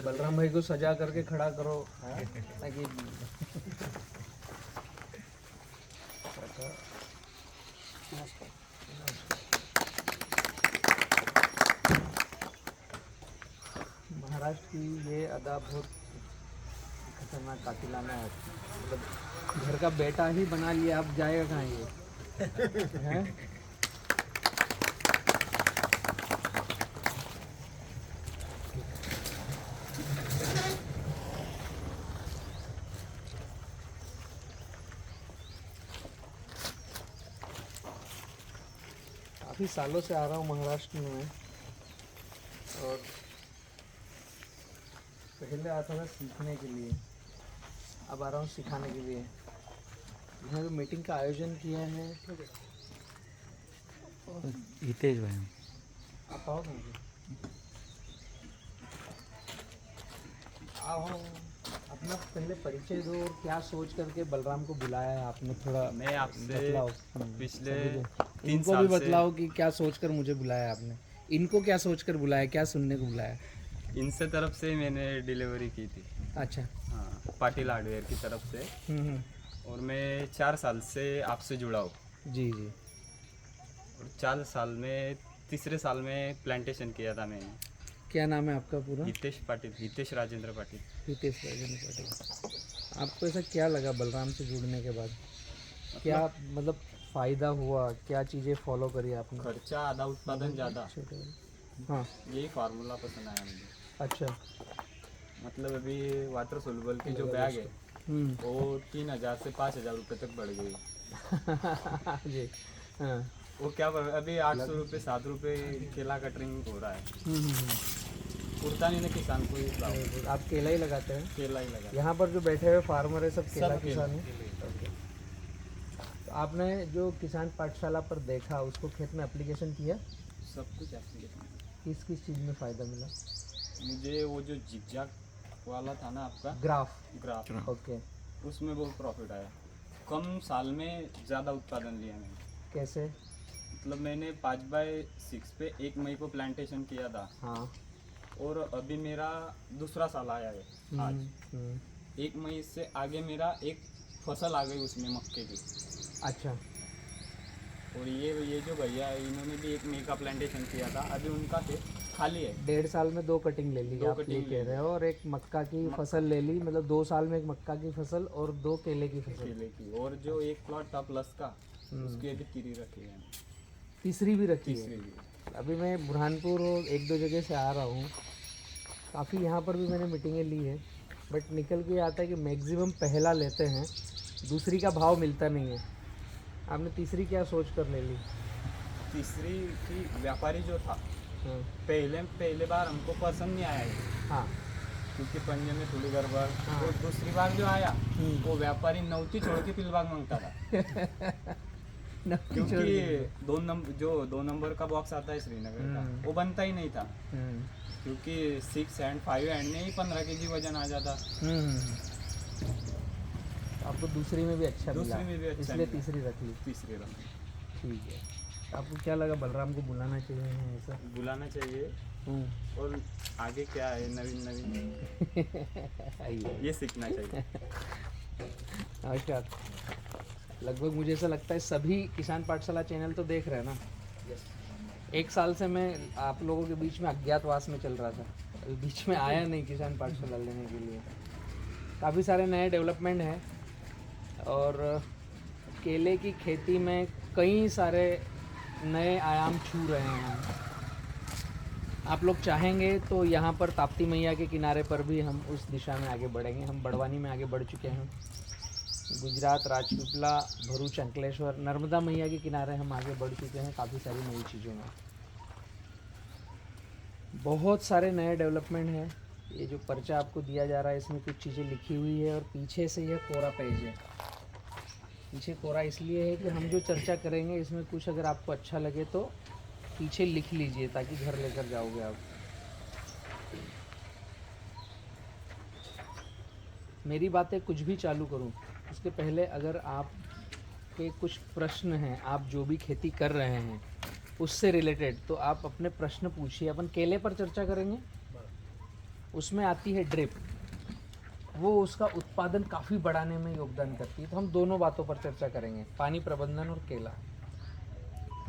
बलराम भाई को सजा करके खड़ा करो ताकि महाराष्ट्र की ये अदा बहुत खतरनाक कातिलाना है। मतलब घर का बेटा ही बना लिया, अब जाएगा कहाँ ये हैं? काफ़ी सालों से आ रहा हूँ महाराष्ट्र में और पहले आता था सीखने के लिए, अब आ रहा हूँ सिखाने के लिए। यहाँ जो मीटिंग का आयोजन किया है हितेश भाई, आप आओ आओ, अपना पहले परिचय दो और क्या सोच करके बलराम को बुलाया है आपने, थोड़ा मैं आपसे बतलाओ। पिछले सभी 3 इनको साल भी से बतलाओ कि क्या सोचकर मुझे बुलाया आपने, इनको क्या सोचकर बुलाया, क्या सुनने को बुलाया। इनसे तरफ से मैंने डिलीवरी की थी। अच्छा। हाँ, पाटिल हार्डवेयर की तरफ से। और मैं 4 साल से आपसे जुड़ा हूँ। जी जी। और 4 साल में तीसरे साल में प्लांटेशन किया था मैंने। क्या नाम है आपका पूरा? हितेश पाटिल, हितेश राजेंद्र पाटिल। हितेश राजेंद्र पाटिल। आपको ऐसा क्या लगा बलराम से जुड़ने के बाद, क्या मतलब फ़ायदा हुआ, क्या चीज़ें फॉलो करी आपने? खर्चा आधा, उत्पादन ज़्यादा। हाँ। यही फार्मूला पसंद आया मुझे। अच्छा। मतलब अभी वाटर सोल्यूबल की जो बैग है वो 3000 से 5000 रुपये तक बढ़ गई। जी। हाँ। वो क्या अभी 800 रुपये 7 रुपये केला कटरिंग हो रहा है। उड़ता नहीं ना किसान को ये भाव। आप केला ही लगाते हैं? केला ही लगा। यहाँ पर जो बैठे हुए फार्मर है सब केला सब किसान है? तो आपने जो किसान पाठशाला पर देखा उसको खेत में एप्लीकेशन किया? सब कुछ एप्लीकेशन। किस किस चीज़ में फ़ायदा मिला? मुझे वो जो जिगजैग वाला था ना आपका ग्राफ, ओके। उसमें बहुत प्रॉफिट आया। कम साल में ज़्यादा उत्पादन लिया मैंने। कैसे? मतलब मैंने 5x6 पे 1 मई को प्लांटेशन किया था। हाँ। और अभी मेरा दूसरा साल आया है आज। 1 मई से आगे मेरा एक फसल आ गई उसमें मक्के की। अच्छा। और ये जो भैया है इन्होंने भी 1 मई का प्लांटेशन किया था, अभी उनका खेत खाली है। 1.5 साल में 2 कटिंग ले ली, दो आप ये कटिंग कह ले रहे हो, और एक मक्का की फसल ले ली, मतलब 2 साल में एक मक्का की फसल और 2 केले की फसल। केले की। और जो एक प्लॉट था प्लस का, उसकी अभी 3 रखी है। तीसरी भी रखी तीसरी है? भी। अभी मैं बुरहानपुर 1-2 जगह से आ रहा हूँ, काफ़ी यहाँ पर भी मैंने मीटिंगें ली है, बट निकल के आता है कि मैक्सिमम पहला लेते हैं, दूसरी का भाव मिलता नहीं है। आपने तीसरी क्या सोच कर ले ली? तीसरी की व्यापारी जो था, हाँ। पहले बार हमको पसंद नहीं आया ये, हाँ। क्योंकि पंजे में थोड़ी गड़बड़। हाँ। और दूसरी बार जो आया वो व्यापारी नौती छोड़ के पिलबाग मांगता था। क्योंकि 2 नंबर का बॉक्स आता है श्रीनगर का, वो बनता ही नहीं था। क्योंकि 6 हैंड 5 हैंड में ही 15 kg वजन आ जाता। आपको दूसरी में भी अच्छा मिला, दूसरी में भी अच्छा इसलिए मिला। तीसरी रख ली। तीसरी रन ठीक है। आपको क्या लगा बलराम को बुलाना चाहिए ऐसा? बुलाना चाहिए। और आगे क्या है नवीन आइए। ये सीखना चाहिए। नमस्कार। लगभग मुझे ऐसा लगता है सभी किसान पाठशाला चैनल तो देख रहे हैं ना। 1 साल से मैं आप लोगों के बीच में अज्ञातवास में चल रहा था, अभी बीच में आया नहीं किसान पाठशाला लेने के लिए। काफ़ी सारे नए डेवलपमेंट हैं और केले की खेती में कई सारे नए आयाम छू रहे हैं। आप लोग चाहेंगे तो यहाँ पर ताप्ती मैया के किनारे पर भी हम उस दिशा में आगे बढ़ेंगे। हम बड़वानी में आगे बढ़ चुके हैं, गुजरात, राजपीपला, भरूच, अंकलेश्वर, नर्मदा मैया के किनारे हम आगे बढ़ चुके हैं काफ़ी सारी नई चीज़ों में। बहुत सारे नए डेवलपमेंट हैं। ये जो पर्चा आपको दिया जा रहा है इसमें कुछ चीज़ें लिखी हुई है और पीछे से यह कोरा पेज है। पीछे कोरा इसलिए है कि हम जो चर्चा करेंगे इसमें कुछ अगर आपको अच्छा लगे तो पीछे लिख लीजिए ताकि घर लेकर जाओगे आप। मेरी बातें कुछ भी चालू करूं उसके पहले अगर आप के कुछ प्रश्न हैं, आप जो भी खेती कर रहे हैं उससे रिलेटेड, तो आप अपने प्रश्न पूछिए। अपन केले पर चर्चा करेंगे, उसमें आती है ड्रिप, वो उसका उत्पादन काफ़ी बढ़ाने में योगदान करती है। तो हम दोनों बातों पर चर्चा करेंगे, पानी प्रबंधन और केला।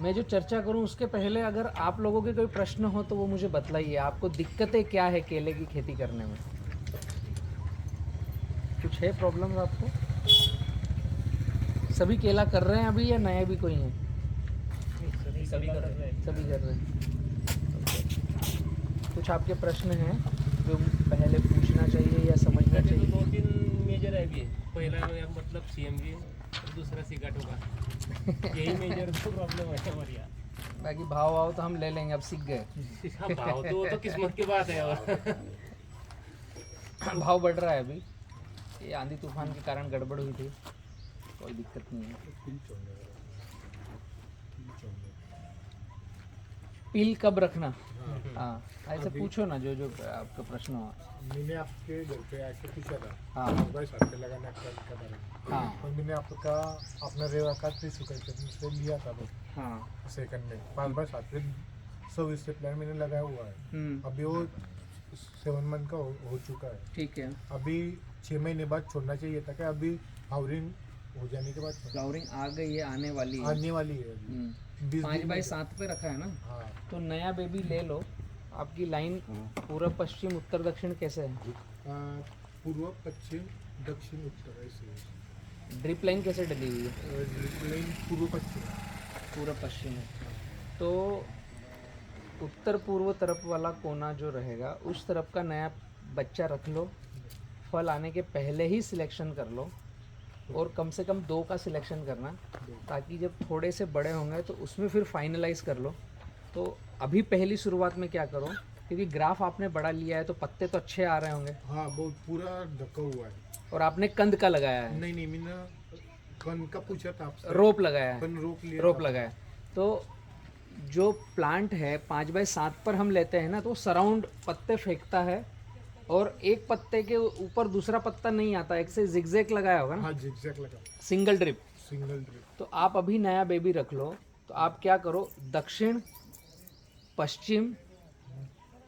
मैं जो चर्चा करूं उसके पहले अगर आप लोगों के कोई प्रश्न हो तो वो मुझे बतलाइए, आपको दिक्कतें क्या है केले की खेती करने में? कुछ है प्रॉब्लम आपको? सभी केला कर रहे हैं अभी या नए भी कोई हैं? सभी कर रहे हैं। सभी कर रहे हैं। कुछ आपके प्रश्न हैं जो पहले पूछना चाहिए या समझना तो चाहिए? 2-3 मेजर है अभी। पहला मतलब सीएमवी और दूसरा सिगाटो का। यही मेजर तो प्रॉब्लम है हमारी यहाँ। बाकी भाव वाव तो हम ले लेंगे, अब सीख गए। हाँ, भाव तो वो तो किस्मत की बात है। और भाव बढ़ रहा है अभी, ये आंधी तूफान के कारण गड़बड़ हुई थी, कोई दिक्कत नहीं है। पील कब रखना? हाँ, ऐसे पूछो ना जो जो आपका प्रश्न हो। मैंने आपके घर पे आके पूछा था हाँ भाई साथ पे लगाने का बारे में, हाँ और मैंने आपका अपना रेवा का 30 से लिया था वो हाँ। सेकंड में 5/7 पे 120 से प्लान मैंने लगाया हुआ है। अभी वो 7 मंथ का हो चुका है। ठीक है। अभी 6 महीने बाद छोड़ना चाहिए था, क्या अभी हाउरिंग हो जाने के बाद फ्लावरिंग आ गई है, आने वाली है। आने वाली है अभी 20 दिन 5/7 पे रखा है ना, हाँ। तो नया बेबी ले लो। आपकी लाइन पूर्व पश्चिम उत्तर दक्षिण कैसे है? पूर्व पश्चिम दक्षिण उत्तर ऐसे है। ड्रिप लाइन कैसे डली हुई है? लाइन पूर्व पश्चिम। पूर्व पश्चिम है, तो उत्तर पूर्व तरफ वाला कोना जो रहेगा उस तरफ का नया बच्चा रख लो। फल आने के पहले ही सिलेक्शन कर लो, और कम से कम 2 का सिलेक्शन करना, ताकि जब थोड़े से बड़े होंगे तो उसमें फिर फाइनलाइज कर लो। तो अभी पहली शुरुआत में क्या करो, क्योंकि ग्राफ आपने बड़ा लिया है तो पत्ते तो अच्छे आ रहे होंगे, हाँ बहुत पूरा ढका हुआ है। और आपने कंद का लगाया है, नहीं मैंने कन का पूछा था आपसे। रोप लगाया है, कन रोप लिया रोप था। लगाया। तो जो प्लांट है 5/7 पर हम लेते हैं ना, तो सराउंड पत्ते फेंकता है, और एक पत्ते के ऊपर दूसरा पत्ता नहीं आता, एक से जिगजैग लगाया होगा ना, हाँ जिगजैग लगा, सिंगल ड्रिप। Single drip. तो आप अभी नया बेबी रख लो, तो आप क्या करो, दक्षिण पश्चिम,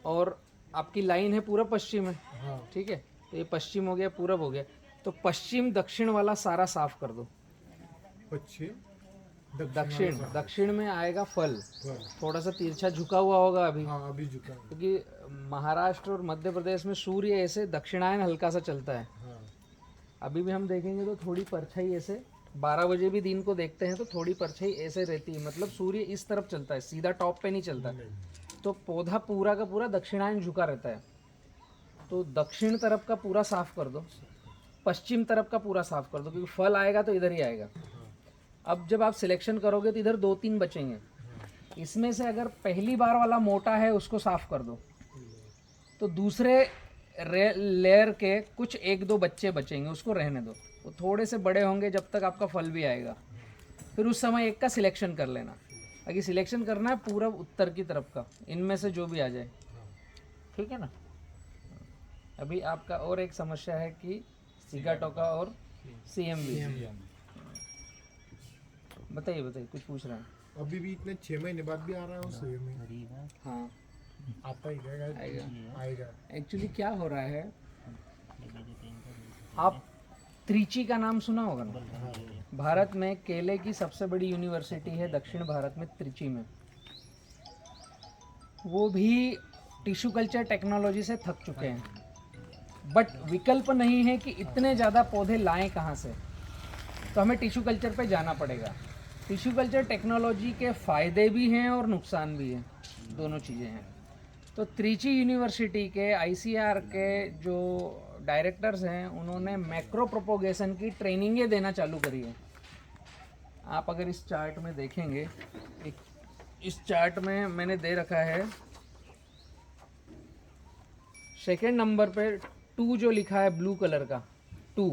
और आपकी लाइन है पूरा पश्चिम है, हाँ ठीक है, तो ये पश्चिम हो गया, पूरब हो गया, तो पश्चिम दक्षिण वाला सारा साफ कर दो। पश्चिम दक्षिण, दक्षिण में आएगा फल, हाँ। थोड़ा सा तिरछा झुका हुआ होगा अभी, हाँ अभी झुका है। क्योंकि महाराष्ट्र और मध्य प्रदेश में सूर्य ऐसे दक्षिणायन हल्का सा चलता है। हाँ अभी भी हम देखेंगे तो थोड़ी परछाई ऐसे 12 बजे भी दिन को देखते हैं तो थोड़ी परछाई ऐसे रहती है, मतलब सूर्य इस तरफ चलता है, सीधा टॉप पे नहीं चलता। तो पौधा पूरा का पूरा दक्षिणायन झुका रहता है, तो दक्षिण तरफ का पूरा साफ कर दो, पश्चिम तरफ का पूरा साफ कर दो, क्योंकि फल आएगा तो इधर ही आएगा। अब जब आप सिलेक्शन करोगे तो इधर 2-3 बचेंगे, इसमें से अगर पहली बार वाला मोटा है उसको साफ कर दो, तो दूसरे लेयर के कुछ 1-2 बच्चे बचेंगे, उसको रहने दो, वो थोड़े से बड़े होंगे जब तक आपका फल भी आएगा, फिर उस समय एक का सिलेक्शन कर लेना। अगर सिलेक्शन करना है पूरब उत्तर की तरफ का, इनमें से जो भी आ जाए, ठीक है ना। अभी आपका और एक समस्या है कि सिगाटोका और सीएमवी, बताइए बताइए, कुछ पूछ रहे हैं? अभी भी इतने 6 महीने बाद भी आ रहा है उससे में हाँ आता ही आएगा। आएगा। एक्चुअली क्या हो रहा है, आप त्रिची का नाम सुना होगा ना, भारत में केले की सबसे बड़ी यूनिवर्सिटी है दक्षिण भारत में, त्रिची में। वो भी टिश्यू कल्चर टेक्नोलॉजी से थक चुके हैं, बट विकल्प नहीं है कि इतने ज़्यादा पौधे लाएं कहाँ से, तो हमें टिश्यू कल्चर पे जाना पड़ेगा। टिश्यू कल्चर टेक्नोलॉजी के फ़ायदे भी हैं और नुकसान भी हैं, दोनों चीज़ें हैं। तो त्रिची यूनिवर्सिटी के आईसीआर के जो डायरेक्टर्स हैं, उन्होंने मैक्रो प्रोपोगेशन की ट्रेनिंगें देना चालू करी है। आप अगर इस चार्ट में देखेंगे, इस चार्ट में मैंने दे रखा है सेकेंड नंबर पे 2 जो लिखा है ब्लू कलर का 2,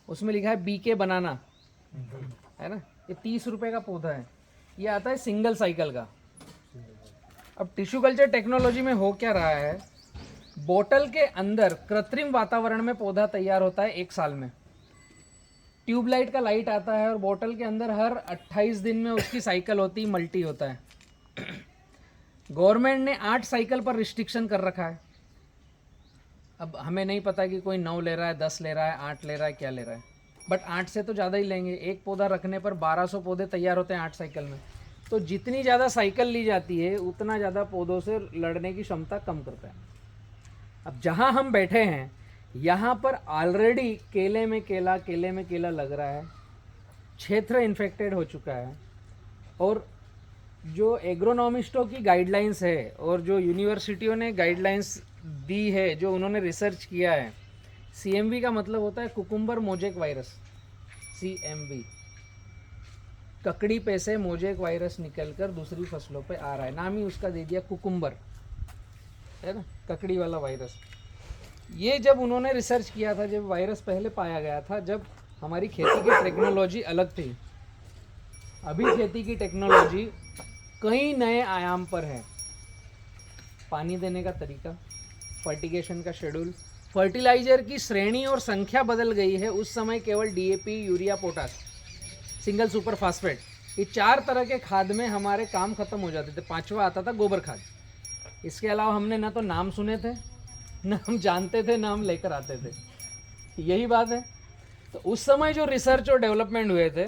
उसमें लिखा है बीके बनाना, है ना, ये 30 रुपए का पौधा है, ये आता है सिंगल साइकिल का। अब टिश्यू कल्चर टेक्नोलॉजी में हो क्या रहा है, बोतल के अंदर कृत्रिम वातावरण में पौधा तैयार होता है 1 साल में, ट्यूबलाइट का लाइट आता है, और बोतल के अंदर हर 28 दिन में उसकी साइकिल होती, मल्टी होता है। गवर्नमेंट ने 8 साइकिल पर रिस्ट्रिक्शन कर रखा है, अब हमें नहीं पता कि कोई 9 ले रहा है, 10 ले रहा है, 8 ले रहा है, क्या ले रहा है, बट 8 से तो ज़्यादा ही लेंगे। एक पौधा रखने पर 1200 पौधे तैयार होते हैं 8 साइकिल में। तो जितनी ज़्यादा साइकिल ली जाती है उतना ज़्यादा पौधों से लड़ने की क्षमता कम करता है। अब जहाँ हम बैठे हैं यहाँ पर ऑलरेडी केले में केला लग रहा है, क्षेत्र इन्फेक्टेड हो चुका है। और जो एग्रोनॉमिस्टों की गाइडलाइंस है और जो यूनिवर्सिटियों ने गाइडलाइंस दी है, जो उन्होंने रिसर्च किया है, CMV का मतलब होता है कुकुम्बर मोजेक वायरस, CMV। ककड़ी पे से मोजेक वायरस निकलकर दूसरी फसलों पे आ रहा है, नाम ही उसका दे दिया कुकुम्बर, है ना, ककड़ी वाला वायरस। ये जब उन्होंने रिसर्च किया था, जब वायरस पहले पाया गया था, जब हमारी खेती की टेक्नोलॉजी अलग थी। अभी खेती की टेक्नोलॉजी कई नए आयाम पर है। पानी देने का तरीका, फर्टिगेशन का शेड्यूल, फर्टिलाइजर की श्रेणी और संख्या बदल गई है। उस समय केवल DAP, urea, potash, single super phosphate, ये 4 तरह के खाद में हमारे काम खत्म हो जाते थे। 5वां आता था गोबर खाद। इसके अलावा हमने ना तो नाम सुने थे, ना हम जानते थे, ना हम लेकर आते थे। यही बात है। तो उस समय जो रिसर्च और डेवलपमेंट हुए थे,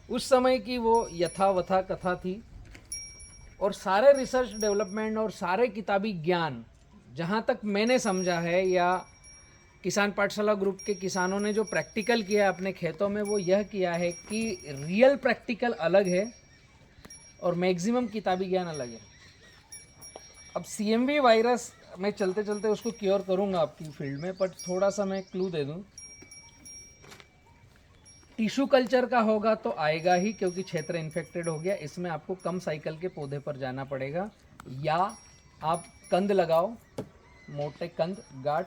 उस समय की वो यथावथा कथा थी। और सारे रिसर्च डेवलपमेंट और सारे किताबी ज्ञान, जहाँ तक मैंने समझा है या किसान पाठशाला ग्रुप के किसानों ने जो प्रैक्टिकल किया अपने खेतों में, वो यह किया है कि रियल प्रैक्टिकल अलग है और मैक्सिमम किताबी ज्ञान अलग है। अब CMV वायरस मैं चलते चलते उसको क्योर करूँगा आपकी फील्ड में, बट थोड़ा सा मैं क्लू दे दूँ। टिश्यू कल्चर का होगा तो आएगा ही, क्योंकि क्षेत्र इन्फेक्टेड हो गया। इसमें आपको कम साइकिल के पौधे पर जाना पड़ेगा, या आप कंद लगाओ, मोटे कंद, गांठ,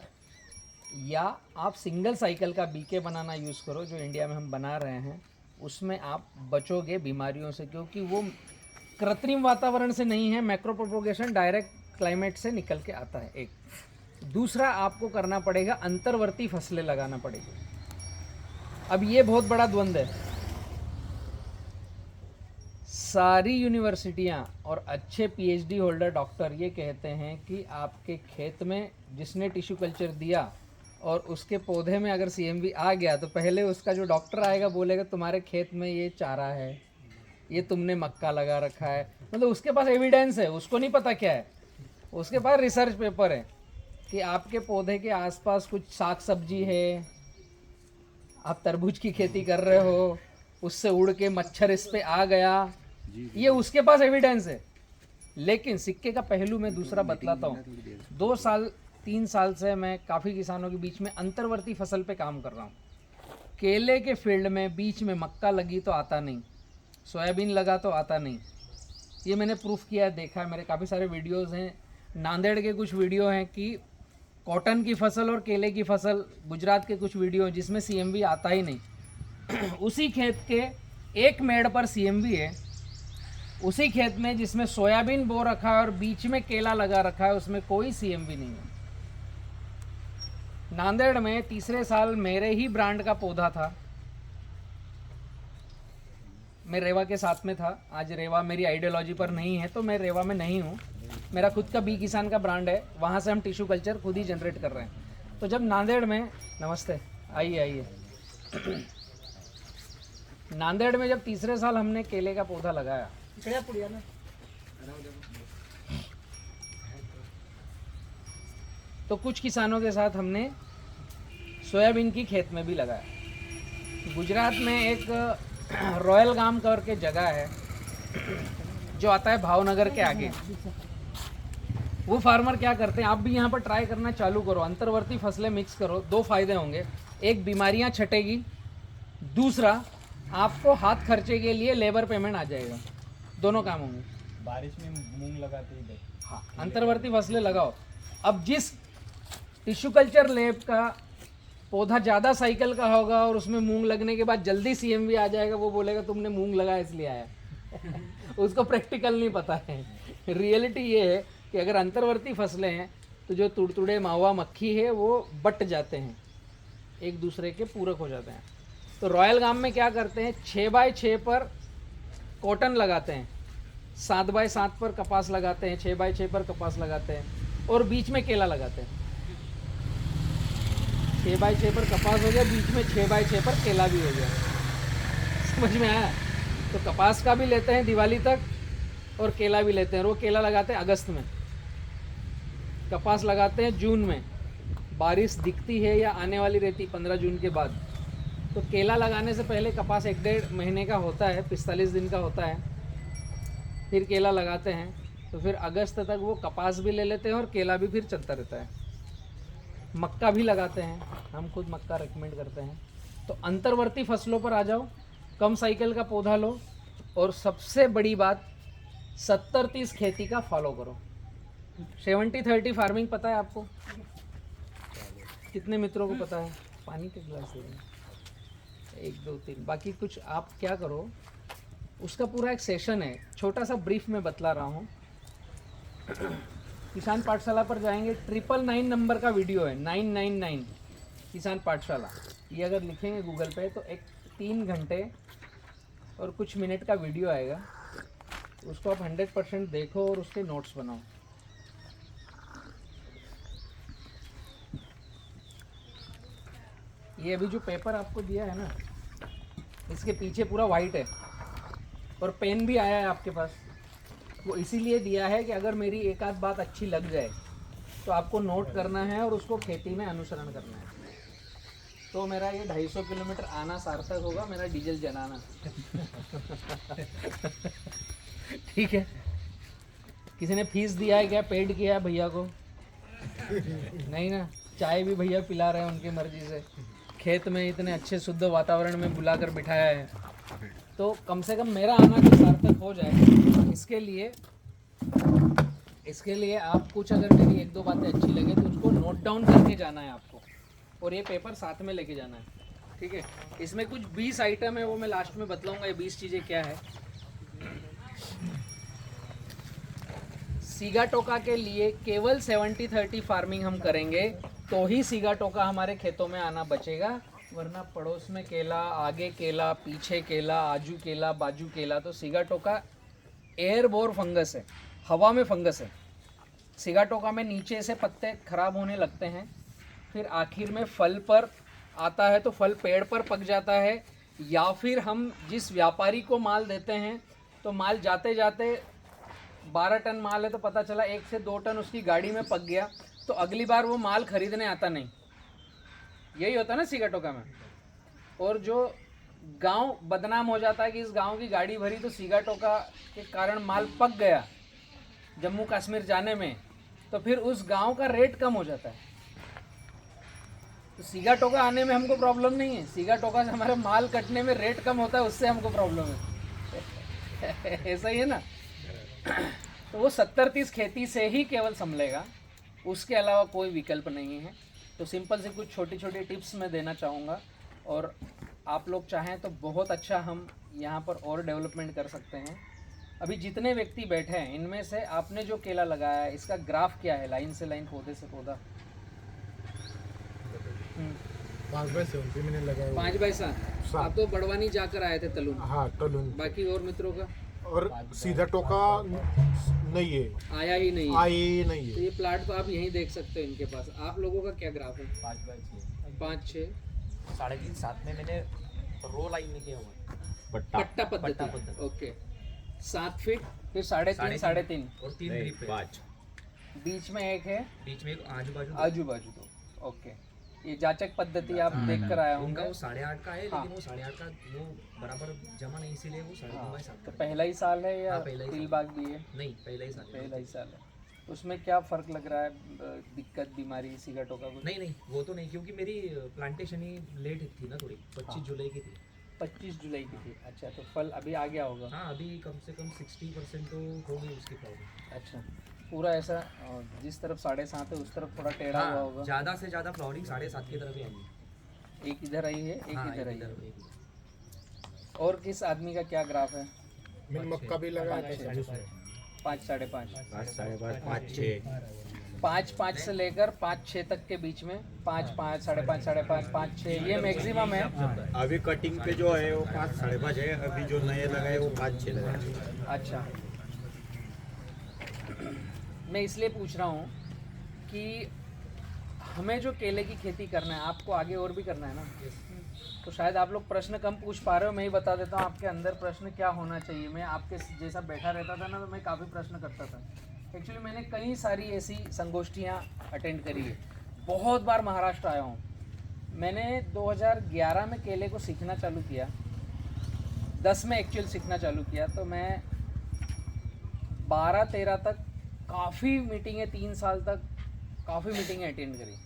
या आप सिंगल साइकिल का BK बनाना यूज़ करो, जो इंडिया में हम बना रहे हैं। उसमें आप बचोगे बीमारियों से, क्योंकि वो कृत्रिम वातावरण से नहीं है, मैक्रो प्रोपोगेशन डायरेक्ट क्लाइमेट से निकल के आता है। एक दूसरा आपको करना पड़ेगा, अंतर्वर्ती फसलें लगाना पड़ेगी। अब ये बहुत बड़ा द्वंद्व है। सारी यूनिवर्सिटियां और अच्छे PhD होल्डर डॉक्टर ये कहते हैं कि आपके खेत में जिसने टिश्यू कल्चर दिया और उसके पौधे में अगर CMV आ गया, तो पहले उसका जो डॉक्टर आएगा बोलेगा तुम्हारे खेत में ये चारा है, ये तुमने मक्का लगा रखा है। मतलब उसके पास एविडेंस है, उसको नहीं पता क्या है, उसके पास रिसर्च पेपर है कि आपके पौधे के आसपास कुछ साग सब्जी है, आप तरबूज की खेती कर रहे हो, उससे उड़ के मच्छर इस पे आ गया, ये उसके पास एविडेंस है। लेकिन सिक्के का पहलू मैं दूसरा बतलाता हूँ। 2 साल 3 साल से मैं काफ़ी किसानों के बीच में अंतर्वर्ती फसल पे काम कर रहा हूँ। केले के फील्ड में बीच में मक्का लगी तो आता नहीं, सोयाबीन लगा तो आता नहीं। ये मैंने प्रूफ किया है, देखा है, मेरे काफ़ी सारे वीडियोज़ हैं। नांदेड़ के कुछ वीडियो हैं कि कॉटन की फसल और केले की फसल, गुजरात के कुछ वीडियो जिसमें CMV आता ही नहीं। उसी खेत के एक मेड़ पर CMV है, उसी खेत में जिसमें सोयाबीन बो रखा है और बीच में केला लगा रखा है, उसमें कोई CMV नहीं है। नांदेड़ में तीसरे साल मेरे ही ब्रांड का पौधा था, मैं रेवा के साथ में था। आज रेवा मेरी आइडियोलॉजी पर नहीं है, तो मैं रेवा में नहीं हूँ। मेरा खुद का बी किसान का ब्रांड है, वहाँ से हम टिश्यू कल्चर खुद ही जनरेट कर रहे हैं। तो जब नांदेड़ में, नमस्ते, आइए आइए, नांदेड़ में जब तीसरे साल हमने केले का पौधा लगाया, तो कुछ किसानों के साथ हमने सोयाबीन की खेत में भी लगाया। गुजरात में एक रॉयल गांव करके जगह है जो आता है भावनगर के आगे। वो फार्मर क्या करते हैं, आप भी यहाँ पर ट्राई करना चालू करो, अंतर्वर्ती फसलें मिक्स करो। 2 फायदे होंगे, एक बीमारियाँ छटेगी, दूसरा आपको हाथ खर्चे के लिए लेबर पेमेंट आ जाएगा, दोनों काम होंगे। बारिश में मूंग लगाते ही थे। हाँ, अंतर्वर्ती फसलें लगाओ। अब जिस टिश्यू कल्चर लैब का पौधा ज़्यादा साइकिल का होगा और उसमें मूंग लगने के बाद जल्दी CMV आ जाएगा, वो बोलेगा तुमने मूंग लगाया इसलिए आया। उसको प्रैक्टिकल नहीं पता है। रियलिटी ये है कि अगर अंतर्वर्ती फसलें हैं तो जो तुड़तुड़े, मावा, मक्खी है वो बट जाते हैं, एक दूसरे के पूरक हो जाते हैं। तो रॉयल गांव में क्या करते हैं, 6x6 पर कॉटन लगाते हैं, 7x7 पर कपास लगाते हैं, 6x6 पर कपास लगाते हैं और बीच में केला लगाते हैं। 6x6 पर कपास हो गया, बीच में 6x6 पर केला भी हो गया। समझ में आया? तो कपास का भी लेते हैं दिवाली तक और केला भी लेते हैं। और वो केला लगाते हैं अगस्त में, कपास लगाते हैं जून में। बारिश दिखती है या आने वाली रहती 15 जून के बाद। तो केला लगाने से पहले कपास 1-1.5 महीने का होता है, 45 दिन का होता है, फिर केला लगाते हैं। तो फिर अगस्त तक वो कपास भी ले लेते हैं और केला भी फिर चलता रहता है। मक्का भी लगाते हैं, हम खुद मक्का रिकमेंड करते हैं। तो अंतर्वर्ती फसलों पर आ जाओ, कम साइकिल का पौधा लो, और सबसे बड़ी बात 70-30 खेती का फॉलो करो। 70-30 फार्मिंग पता है आपको? कितने मित्रों को पता है? पानी के गिलास दे देना, 1 2 3। बाकी कुछ आप क्या करो, उसका पूरा एक सेशन है, छोटा सा ब्रीफ में बतला रहा हूँ। किसान पाठशाला पर जाएंगे, 999 नंबर का वीडियो है, 999 किसान पाठशाला। ये अगर लिखेंगे गूगल पे तो एक 3 घंटे और कुछ मिनट का वीडियो आएगा, उसको आप 100% देखो और उसके नोट्स बनाओ। ये अभी जो पेपर आपको दिया है ना, इसके पीछे पूरा वाइट है और पेन भी आया है आपके पास। वो इसीलिए दिया है कि अगर मेरी एक आध बात अच्छी लग जाए तो आपको नोट करना है और उसको खेती में अनुसरण करना है। तो मेरा ये 250 किलोमीटर आना सार्थक होगा, मेरा डीजल जलाना। ठीक है? किसी ने फीस दिया है क्या? पेड किया है भैया को? नहीं ना? चाय भी भैया पिला रहे हैं उनकी मर्जी से, खेत में इतने अच्छे शुद्ध वातावरण में बुलाकर बिठाया है। तो कम से कम मेरा आना तो सार्थक हो जाए, इसके लिए आप कुछ अगर मेरी 1-2 बातें अच्छी लगे तो उसको नोट डाउन करके जाना है आपको, और ये पेपर साथ में लेके जाना है। ठीक है? इसमें कुछ 20 आइटम है, वो मैं लास्ट में बतलाऊंगा ये 20 चीज़ें क्या है। सीगाटोका के लिए केवल 70-30 फार्मिंग हम करेंगे तो ही सीगाटोका हमारे खेतों में आना बचेगा, वरना पड़ोस में केला, आगे केला, पीछे केला, आजू केला, बाजू केला। तो सीगाटोका एयरबोर फंगस है, हवा में फंगस है। सीगाटोका में नीचे से पत्ते खराब होने लगते हैं, फिर आखिर में फल पर आता है तो फल पेड़ पर पक जाता है, या फिर हम जिस व्यापारी को माल देते हैं तो माल जाते जाते 12 टन माल है तो पता चला 1 से 2 टन उसकी गाड़ी में पक गया, तो अगली बार वो माल खरीदने आता नहीं। यही होता है ना सीगाटोका में। और जो गांव बदनाम हो जाता है कि इस गांव की गाड़ी भरी तो सीगाटोका के कारण माल पक गया जम्मू कश्मीर जाने में, तो फिर उस गांव का रेट कम हो जाता है। तो सीगाटोका आने में हमको प्रॉब्लम नहीं है, सीगाटोका से हमारा माल कटने में रेट कम होता है, उससे हमको प्रॉब्लम है। ऐसा ही है ना? तो वो 70-30 खेती से ही केवल संभलेगा, उसके अलावा कोई विकल्प नहीं है। तो सिंपल से कुछ छोटी छोटी टिप्स मैं देना चाहूँगा, और आप लोग चाहें तो बहुत अच्छा हम यहाँ पर और डेवलपमेंट कर सकते हैं। अभी जितने व्यक्ति बैठे हैं इनमें से आपने जो केला लगाया है इसका ग्राफ क्या है, लाइन से लाइन, पौधे से पौधा? 5x7 भी मैंने लगाया हुआ है। 5x7। आप तो बड़वानी जाकर आए थे तलुन। हाँ, तलुन। बाकी और मित्रों का और सीधा टोका नहीं है, आया ही नहीं है। आई ही नहीं तो है। ये प्लाट तो आप यहीं देख सकते हो इनके पास। आप लोगों का क्या ग्राफ है? 5x6 5-6 3.5 में मैंने रो लाइन में किया हुआ है, पट्टा पद्धति। ओके, 7 फीट, फिर 3.5 3.5 और 3 ड्रिप है, बीच में एक है, बीच में आजू बाजू दो। ओके, ये जाचक पद्धति आप देख कर आया उनका होंगे। वो 8.5 का है, हाँ। लेकिन वो 8.5 का वो बराबर जमा नहीं, इसीलिए वो 9.5/7 तो पहला ही साल है या हाँ, पहला ही तिल साल। बाग भी है? नहीं, पहला ही साल है। पहला ही साल है। उसमें क्या फ़र्क लग रहा है, दिक्कत, बीमारी, सीगाटोका को? नहीं वो तो नहीं, क्योंकि मेरी प्लांटेशन ही लेट थी ना थोड़ी, 25 जुलाई की थी। 25 जुलाई की थी। अच्छा, तो फल अभी आ गया होगा? हाँ, अभी कम से कम 60% तो हो गई उसकी फ्लावरिंग। अच्छा, पूरा ऐसा जिस तरफ 7.5 है उस तरफ थोड़ा टेढ़ा हुआ होगा। ज़्यादा से ज़्यादा फ्लावरिंग 7.5 की तरफ ही आएगी। एक इधर आई है, एक हाँ, इधर आई है। एक इधर। और किस आदमी का क्या ग्राफ है? मैंने मक्का भी लगाया था 5 5.5 5.5 से लेकर 5-6 तक के बीच में, 5 5.5 5.5 5-6 ये मैक्सिमम है। अभी कटिंग पे जो है वो 5 5.5 है, अभी जो नए लगाए वो 5-6 लगाए। अच्छा, मैं इसलिए पूछ रहा हूँ कि हमें जो केले की खेती करना है, आपको आगे और भी करना है ना, तो शायद आप लोग प्रश्न कम पूछ पा रहे हो। मैं ही बता देता हूँ आपके अंदर प्रश्न क्या होना चाहिए। मैं आपके जैसा बैठा रहता था ना, तो मैं काफ़ी प्रश्न करता था। एक्चुअली मैंने कई सारी ऐसी संगोष्ठियाँ अटेंड करी है, बहुत बार महाराष्ट्र आया हूँ। मैंने 2011 में केले को सीखना चालू किया, 10 में एक्चुअल सीखना चालू किया, तो मैं 12-13 तक काफ़ी मीटिंगें, 3 साल तक काफ़ी मीटिंगें अटेंड करी।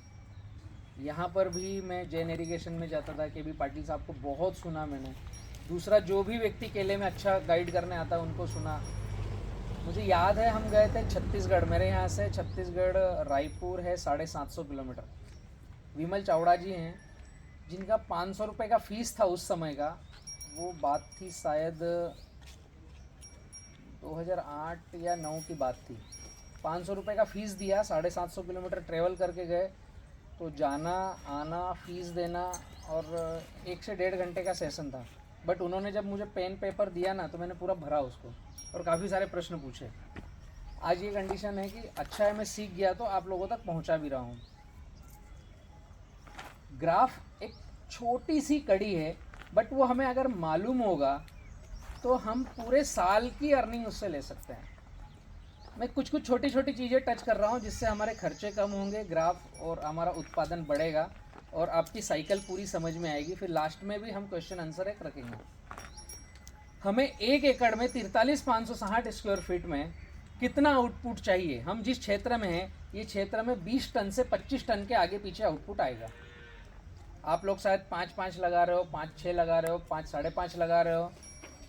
यहाँ पर भी मैं जैन इरिगेशन में जाता था, के बी पाटिल साहब को बहुत सुना मैंने। दूसरा, जो भी व्यक्ति केले में अच्छा गाइड करने आता है उनको सुना। मुझे याद है हम गए थे छत्तीसगढ़, मेरे यहाँ से छत्तीसगढ़ रायपुर है 750 किलोमीटर। विमल चावड़ा जी हैं जिनका 500 रुपये का फ़ीस था उस समय का। वो बात थी शायद 2008 या 9 की बात थी। 500 रुपये का फ़ीस दिया, 750 किलोमीटर ट्रेवल करके गए। तो जाना आना, फ़ीस देना, और 1 से 1.5 घंटे का सेशन था। बट उन्होंने जब मुझे पेन पेपर दिया ना, तो मैंने पूरा भरा उसको और काफ़ी सारे प्रश्न पूछे। आज ये कंडीशन है कि अच्छा है मैं सीख गया तो आप लोगों तक पहुंचा भी रहा हूं। ग्राफ एक छोटी सी कड़ी है, बट वो हमें अगर मालूम होगा तो हम पूरे साल की अर्निंग उससे ले सकते हैं। मैं कुछ कुछ छोटी छोटी चीज़ें टच कर रहा हूँ जिससे हमारे खर्चे कम होंगे, ग्राफ और हमारा उत्पादन बढ़ेगा और आपकी साइकिल पूरी समझ में आएगी। फिर लास्ट में भी हम क्वेश्चन आंसर एक रखेंगे। हमें 1 एकड़ में 43,560 स्क्वायर फीट में कितना आउटपुट चाहिए? हम जिस क्षेत्र में हैं, ये क्षेत्र में 20 टन से 25 टन के आगे पीछे आउटपुट आएगा। आप लोग शायद 5-5 लगा रहे हो, 5-6 लगा रहे हो, 5-5.5 लगा रहे हो।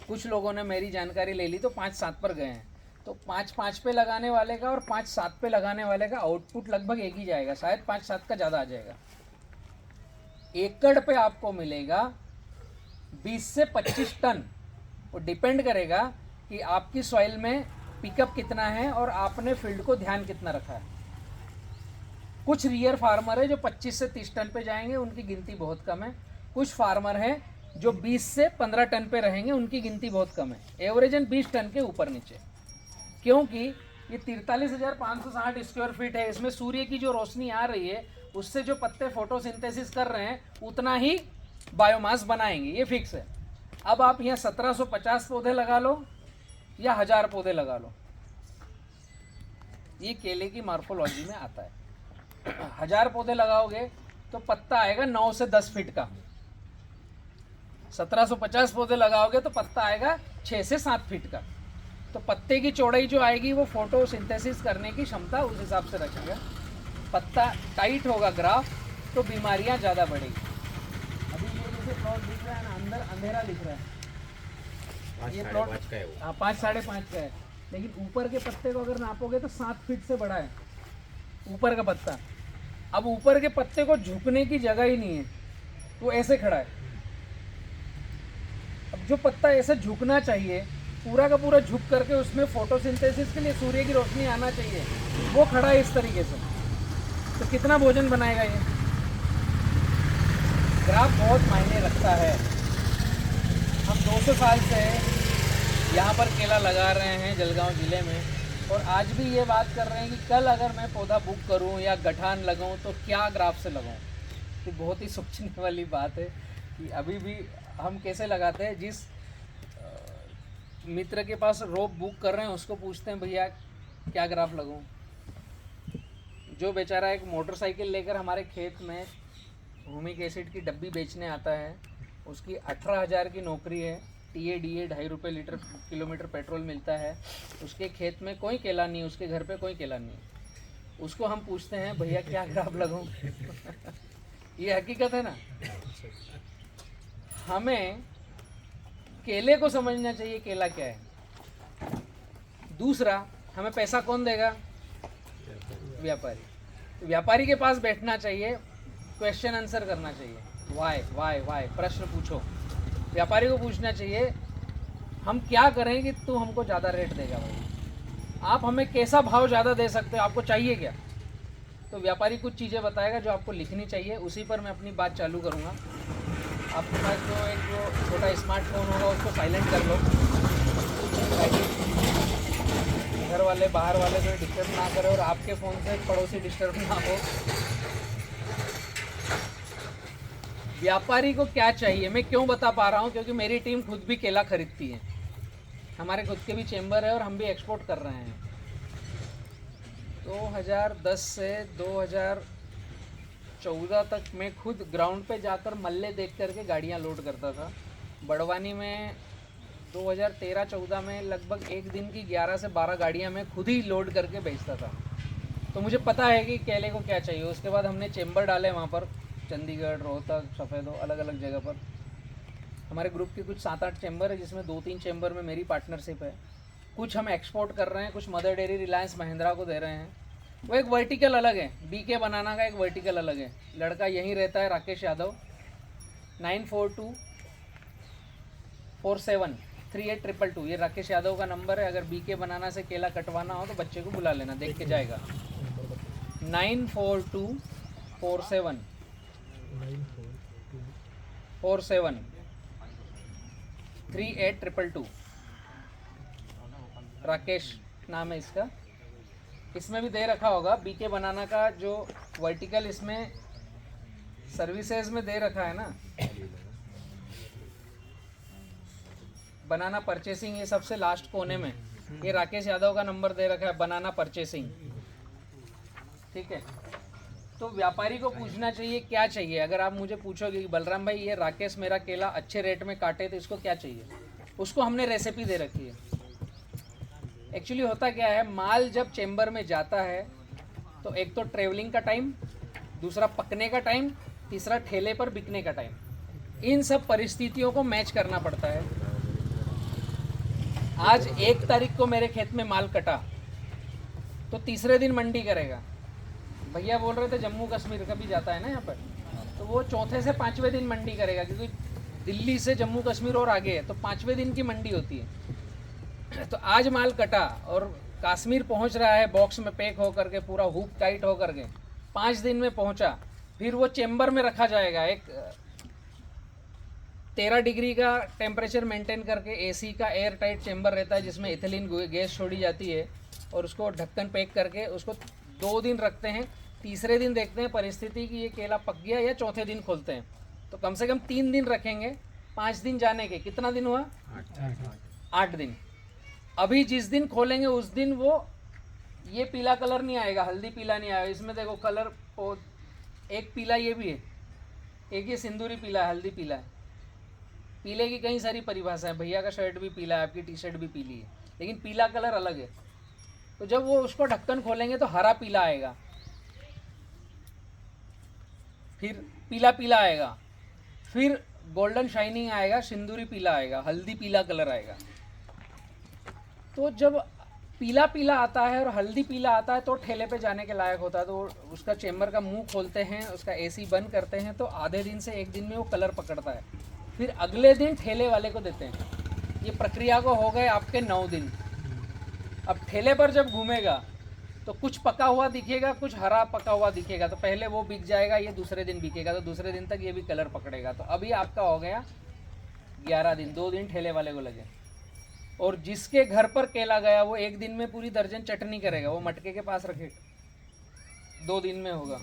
कुछ लोगों ने मेरी जानकारी ले ली तो 5-7 पर गए हैं। तो 5-5 पे लगाने वाले का और 5-7 पे लगाने वाले का आउटपुट लगभग एक ही जाएगा, शायद 5-7 का ज़्यादा आ जाएगा। एकड़ पे आपको मिलेगा 20 से 25 टन। वो डिपेंड करेगा कि आपकी सॉइल में पिकअप कितना है और आपने फील्ड को ध्यान कितना रखा है। कुछ रियर फार्मर है जो 25 से 30 टन पे जाएंगे, उनकी गिनती बहुत कम है। कुछ फार्मर हैं जो 20 से 15 टन पे रहेंगे, उनकी गिनती बहुत कम है। एवरेजन 20 टन के ऊपर नीचे, क्योंकि ये 43,560 स्क्वायर फीट है। इसमें सूर्य की जो रोशनी आ रही है उससे जो पत्ते फोटोसिंथेसिस कर रहे हैं उतना ही बायोमास बनाएंगे, ये फिक्स है। अब आप यहाँ 1750 पौधे लगा लो या 1000 पौधे लगा लो, ये केले की मॉर्फोलॉजी में आता है। 1000 पौधे लगाओगे तो पत्ता आएगा 9 से 10 फीट का। 1750 पौधे लगाओगे तो पत्ता आएगा 6 से 7 फीट का। तो पत्ते की चौड़ाई जो आएगी वो फोटोसिंथेसिस करने की क्षमता उस हिसाब से रखेगा। पत्ता टाइट होगा ग्राफ तो बीमारियां ज़्यादा बढ़ेगी। अभी ये जैसे प्लॉट दिख रहा है ना, अंदर अंधेरा दिख रहा है, ये प्लॉट 5.5 का है वो। हाँ 5-5.5 का है, लेकिन ऊपर के पत्ते को अगर नापोगे तो 7 फीट से बड़ा है ऊपर का पत्ता। अब ऊपर के पत्ते को झुकने की जगह ही नहीं है, वो ऐसे खड़ा है। अब जो पत्ता ऐसे झुकना चाहिए, पूरा का पूरा झुक करके उसमें फोटोसिंथेसिस के लिए सूर्य की रोशनी आना चाहिए, वो खड़ा है इस तरीके से। तो कितना भोजन बनाएगा ये? ग्राफ बहुत मायने रखता है। हम 200 साल से यहाँ पर केला लगा रहे हैं जलगांव ज़िले में, और आज भी ये बात कर रहे हैं कि कल अगर मैं पौधा बुक करूँ या गठान लगाऊँ तो क्या ग्राफ से लगाऊँ। तो बहुत ही सोचने वाली बात है कि अभी भी हम कैसे लगाते हैं। जिस मित्र के पास रोप बुक कर रहे हैं उसको पूछते हैं भैया क्या ग्राफ लगाऊं। जो बेचारा एक मोटरसाइकिल लेकर हमारे खेत में ह्यूमिक एसिड की डब्बी बेचने आता है, उसकी 18,000 की नौकरी है, टीए डीए 2.5 रुपये लीटर किलोमीटर पेट्रोल मिलता है, उसके खेत में कोई केला नहीं, उसके घर पे कोई केला नहीं। उसको हम पूछते हैं भैया क्या ग्राफ लगाऊं। ये हकीकत है ना। हमें केले को समझना चाहिए केला क्या है। दूसरा, हमें पैसा कौन देगा? व्यापारी। व्यापारी के पास बैठना चाहिए, क्वेश्चन आंसर करना चाहिए। वाई प्रश्न पूछो। व्यापारी को पूछना चाहिए हम क्या करें कि तू हमको ज़्यादा रेट देगा भाई, आप हमें कैसा भाव ज़्यादा दे सकते हो, आपको चाहिए क्या? तो व्यापारी कुछ चीज़ें बताएगा जो आपको लिखनी चाहिए, उसी पर मैं अपनी बात चालू करूँगा। आपके पास जो छोटा स्मार्टफोन होगा उसको साइलेंट कर लो, घर वाले बाहर वाले कोई डिस्टर्ब ना करें और आपके फ़ोन से पड़ोसी डिस्टर्ब ना हो। व्यापारी को क्या चाहिए मैं क्यों बता पा रहा हूँ, क्योंकि मेरी टीम खुद भी केला खरीदती है, हमारे खुद के भी चेम्बर है और हम भी एक्सपोर्ट कर रहे हैं। 2010 से 2014 तक मैं खुद ग्राउंड पे जाकर मल्ले देख करके गाड़ियाँ लोड करता था। बड़वानी में 2013-14 में लगभग एक दिन की 11 से 12 गाड़ियाँ मैं खुद ही लोड करके बेचता था, तो मुझे पता है कि केले को क्या चाहिए। उसके बाद हमने चेम्बर डाले वहाँ पर, चंडीगढ़, रोहतक, सफ़ेदो, अलग अलग जगह पर। हमारे ग्रुप के कुछ 7-8 चेम्बर है, जिसमें 2-3 चेम्बर में मेरी पार्टनरशिप है। कुछ हम एक्सपोर्ट कर रहे हैं, कुछ मदर डेयरी रिलायंस महिंद्रा को दे रहे हैं। वो एक वर्टिकल अलग है, बीके बनाना का एक वर्टिकल अलग है। लड़का यहीं रहता है, राकेश यादव, 9424738322, ये राकेश यादव का नंबर है। अगर बीके बनाना से केला कटवाना हो तो बच्चे को बुला लेना, देख के जाएगा। 942474738322, राकेश नाम है इसका। इसमें भी दे रखा होगा बीके बनाना का जो वर्टिकल, इसमें सर्विसेज में दे रखा है ना, बनाना परचेसिंग, ये सबसे लास्ट कोने में ये राकेश यादव का नंबर दे रखा है, बनाना परचेसिंग। ठीक है, तो व्यापारी को पूछना चाहिए क्या चाहिए। अगर आप मुझे पूछोगे कि बलराम भाई ये राकेश मेरा केला अच्छे रेट में काटे तो इसको क्या चाहिए, उसको हमने रेसिपी दे रखी है। एक्चुअली होता क्या है, माल जब चेम्बर में जाता है तो एक तो ट्रेवलिंग का टाइम, दूसरा पकने का टाइम, तीसरा ठेले पर बिकने का टाइम, इन सब परिस्थितियों को मैच करना पड़ता है। आज 1 तारीख को मेरे खेत में माल कटा तो तीसरे दिन मंडी करेगा। भैया बोल रहे थे जम्मू कश्मीर का भी जाता है ना यहाँ पर, तो वो चौथे से 5वें दिन मंडी करेगा, क्योंकि दिल्ली से जम्मू कश्मीर और आगे है तो 5वें दिन की मंडी होती है। तो आज माल कटा और कश्मीर पहुँच रहा है बॉक्स में पैक होकर के, पूरा हुक टाइट होकर के, 5 दिन में पहुँचा। फिर वो चेम्बर में रखा जाएगा, एक 13 डिग्री का टेम्परेचर मेंटेन करके एसी का एयर टाइट चेम्बर रहता है, जिसमें इथिलीन गैस छोड़ी जाती है, और उसको ढक्कन पैक करके उसको 2 दिन रखते हैं। तीसरे दिन देखते हैं परिस्थिति कि ये केला पक गया, या चौथे दिन खोलते हैं। तो कम से कम 3 दिन रखेंगे, 5 दिन जाने के, कितना दिन हुआ? 8 दिन। अभी जिस दिन खोलेंगे उस दिन वो ये पीला कलर नहीं आएगा, हल्दी पीला नहीं आएगा। इसमें देखो कलर, एक पीला ये भी है, एक ये सिंदूरी पीला है, हल्दी पीला है। पीले की कई सारी परिभाषा है, भैया का शर्ट भी पीला है, आपकी टी शर्ट भी पीली है, लेकिन पीला कलर अलग है। तो जब वो उसको ढक्कन खोलेंगे तो हरा पीला आएगा, फिर पीला पीला आएगा, फिर गोल्डन शाइनिंग आएगा, सिंदूरी पीला आएगा, हल्दी पीला कलर आएगा। तो जब पीला पीला आता है और हल्दी पीला आता है तो ठेले पे जाने के लायक होता है। तो उसका चेम्बर का मुंह खोलते हैं, उसका एसी बंद करते हैं, तो आधे दिन से 1 दिन में वो कलर पकड़ता है। फिर अगले दिन ठेले वाले को देते हैं। ये प्रक्रिया को हो गए आपके 9 दिन। अब ठेले पर जब घूमेगा तो कुछ पका हुआ दिखेगा, कुछ हरा पका हुआ दिखेगा, तो पहले वो बिक जाएगा, ये दूसरे दिन बिकेगा, तो दूसरे दिन तक ये भी कलर पकड़ेगा। तो अभी आपका हो गया 11 दिन, 2 दिन ठेले वाले को लगे। और जिसके घर पर केला गया वो 1 दिन में पूरी दर्जन चटनी करेगा, वो मटके के पास रखेगा, 2 दिन में होगा।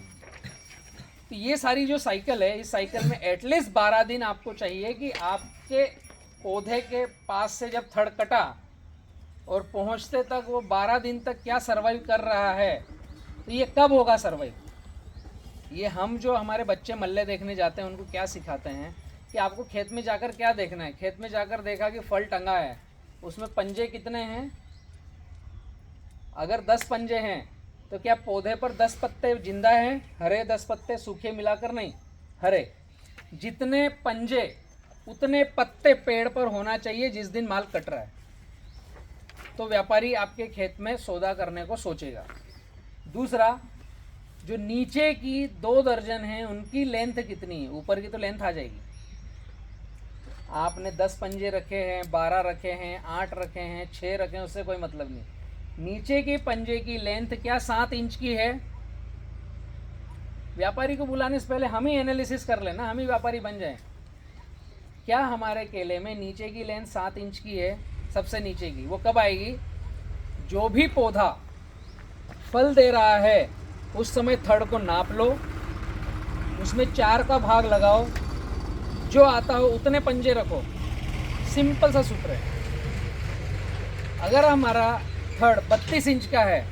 तो ये सारी जो साइकिल है, इस साइकिल में एटलीस्ट 12 दिन आपको चाहिए कि आपके पौधे के पास से जब थड़ कटा और पहुंचते तक वो 12 दिन तक क्या सर्वाइव कर रहा है, तो ये कब होगा सर्वाइव। ये हम जो हमारे बच्चे मल्ले देखने जाते हैं उनको क्या सिखाते हैं कि आपको खेत में जाकर क्या देखना है। खेत में जाकर देखा कि फल टंगा है, उसमें पंजे कितने हैं, अगर 10 पंजे हैं तो क्या पौधे पर 10 पत्ते जिंदा हैं, हरे 10 पत्ते, सूखे मिलाकर नहीं, हरे। जितने पंजे उतने पत्ते पेड़ पर होना चाहिए जिस दिन माल कट रहा है, तो व्यापारी आपके खेत में सौदा करने को सोचेगा। दूसरा, जो नीचे की 2 दर्जन है उनकी लेंथ कितनी है, ऊपर की तो लेंथ आ जाएगी। आपने 10 पंजे रखे हैं, 12 रखे हैं, 8 रखे हैं, 6 रखे हैं, उससे कोई मतलब नहीं। नीचे के पंजे की लेंथ क्या 7 इंच की है। व्यापारी को बुलाने से पहले हम ही एनालिसिस कर लेना, हम ही व्यापारी बन जाएं। क्या हमारे केले में नीचे की लेंथ 7 इंच की है, सबसे नीचे की। वो कब आएगी, जो भी पौधा फल दे रहा है उस समय थड़ को नाप लो, उसमें 4 का भाग लगाओ, जो आता हो उतने पंजे रखो, सिंपल सा सूत्र है। अगर हमारा थड़ 32 इंच का है,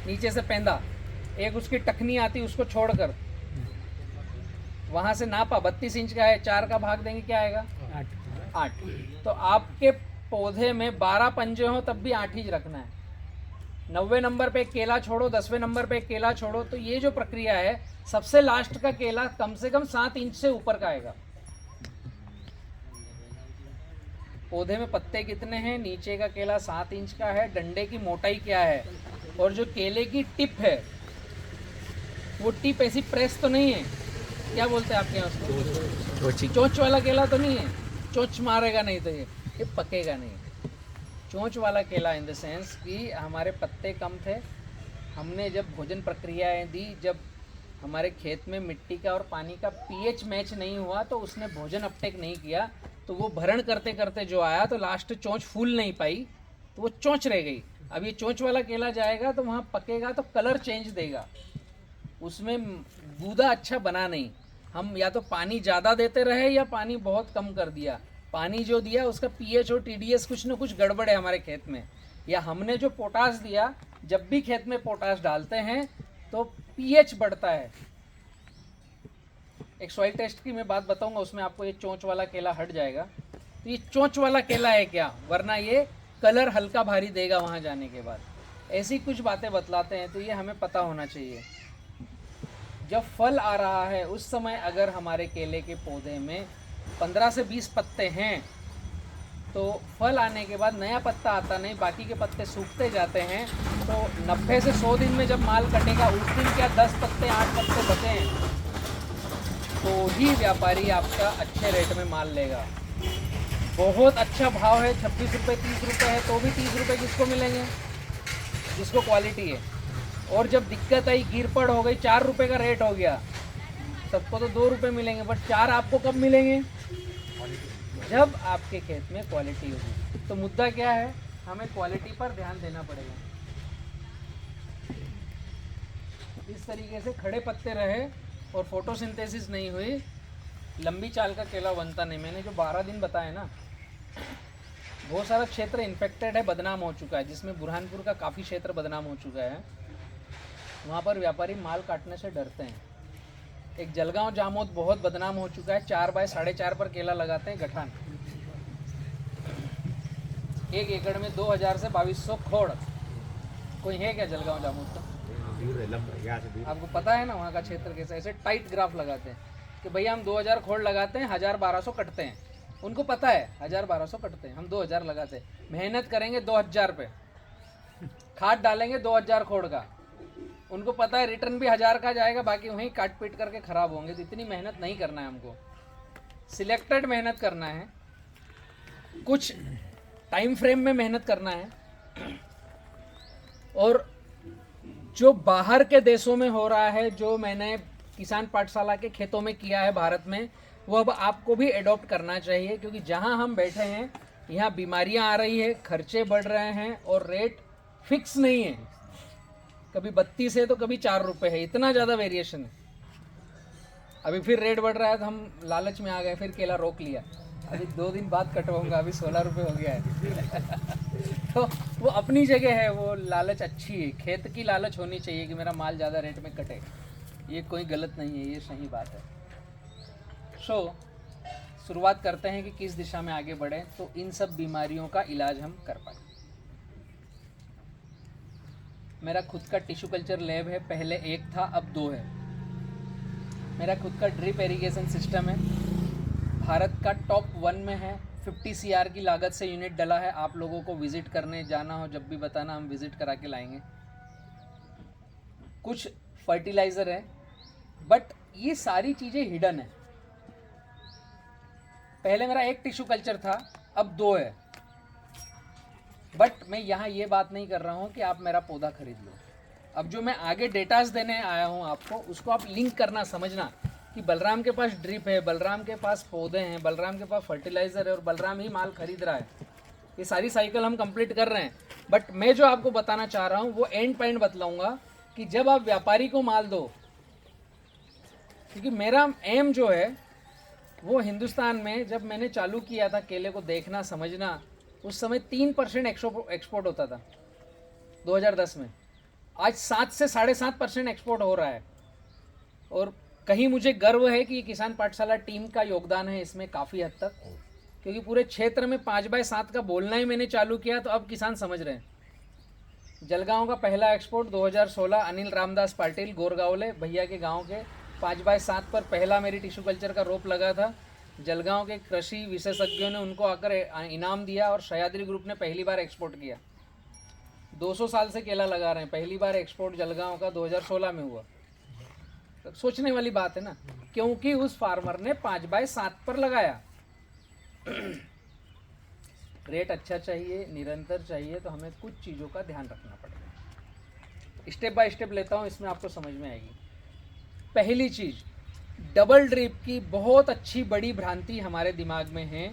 नीचे से पेंदा, एक उसकी टखनी आती उसको छोड़कर वहां से नापा 32 इंच का है, 4 का भाग देंगे क्या आएगा? 8। तो आपके पौधे में 12 पंजे हो तब भी 8 ही रखना है। 90 नंबर पे एक केला छोड़ो, 10वें नंबर पे एक केला छोड़ो, तो ये जो प्रक्रिया है, सबसे लास्ट का केला कम से कम 7 इंच से ऊपर का आएगा। पौधे में पत्ते कितने हैं? नीचे का केला 7 इंच का है, डंडे की मोटाई क्या है, और जो केले की टिप है वो टिप ऐसी प्रेस तो नहीं है, क्या बोलते हैं आपके यहाँ उसको? चोंच वाला केला तो नहीं है, चोंच मारेगा नहीं तो ये पकेगा नहीं। चोंच वाला केला इन द सेंस कि हमारे पत्ते कम थे, हमने जब भोजन प्रक्रियाएं दी, जब हमारे खेत में मिट्टी का और पानी का पीएच मैच नहीं हुआ तो उसने भोजन अपटेक नहीं किया, तो वो भरण करते करते जो आया तो लास्ट चोंच फूल नहीं पाई, तो वो चोंच रह गई। अब ये चोंच वाला केला जाएगा तो वहाँ पकेगा तो कलर चेंज देगा, उसमें गूदा अच्छा बना नहीं। हम या तो पानी ज़्यादा देते रहे या पानी बहुत कम कर दिया, पानी जो दिया उसका पीएच और टीडीएस कुछ न कुछ गड़बड़ है हमारे खेत में, या हमने जो पोटास दिया, जब भी खेत में पोटास डालते हैं तो पीएच बढ़ता है। एक सॉइल टेस्ट की मैं बात बताऊंगा, उसमें आपको ये चोंच वाला केला हट जाएगा। तो ये चोंच वाला केला है क्या, वरना ये कलर हल्का भारी देगा वहाँ जाने के बाद। ऐसी कुछ बातें बतलाते हैं, तो ये हमें पता होना चाहिए। जब फल आ रहा है उस समय अगर हमारे केले के पौधे में 15 से 20 पत्ते हैं, तो फल आने के बाद नया पत्ता आता नहीं, बाकी के पत्ते सूखते जाते हैं, तो 90 से 100 दिन में जब माल कटेगा, उस दिन क्या 10 पत्ते 8 पत्ते बचे हैं, तो ही व्यापारी आपका अच्छे रेट में माल लेगा। बहुत अच्छा भाव है, 26 रुपये 30 रुपये है, तो भी 30 रुपये किसको मिलेंगे? जिसको क्वालिटी है। और जब दिक्कत आई, गिरपड़ हो गई, 4 रुपये का रेट हो गया, सबको तो 2 रुपये मिलेंगे, बट 4 आपको कब मिलेंगे? जब आपके खेत में क्वालिटी होगी। तो मुद्दा क्या है, हमें क्वालिटी पर ध्यान देना पड़ेगा। इस तरीके से खड़े पत्ते रहे और फोटोसिंथेसिस नहीं हुई, लंबी चाल का केला बनता नहीं। मैंने जो 12 दिन बताया ना, बहुत सारा क्षेत्र इन्फेक्टेड है, बदनाम हो चुका है, जिसमें बुरहानपुर का काफ़ी क्षेत्र बदनाम हो चुका है। वहाँ पर व्यापारी माल काटने से डरते हैं। एक जलगांव जामोद बहुत बदनाम हो चुका है, 4 बाय 4.5 पर केला लगाते हैं गठान। 1 एकड़ में 2000 से 2200 खोड़। कोई है क्या जलगांव जामोद का? आपको पता है ना वहाँ का क्षेत्र कैसा? ऐसे टाइट ग्राफ लगाते हैं कि भैया हम 2000 खोड़ लगाते हैं, 1000-1200 कटते हैं। उनको पता है 1000-1200 कटते हैं, हम 2000 लगाते हैं। मेहनत करेंगे 2000 पे, खाद डालेंगे 2000 खोड़ का, उनको पता है रिटर्न भी 1000 का जाएगा, बाकी वहीं काट पीट करके खराब होंगे। तो इतनी मेहनत नहीं करना है हमको, सिलेक्टेड मेहनत करना है, कुछ टाइम फ्रेम में मेहनत करना है। और जो बाहर के देशों में हो रहा है, जो मैंने किसान पाठशाला के खेतों में किया है भारत में, वो अब आपको भी एडॉप्ट करना चाहिए। क्योंकि जहां हम बैठे हैं यहाँ बीमारियां आ रही है, खर्चे बढ़ रहे हैं और रेट फिक्स नहीं है, कभी 32 है तो कभी 4 रुपये है, इतना ज़्यादा वेरिएशन है। अभी फिर रेट बढ़ रहा है तो हम लालच में आ गए, फिर केला रोक लिया। अभी 2 दिन बाद कटवाऊंगा, अभी 16 रुपये हो गया है। तो वो अपनी जगह है, वो लालच अच्छी है, खेत की लालच होनी चाहिए कि मेरा माल ज़्यादा रेट में कटे, ये कोई गलत नहीं है, ये सही बात है। शुरुआत करते हैं कि किस दिशा में आगे बढ़े तो इन सब बीमारियों का इलाज हम कर पाए। मेरा खुद का टिश्यू कल्चर लैब है, पहले 1 था अब 2 है। मेरा खुद का ड्रिप इरिगेशन सिस्टम है, भारत का टॉप 1 में है। 50 CR की लागत से यूनिट डला है। आप लोगों को विजिट करने जाना हो जब भी बताना, हम विजिट करा के लाएंगे। कुछ फर्टिलाइज़र है, बट ये सारी चीज़ें हिडन है। पहले मेरा 1 टिश्यू कल्चर था, अब 2 है। बट मैं यहाँ ये बात नहीं कर रहा हूँ कि आप मेरा पौधा खरीद लो। अब जो मैं आगे डेटास देने आया हूँ आपको, उसको आप लिंक करना, समझना कि बलराम के पास ड्रिप है, बलराम के पास पौधे हैं, बलराम के पास फर्टिलाइज़र है और बलराम ही माल खरीद रहा है। ये सारी साइकिल हम कंप्लीट कर रहे हैं। बट मैं जो आपको बताना चाह रहा हूँ वो एंड पॉइंट बतलाऊँगा कि जब आप व्यापारी को माल दो, क्योंकि मेरा एम जो है, वो हिंदुस्तान में जब मैंने चालू किया था केले को देखना समझना, उस समय 3% एक्सपोर्ट होता था 2010 में। आज 7 से 7.5% एक्सपोर्ट हो रहा है। और कहीं मुझे गर्व है कि किसान पाठशाला टीम का योगदान है इसमें काफ़ी हद तक, क्योंकि पूरे क्षेत्र में 5/7 का बोलना ही मैंने चालू किया तो अब किसान समझ रहे हैं। जलगांव का पहला एक्सपोर्ट 2016 अनिल रामदास पाटिल गोरगावले भैया के गांव के 5/7 पर पहला मेरी टिश्यू कल्चर का रोप लगा था। जलगांव के कृषि विशेषज्ञों ने उनको आकर इनाम दिया और सह्याद्री ग्रुप ने पहली बार एक्सपोर्ट किया। 200 साल से केला लगा रहे हैं, पहली बार एक्सपोर्ट जलगांव का 2016 में हुआ। तो सोचने वाली बात है ना, क्योंकि उस फार्मर ने 5/7 पर लगाया। रेट अच्छा चाहिए, निरंतर चाहिए, तो हमें कुछ चीज़ों का ध्यान रखना पड़ेगा। स्टेप बाय स्टेप लेता हूँ, इसमें आपको समझ में आएगी। पहली चीज़, डबल ड्रिप की बहुत अच्छी बड़ी भ्रांति हमारे दिमाग में है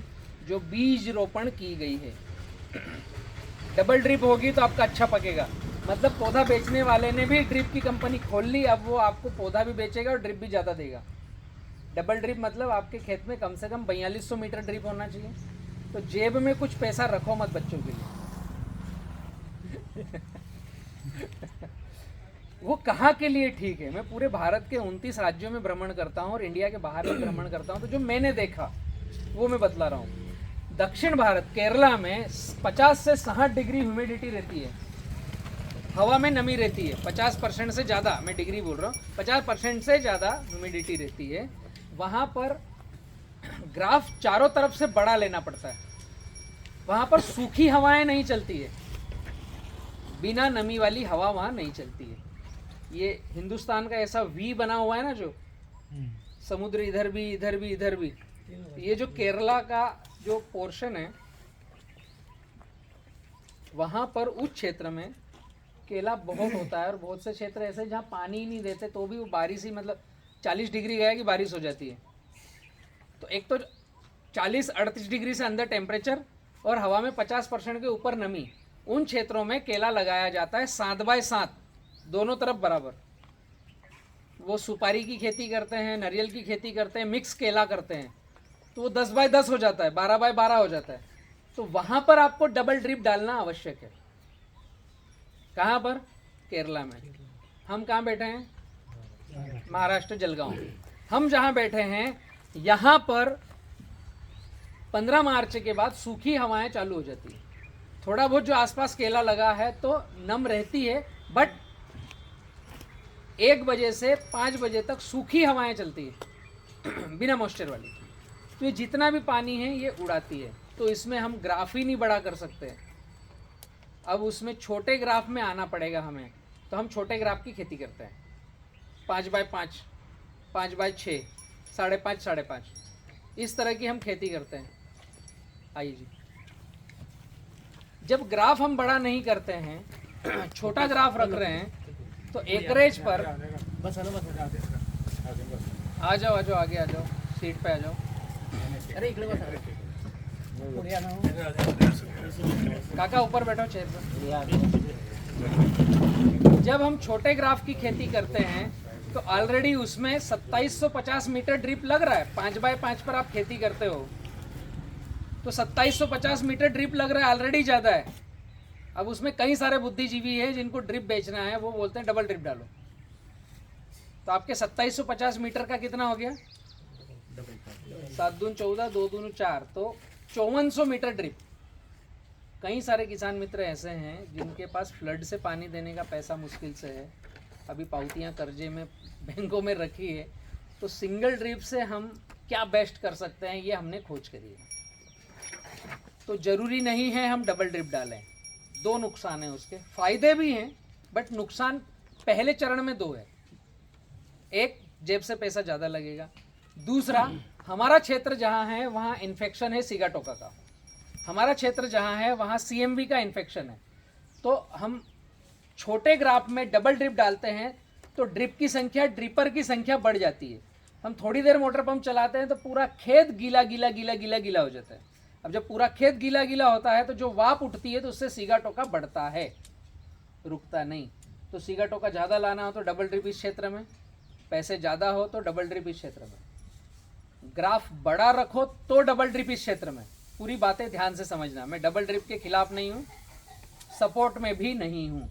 जो बीज रोपण की गई है। डबल ड्रिप होगी तो आपका अच्छा पकेगा, मतलब पौधा बेचने वाले ने भी ड्रिप की कंपनी खोल ली, अब वो आपको पौधा भी बेचेगा और ड्रिप भी ज़्यादा देगा। डबल ड्रिप मतलब आपके खेत में कम से कम 4200 मीटर ड्रिप होना चाहिए। तो जेब में कुछ पैसा रखो मत बच्चों के लिए। वो कहाँ के लिए ठीक है? मैं पूरे भारत के 29 राज्यों में भ्रमण करता हूँ और इंडिया के बाहर भी भ्रमण करता हूँ, तो जो मैंने देखा वो मैं बतला रहा हूँ। दक्षिण भारत केरला में 50 से 60 डिग्री ह्यूमिडिटी रहती है, हवा में नमी रहती है 50% से ज़्यादा, मैं डिग्री बोल रहा हूँ, 50% से ज़्यादा ह्यूमिडिटी रहती है। वहाँ पर ग्राफ चारों तरफ से बड़ा लेना पड़ता है। वहाँ पर सूखी हवाएं नहीं चलती है, बिना नमी वाली हवा वहाँ नहीं चलती है। ये हिंदुस्तान का ऐसा वी बना हुआ है ना, जो समुद्र इधर भी इधर भी इधर भी, ये जो केरला का जो पोर्शन है वहाँ पर उस क्षेत्र में केला बहुत होता है। और बहुत से क्षेत्र ऐसे जहाँ पानी ही नहीं देते तो भी वो बारिश ही, मतलब 40 डिग्री गया कि बारिश हो जाती है। तो एक तो 40-38 डिग्री से अंदर टेम्परेचर और हवा में 50% के ऊपर नमी, उन क्षेत्रों में केला लगाया जाता है 7/7 दोनों तरफ बराबर। वो सुपारी की खेती करते हैं, नारियल की खेती करते हैं, मिक्स केला करते हैं, तो वो 10/10 हो जाता है, 12/12 हो जाता है। तो वहाँ पर आपको डबल ड्रिप डालना आवश्यक है। कहाँ पर? केरला में। हम कहाँ बैठे हैं? महाराष्ट्र जलगांव। हम जहाँ बैठे हैं यहाँ पर 15 मार्च के बाद सूखी हवाएं चालू हो जाती है। थोड़ा बहुत जो आसपास केला लगा है तो नम रहती है, बट 1 बजे से 5 बजे तक सूखी हवाएं चलती है बिना मॉइस्चर वाली। तो ये जितना भी पानी है ये उड़ाती है। तो इसमें हम ग्राफ ही नहीं बड़ा कर सकते। अब उसमें छोटे ग्राफ में आना पड़ेगा हमें, तो हम छोटे ग्राफ की खेती करते हैं। 5/5, 5/6, 5.5 इस तरह की हम खेती करते हैं। आइए जी, जब ग्राफ हम बड़ा नहीं करते हैं, छोटा ग्राफ रख रहे हैं, तो एकरेज पर आ जाओ आगे आ जाओ, सीट पे आ जाओ। अरे इकडे बस, काका ऊपर बैठो चेयर पर। जब हम छोटे ग्राफ की खेती करते हैं तो ऑलरेडी उसमें 2750 मीटर ड्रिप लग रहा है। 5/5 पर आप खेती करते हो तो 2750 मीटर ड्रिप लग रहा है, ऑलरेडी ज़्यादा है। अब उसमें कई सारे बुद्धिजीवी हैं जिनको ड्रिप बेचना है, वो बोलते हैं डबल ड्रिप डालो। तो आपके 2750 मीटर का कितना हो गया? 7 दून 14, 2 दून 4, तो 5400 मीटर ड्रिप। कई सारे किसान मित्र ऐसे हैं जिनके पास फ्लड से पानी देने का पैसा मुश्किल से है, अभी पावतियाँ कर्जे में बैंकों में रखी है। तो सिंगल ड्रिप से हम क्या बेस्ट कर सकते हैं, ये हमने खोज करी है। तो ज़रूरी नहीं है हम डबल ड्रिप डालें। 2 नुकसान हैं उसके, फ़ायदे भी हैं बट नुकसान पहले चरण में 2 है। एक, जेब से पैसा ज़्यादा लगेगा। दूसरा, हमारा क्षेत्र जहाँ है वहाँ इन्फेक्शन है सिगाटोका का। हमारा क्षेत्र जहाँ है वहाँ CMV का इन्फेक्शन है। तो हम छोटे ग्राफ में डबल ड्रिप डालते हैं तो ड्रिप की संख्या, ड्रिपर की संख्या बढ़ जाती है। हम थोड़ी देर मोटर पंप चलाते हैं तो पूरा खेत गीला गीला गीला गीला गीला हो जाता है। अब जब पूरा खेत गीला गीला होता है तो जो वाप उठती है तो उससे सिगाटोका बढ़ता है, रुकता नहीं। तो सिगाटोका ज़्यादा लाना हो तो डबल ड्रिप इस क्षेत्र में, पैसे ज़्यादा हो तो डबल ड्रिप इस क्षेत्र में। ग्राफ बड़ा रखो तो डबल ड्रिप इस क्षेत्र में, पूरी बातें ध्यान से समझना। मैं डबल ड्रिप के खिलाफ नहीं हूँ, सपोर्ट में भी नहीं हूँ।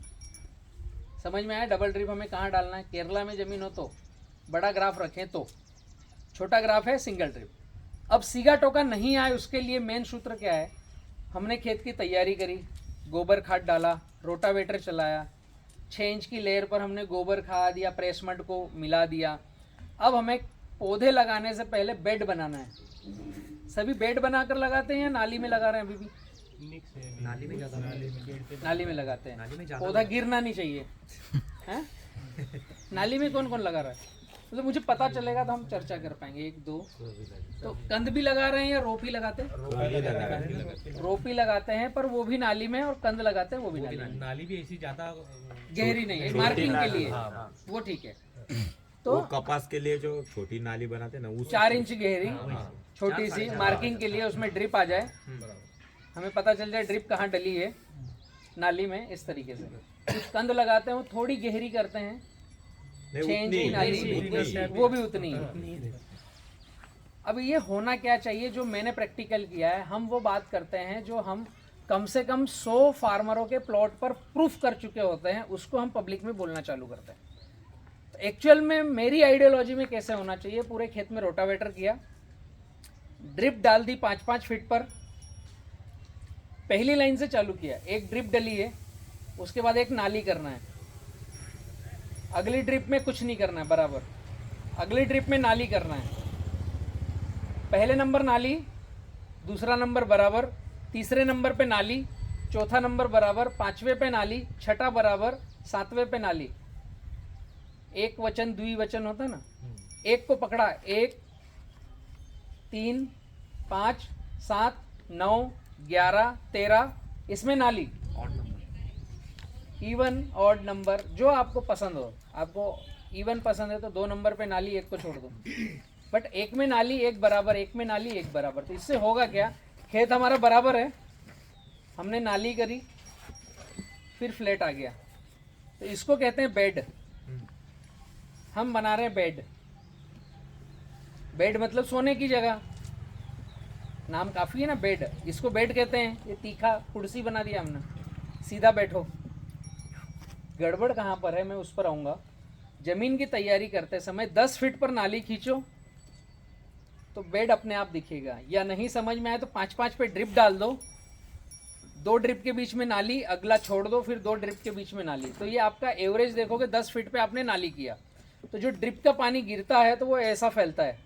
समझ में आया डबल ड्रिप हमें कहाँ डालना है? केरला में ज़मीन हो तो बड़ा ग्राफ रखें, तो छोटा ग्राफ है सिंगल ड्रिप। अब सीगा टोका नहीं आए उसके लिए मेन सूत्र क्या है? हमने खेत की तैयारी करी, गोबर खाद डाला, रोटावेटर चलाया, 6 इंच की लेयर पर हमने गोबर खाद या प्रेसमड को मिला दिया। अब हमें पौधे लगाने से पहले बेड बनाना है। सभी बेड बनाकर लगाते हैं या नाली में लगा रहे हैं? अभी भी मिक्स है। नाली में लगाते हैं, पौधा गिरना नहीं चाहिए हैं? नाली में कौन कौन लगा रहा है? तो मुझे पता चलेगा तो हम चर्चा कर पाएंगे। 1 2 तो कंद भी लगा रहे हैं या रोप ही लगाते हैं? रोप ही लगाते हैं, पर वो भी नाली में, और कंद लगाते हैं वो भी नाली में। नाली भी ऐसी ज्यादा गहरी नहीं है, मार्किंग के लिए वो ठीक है। तो कपास के लिए जो छोटी नाली बनाते हैं ना, 4 इंच गहरी छोटी सी मार्किंग के लिए, उसमें ड्रिप आ जाए, हमें पता चल जाए ड्रिप कहाँ डली है नाली में। इस तरीके से कुछ कंद लगाते हैं, वो थोड़ी गहरी करते हैं, 6 इंच की नाली, वो भी उतनी है। अब ये होना क्या चाहिए? जो मैंने प्रैक्टिकल किया है, हम वो बात करते हैं जो हम कम से कम 100 फार्मरों के प्लॉट पर प्रूफ कर चुके होते हैं, उसको हम पब्लिक में बोलना चालू करते हैं। तो एक्चुअल में मेरी आइडियोलॉजी में कैसे होना चाहिए? पूरे खेत में रोटावेटर किया, ड्रिप डाल दी 5-5 फीट पर, पहली लाइन से चालू किया, एक ड्रिप डली है, उसके बाद एक नाली करना है, अगली ड्रिप में कुछ नहीं करना है बराबर, अगली ड्रिप में नाली करना है, पहले नंबर नाली, दूसरा नंबर बराबर, तीसरे नंबर पे नाली, चौथा नंबर बराबर, 5वें पे नाली, छठा बराबर, 7वें पे नाली। एक वचन द्विवचन होता ना, एक को पकड़ा, 1 3 5 7 9 11 13, इसमें नाली, इवन ऑड नंबर जो आपको पसंद हो। आपको इवन पसंद है तो 2 नंबर पे नाली, 1 को छोड़ दो, बट एक में नाली एक बराबर, एक में नाली एक बराबर। तो इससे होगा क्या? खेत हमारा बराबर है, हमने नाली करी, फिर फ्लैट आ गया, तो इसको कहते हैं बेड। हम बना रहे हैं बेड। बेड मतलब सोने की जगह, नाम काफ़ी है ना बेड, इसको बेड कहते हैं। ये तीखा कुर्सी बना दिया हमने, सीधा बैठो। गड़बड़ कहाँ पर है, मैं उस पर आऊँगा। ज़मीन की तैयारी करते समय 10 फीट पर नाली खींचो तो बेड अपने आप दिखेगा, या नहीं समझ में आए तो 5-5 पे ड्रिप डाल दो, 2 ड्रिप के बीच में नाली, अगला छोड़ दो, फिर 2 ड्रिप के बीच में नाली। तो ये आपका एवरेज देखोगे 10 फीट पे आपने नाली किया, तो जो ड्रिप का पानी गिरता है तो वो ऐसा फैलता है।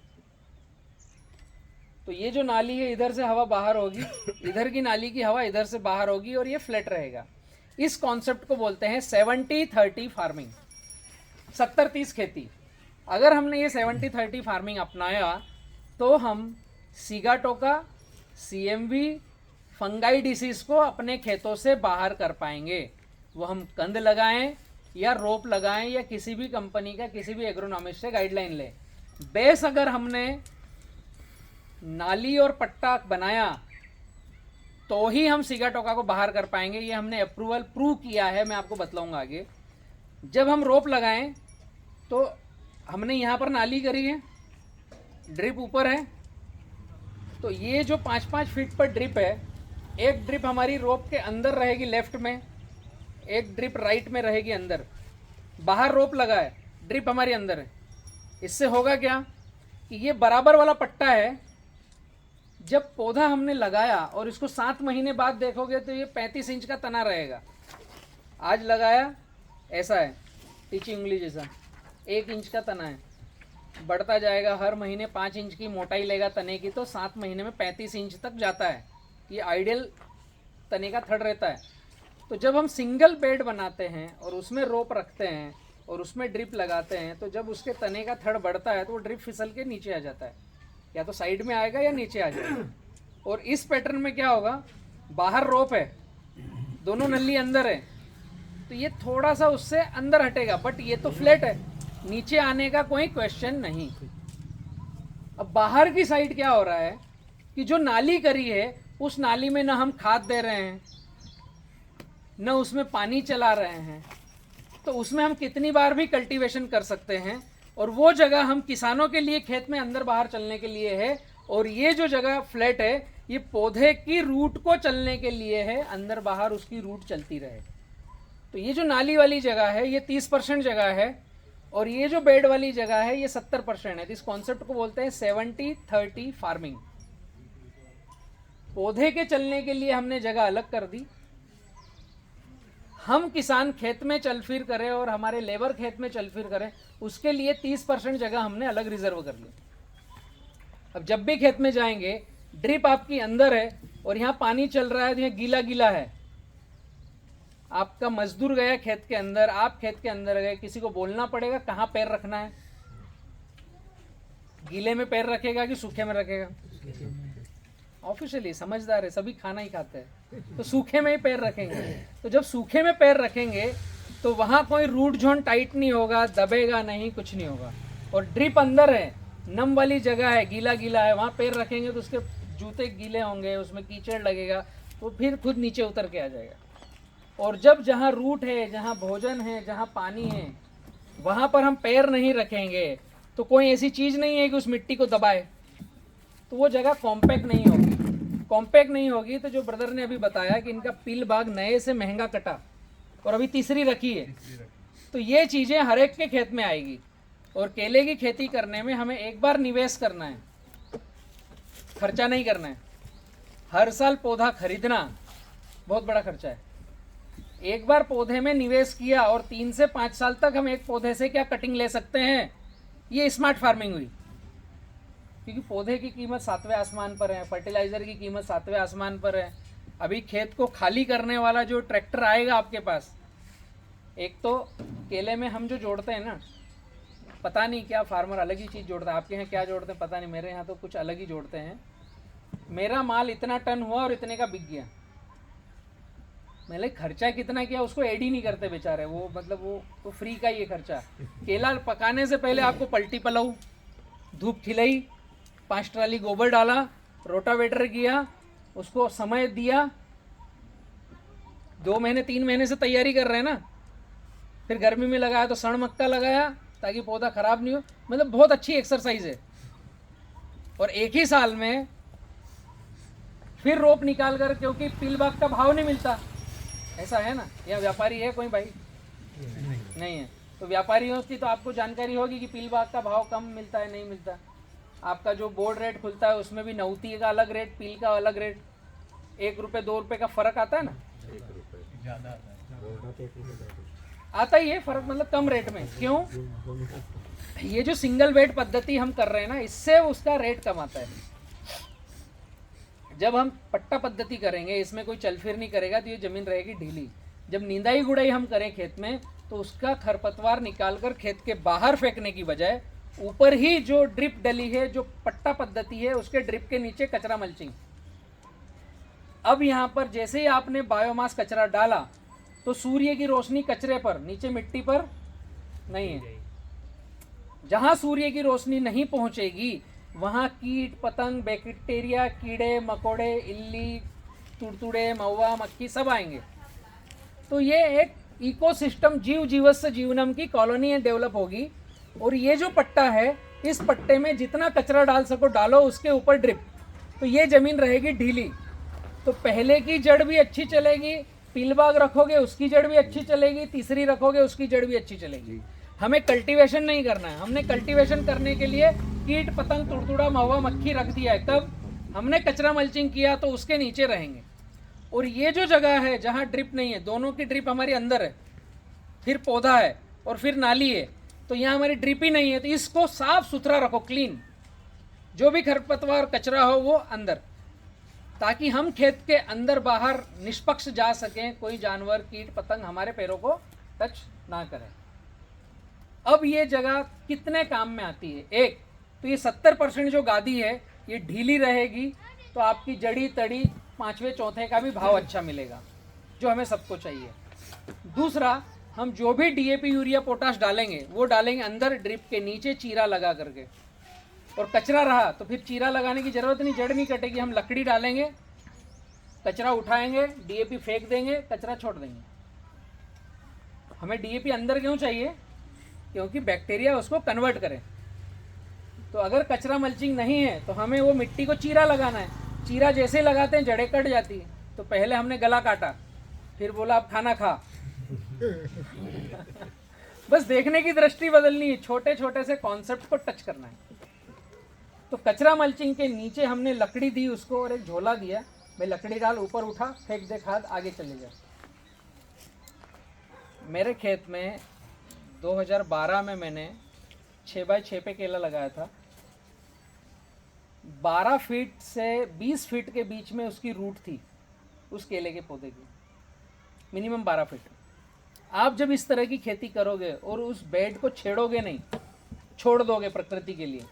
तो ये जो नाली है, इधर से हवा बाहर होगी, इधर की नाली की हवा इधर से बाहर होगी, और ये फ्लैट रहेगा। इस कॉन्सेप्ट को बोलते हैं 70-30 फार्मिंग, 70-30 खेती। अगर हमने ये 70-30 फार्मिंग अपनाया तो हम सीगाटोका, CMV, फंगाई डिसीज को अपने खेतों से बाहर कर पाएंगे। वो हम कंद लगाएं या रोप लगाएं या किसी भी कंपनी का, किसी भी एग्रोनॉमिस्ट से गाइडलाइन लें। बेस अगर हमने नाली और पट्टा बनाया तो ही हम सीगाटोका को बाहर कर पाएंगे। ये हमने अप्रूवल प्रूव किया है, मैं आपको बतलाऊंगा आगे। जब हम रोप लगाएं तो हमने यहाँ पर नाली करी है, ड्रिप ऊपर है, तो ये जो 5-5 फीट पर ड्रिप है, एक ड्रिप हमारी रोप के अंदर रहेगी लेफ्ट में, एक ड्रिप राइट में रहेगी अंदर। बाहर रोप लगा है, ड्रिप हमारी अंदर है। इससे होगा क्या कि ये बराबर वाला पट्टा है। जब पौधा हमने लगाया और इसको 7 महीने बाद देखोगे तो ये 35 इंच का तना रहेगा। आज लगाया ऐसा है, टीचिंग उंगली जैसा, 1 इंच का तना है, बढ़ता जाएगा, हर महीने 5 इंच की मोटाई लेगा तने की, तो 7 महीने में 35 इंच तक जाता है। ये आइडियल तने का थड़ रहता है। तो जब हम सिंगल बेड बनाते हैं और उसमें रोप रखते हैं और उसमें ड्रिप लगाते हैं, तो जब उसके तने का थड़ बढ़ता है तो वो ड्रिप फिसल के नीचे आ जाता है, या तो साइड में आएगा या नीचे आ जाएगा। और इस पैटर्न में क्या होगा, बाहर रोप है, दोनों नली अंदर है, तो ये थोड़ा सा उससे अंदर हटेगा, बट ये तो फ्लैट है, नीचे आने का कोई क्वेश्चन नहीं। अब बाहर की साइड क्या हो रहा है कि जो नाली करी है उस नाली में ना हम खाद दे रहे हैं, न उसमें पानी चला रहे हैं, तो उसमें हम कितनी बार भी कल्टीवेशन कर सकते हैं और वो जगह हम किसानों के लिए खेत में अंदर बाहर चलने के लिए है, और ये जो जगह फ्लैट है ये पौधे की रूट को चलने के लिए है, अंदर बाहर उसकी रूट चलती रहे। तो ये जो नाली वाली जगह है ये 30% जगह है, और ये जो बेड वाली जगह है ये 70% है। इस कॉन्सेप्ट को बोलते हैं 70-30 फार्मिंग। पौधे के चलने के लिए हमने जगह अलग कर दी, हम किसान खेत में चल फिर करें और हमारे लेबर खेत में चल फिर करें, उसके लिए 30% जगह हमने अलग रिजर्व कर ली। अब जब भी खेत में जाएंगे, ड्रिप आपकी अंदर है और यहाँ पानी चल रहा है तो यहाँ गीला गीला है, आपका मजदूर गया खेत के अंदर, आप खेत के अंदर गए, किसी को बोलना पड़ेगा कहाँ पैर रखना है, गीले में पैर रखेगा कि सूखे में रखेगा। ऑफिशियली समझदार है, सभी खाना ही खाते हैं, तो सूखे में ही पैर रखेंगे। तो जब सूखे में पैर रखेंगे तो वहाँ कोई रूट जोन टाइट नहीं होगा, दबेगा नहीं, कुछ नहीं होगा। और ड्रिप अंदर है, नम वाली जगह है, गीला गीला है, वहाँ पैर रखेंगे तो उसके जूते गीले होंगे, उसमें कीचड़ लगेगा, तो फिर खुद नीचे उतर के आ जाएगा। और जब जहाँ रूट है, जहाँ भोजन है, जहाँ पानी है, वहाँ पर हम पैर नहीं रखेंगे तो कोई ऐसी चीज़ नहीं है कि उस मिट्टी को दबाए, तो वो जगह कॉम्पैक्ट नहीं होगी। कॉम्पैक्ट नहीं होगी तो जो ब्रदर ने अभी बताया कि इनका पील बाग नए से महंगा कटा और अभी तीसरी रखी है, तो ये चीज़ें हर एक के खेत में आएगी। और केले की खेती करने में हमें एक बार निवेश करना है, खर्चा नहीं करना है। हर साल पौधा खरीदना बहुत बड़ा खर्चा है। एक बार पौधे में निवेश किया और 3 से 5 साल तक हम एक पौधे से क्या कटिंग ले सकते हैं, ये स्मार्ट फार्मिंग हुई। क्योंकि पौधे की कीमत 7वें आसमान पर है, फर्टिलाइजर की कीमत 7वें आसमान पर है। अभी खेत को खाली करने वाला जो ट्रैक्टर आएगा आपके पास, एक तो केले में हम जो जोड़ते हैं ना, पता नहीं क्या फार्मर अलग ही चीज़ जोड़ता है, आपके यहाँ क्या जोड़ते हैं पता नहीं, मेरे यहाँ तो कुछ अलग ही जोड़ते हैं। मेरा माल इतना टन हुआ और इतने का बिक गया, मैंने खर्चा कितना किया उसको ऐड ही नहीं करते बेचारे, वो मतलब वो तो फ्री का ही खर्चा। केला पकाने से पहले आपको पलटी पलाऊ, धूप खिलाई, 5 ट्राली गोबर डाला, रोटावेटर किया, उसको समय दिया, 2 महीने 3 महीने से तैयारी कर रहे हैं ना, फिर गर्मी में लगाया तो सड़ मक्का लगाया ताकि पौधा खराब नहीं हो। मतलब बहुत अच्छी एक्सरसाइज है। और एक ही साल में फिर रोप निकाल कर, क्योंकि पील बाग का भाव नहीं मिलता, ऐसा है ना, या व्यापारी है कोई भाई नहीं है, तो व्यापारियों की तो आपको जानकारी होगी कि पील बाग का भाव कम मिलता है, नहीं मिलता। आपका जो बोर्ड रेट खुलता है उसमें भी नौती का अलग रेट, पील का अलग रेट, 1 रुपये 2 रुपये का फर्क आता है ना, आता ही है फर्क, मतलब कम रेट में। क्यों? ये जो सिंगल बेड पद्धति हम कर रहे हैं ना, इससे उसका रेट कम आता है। जब हम पट्टा पद्धति करेंगे, इसमें कोई चल फिर नहीं करेगा, तो ये जमीन रहेगी ढीली। जब निंदाई गुड़ाई हम करें खेत में, तो उसका खरपतवार निकालकर खेत के बाहर फेंकने की बजाय ऊपर ही जो ड्रिप डली है, जो पट्टा पद्धति है, उसके ड्रिप के नीचे कचरा मल्चिंग। अब यहाँ पर जैसे ही आपने बायोमास कचरा डाला तो सूर्य की रोशनी कचरे पर, नीचे मिट्टी पर नहीं है। जहाँ सूर्य की रोशनी नहीं पहुँचेगी वहाँ कीट पतंग, बैक्टीरिया, कीड़े मकोड़े, इल्ली, तुड़तुड़े, मौवा, मक्खी सब आएंगे। तो ये एक इकोसिस्टम, जीव जीवस्य जीवनम की कॉलोनी डेवलप होगी। और ये जो पट्टा है, इस पट्टे में जितना कचरा डाल सको डालो, उसके ऊपर ड्रिप, तो ये जमीन रहेगी ढीली। तो पहले की जड़ भी अच्छी चलेगी, पील बाग रखोगे उसकी जड़ भी अच्छी चलेगी, तीसरी रखोगे उसकी जड़ भी अच्छी चलेगी। हमें कल्टीवेशन नहीं करना है। हमने कल्टीवेशन करने के लिए कीट पतंग, तुड़तुड़ा, महुआ, मक्खी रख दिया है, तब हमने कचरा मल्चिंग किया तो उसके नीचे रहेंगे। और ये जो जगह है जहाँ ड्रिप नहीं है, दोनों की ड्रिप हमारे अंदर है, फिर पौधा है और फिर नाली है, तो यहाँ हमारी ड्रिप ही नहीं है। तो इसको साफ सुथरा रखो, क्लीन, जो भी खरपतवार कचरा हो वो अंदर, ताकि हम खेत के अंदर बाहर निष्पक्ष जा सकें, कोई जानवर, कीट पतंग हमारे पैरों को टच ना करें। अब ये जगह कितने काम में आती है? एक तो ये 70% जो गादी है ये ढीली रहेगी, तो आपकी जड़ी तड़ी 5वें चौथे का भी भाव अच्छा मिलेगा, जो हमें सबको चाहिए। दूसरा, हम जो भी डीएपी, यूरिया, पोटाश डालेंगे वो डालेंगे अंदर ड्रिप के नीचे चीरा लगा करके। और कचरा रहा तो फिर चीरा लगाने की जरूरत नहीं, जड़ नहीं कटेगी, हम लकड़ी डालेंगे, कचरा उठाएंगे, डीएपी फेंक देंगे, कचरा छोड़ देंगे। हमें डीएपी अंदर क्यों चाहिए? क्योंकि बैक्टीरिया उसको कन्वर्ट करे। तो अगर कचरा मल्चिंग नहीं है तो हमें वो मिट्टी को चीरा लगाना है। चीरा जैसे लगाते हैं जड़ें कट जाती है। तो पहले हमने गला काटा, फिर बोला अब खाना खा। बस देखने की दृष्टि बदलनी है, छोटे छोटे से कॉन्सेप्ट को टच करना है। तो कचरा मल्चिंग के नीचे हमने लकड़ी दी उसको और एक झोला दिया, भाई लकड़ी डाल, ऊपर उठा, फेंक दे खाद, आगे चले जा। मेरे खेत में 2012 में मैंने 6x6 पे केला लगाया था। 12 फीट से 20 फीट के बीच में उसकी रूट थी, उस केले के पौधे की, मिनिमम 12 फीट। आप जब इस तरह की खेती करोगे और उस बेड को छेड़ोगे नहीं, छोड़ दोगे प्रकृति के लिए,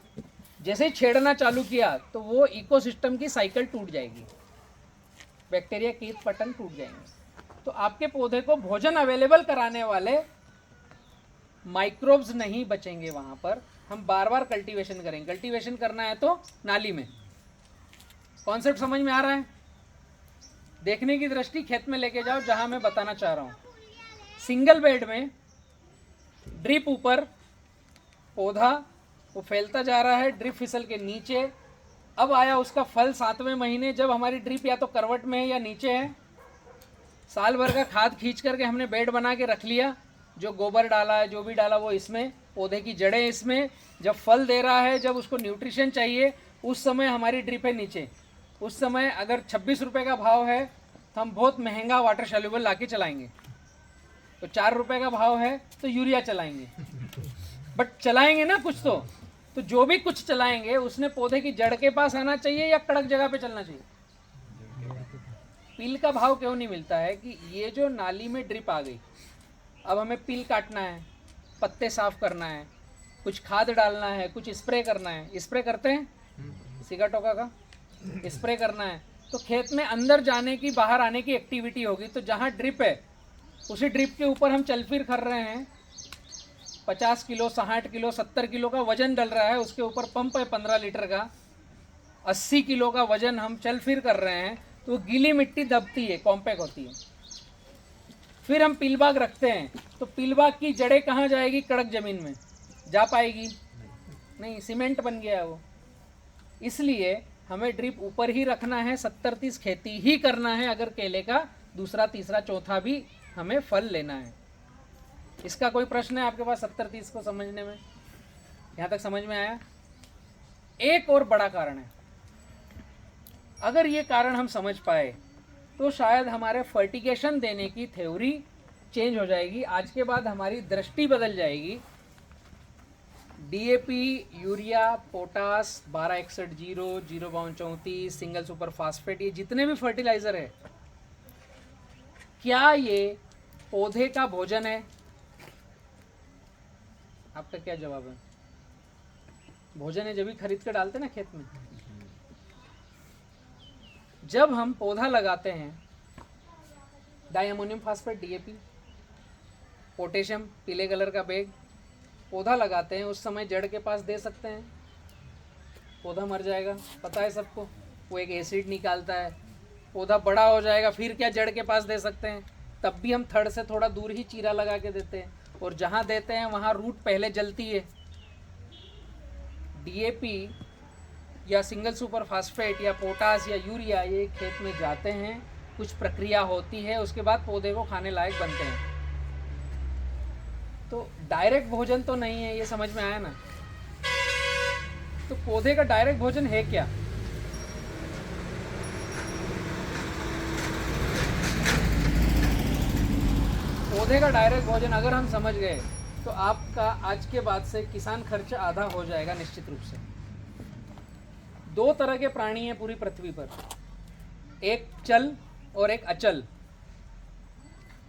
जैसे ही छेड़ना चालू किया तो वो इकोसिस्टम की साइकिल टूट जाएगी, बैक्टीरिया कीट पतंग टूट जाएंगे। तो आपके पौधे को भोजन अवेलेबल कराने वाले माइक्रोब्स नहीं बचेंगे वहां पर। हम बार बार कल्टीवेशन करेंगे। कल्टीवेशन करना है तो नाली में। कॉन्सेप्ट समझ में आ रहा है? देखने की दृष्टि खेत में लेके जाओ, जहां मैं बताना चाह रहा हूं। सिंगल बेड में ड्रिप ऊपर, पौधा वो फैलता जा रहा है, ड्रिप फिसल के नीचे। अब आया उसका फल 7वें महीने, जब हमारी ड्रिप या तो करवट में है या नीचे है। साल भर का खाद खींच करके हमने बेड बना के रख लिया, जो गोबर डाला है, जो भी डाला वो इसमें, पौधे की जड़ें इसमें। जब फल दे रहा है, जब उसको न्यूट्रिशन चाहिए, उस समय हमारी ड्रिप है नीचे। उस समय अगर 26 रुपये का भाव है तो हम बहुत महंगा वाटर सॉल्युबल ला के चलाएंगे। तो 4 रुपये का भाव है तो यूरिया चलाएंगे, बट चलाएंगे ना कुछ तो जो भी कुछ चलाएंगे उसने पौधे की जड़ के पास आना चाहिए या कड़क जगह पे चलना चाहिए। पील का भाव क्यों नहीं मिलता है कि ये जो नाली में ड्रिप आ गई, अब हमें पील काटना है, पत्ते साफ करना है, कुछ खाद डालना है, कुछ स्प्रे करना है। स्प्रे करते हैं सिगा टोका का, स्प्रे करना है तो खेत में अंदर जाने की, बाहर आने की एक्टिविटी होगी। तो जहाँ ड्रिप है उसी ड्रिप के ऊपर हम चल फिर कर रहे हैं। 50 किलो, 60 किलो, 70 किलो का वजन डल रहा है, उसके ऊपर पंप है 15 लीटर का, 80 किलो का वजन हम चल फिर कर रहे हैं। तो गीली मिट्टी दबती है, कॉम्पैक्ट होती है। फिर हम पीलबाग रखते हैं तो पीलबाग की जड़ें कहाँ जाएगी? कड़क जमीन में जा पाएगी? नहीं, सीमेंट बन गया वो। इसलिए हमें ड्रिप ऊपर ही रखना है, 70-30 खेती ही करना है अगर केले का दूसरा, तीसरा, चौथा भी हमें फल लेना है। इसका कोई प्रश्न है आपके पास 70-30 को समझने में? यहाँ तक समझ में आया? एक और बड़ा कारण है, अगर ये कारण हम समझ पाए तो शायद हमारे फर्टिगेशन देने की थ्योरी चेंज हो जाएगी। आज के बाद हमारी दृष्टि बदल जाएगी। DAP, urea, potash, 1261-0, 0-34, single super phosphate, ये जितने भी फर्टिलाइजर है, क्या ये पौधे का भोजन है? आपका क्या जवाब है? भोजन है, जब भी खरीद कर डालते ना खेत में। जब हम पौधा लगाते हैं, डाइअमोनियम फास्फेट, डीएपी, पोटेशियम, पीले कलर का बैग, पौधा लगाते हैं, उस समय जड़ के पास दे सकते हैं? पौधा मर जाएगा, पता है सबको। वो एक एसिड निकालता है, पौधा बड़ा हो जाएगा, फिर क्या जड़ के पास दे सकते हैं? तब भी हम थड़ से थोड़ा दूर ही चीरा लगा के देते हैं, और जहाँ देते हैं वहाँ रूट पहले जलती है। डीएपी या सिंगल सुपर फास्फेट या पोटास या यूरिया, ये खेत में जाते हैं, कुछ प्रक्रिया होती है, उसके बाद पौधे को खाने लायक बनते हैं। तो डायरेक्ट भोजन तो नहीं है, ये समझ में आया ना? तो पौधे का डायरेक्ट भोजन है क्या? पौधे का डायरेक्ट भोजन अगर हम समझ गए तो आपका आज के बाद से किसान खर्च आधा हो जाएगा निश्चित रूप से। 2 तरह के प्राणी हैं पूरी पृथ्वी पर, एक चल और एक अचल।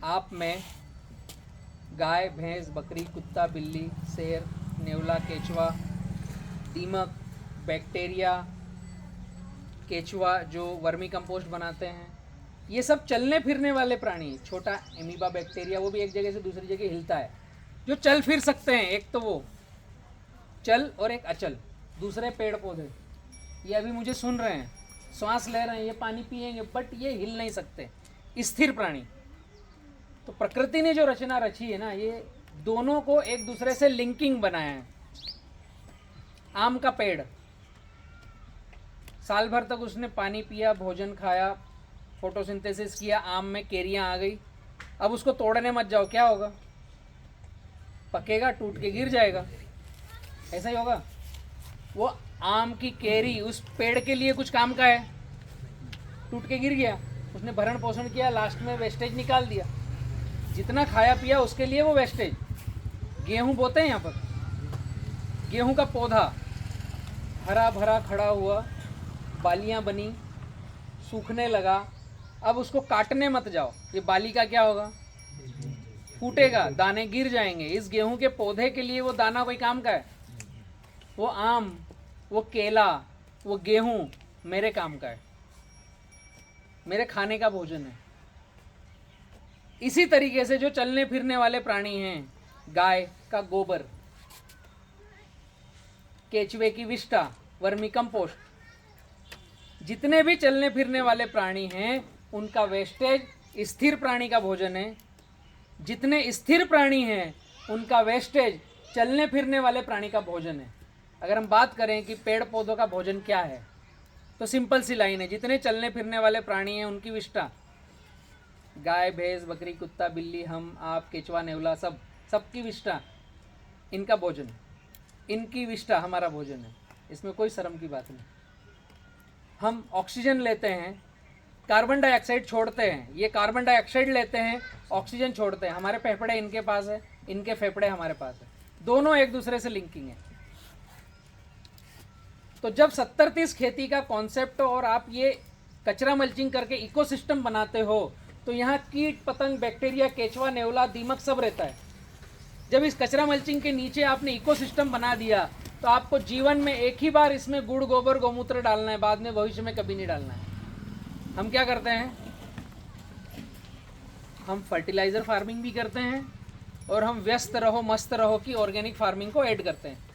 आप में गाय, भैंस, बकरी, कुत्ता, बिल्ली, शेर, नेवला, केचुआ, दीमक, बैक्टीरिया, केचुआ जो वर्मी कंपोस्ट बनाते हैं, ये सब चलने फिरने वाले प्राणी। छोटा एमीबा बैक्टीरिया, वो भी एक जगह से दूसरी जगह हिलता है, जो चल फिर सकते हैं। एक तो वो चल और एक अचल। दूसरे पेड़ पौधे, ये अभी मुझे सुन रहे हैं, श्वास ले रहे हैं, ये पानी पिएंगे, बट ये हिल नहीं सकते, स्थिर प्राणी। तो प्रकृति ने जो रचना रची है ना, ये दोनों को एक दूसरे से लिंकिंग बनाया है। आम का पेड़, साल भर तक उसने पानी पिया, भोजन खाया, फोटोसिंथेसिस किया, आम में केरियां आ गई। अब उसको तोड़ने मत जाओ, क्या होगा? पकेगा, टूट के गिर जाएगा। ऐसा ही होगा। वो आम की केरी उस पेड़ के लिए कुछ काम का है, टूट के गिर गया, उसने भरण पोषण किया, लास्ट में वेस्टेज निकाल दिया। जितना खाया पिया उसके लिए वो वेस्टेज। गेहूं बोते हैं यहाँ पर, गेहूं का पौधा हरा भरा खड़ा हुआ, बालियां बनी, सूखने लगा। अब उसको काटने मत जाओ, ये बाली का क्या होगा? फूटेगा, दाने गिर जाएंगे। इस गेहूं के पौधे के लिए वो दाना कोई काम का है? वो आम, वो केला, वो गेहूं मेरे काम का है, मेरे खाने का भोजन है। इसी तरीके से जो चलने फिरने वाले प्राणी हैं, गाय का गोबर, केचुए की विष्ठा, वर्मी कंपोस्ट, जितने भी चलने फिरने वाले प्राणी हैं उनका वेस्टेज स्थिर प्राणी का भोजन है। जितने स्थिर प्राणी हैं उनका वेस्टेज चलने फिरने वाले प्राणी का भोजन है। अगर हम बात करें कि पेड़ पौधों का भोजन क्या है, तो सिंपल सी लाइन है, जितने चलने फिरने वाले प्राणी हैं उनकी विष्ठा, गाय भैंस बकरी कुत्ता बिल्ली हम आप केचवा नेवला, सबकी विष्ठा इनका भोजन, इनकी विष्ठा हमारा भोजन है। इसमें कोई शर्म की बात नहीं। हम ऑक्सीजन लेते हैं, कार्बन डाइऑक्साइड छोड़ते हैं, ये कार्बन डाइऑक्साइड लेते हैं, ऑक्सीजन छोड़ते हैं। हमारे फेफड़े इनके पास है, इनके फेफड़े हमारे पास है, दोनों एक दूसरे से लिंकिंग है। तो जब 70-30 खेती का कॉन्सेप्ट और आप ये कचरा मल्चिंग करके इकोसिस्टम बनाते हो, तो यहाँ कीट पतंग बैक्टीरिया केचवा नेवला दीमक सब रहता है। जब इस कचरा मल्चिंग के नीचे आपने इकोसिस्टम बना दिया, तो आपको जीवन में एक ही बार इसमें गुड़ गोबर गौमूत्र डालना है, बाद में भविष्य में कभी नहीं डालना है। हम क्या करते हैं? हम फर्टिलाइजर फार्मिंग भी करते हैं और हम व्यस्त रहो मस्त रहो की ऑर्गेनिक फार्मिंग को ऐड करते हैं।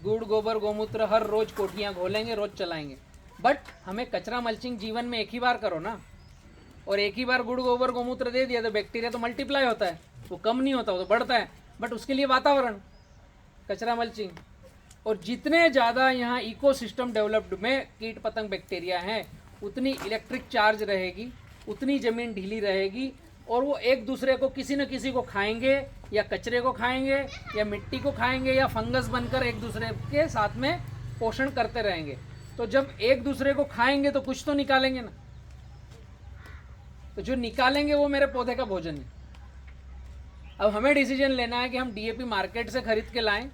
गुड़ गोबर गौमूत्र हर रोज कोठियाँ घोलेंगे, रोज चलाएंगे, बट हमें कचरा मल्चिंग जीवन में एक ही बार करो ना। और एक ही बार गुड़ गोबर गौमूत्र दे दिया तो बैक्टीरिया तो मल्टीप्लाई होता है, वो कम नहीं होता, वो तो बढ़ता है। बट उसके लिए वातावरण, कचरा मल्चिंग, और जितने ज़्यादा यहाँ इकोसिस्टम डेवलप्ड में कीट पतंग बैक्टीरिया हैं, उतनी इलेक्ट्रिक चार्ज रहेगी, उतनी ज़मीन ढीली रहेगी, और वो एक दूसरे को किसी न किसी को खाएंगे, या कचरे को खाएंगे, या मिट्टी को खाएंगे, या फंगस बनकर एक दूसरे के साथ में पोषण करते रहेंगे। तो जब एक दूसरे को खाएंगे तो कुछ तो निकालेंगे ना, तो जो निकालेंगे वो मेरे पौधे का भोजन है। अब हमें डिसीजन लेना है कि हम डीएपी मार्केट से खरीद के लाएं,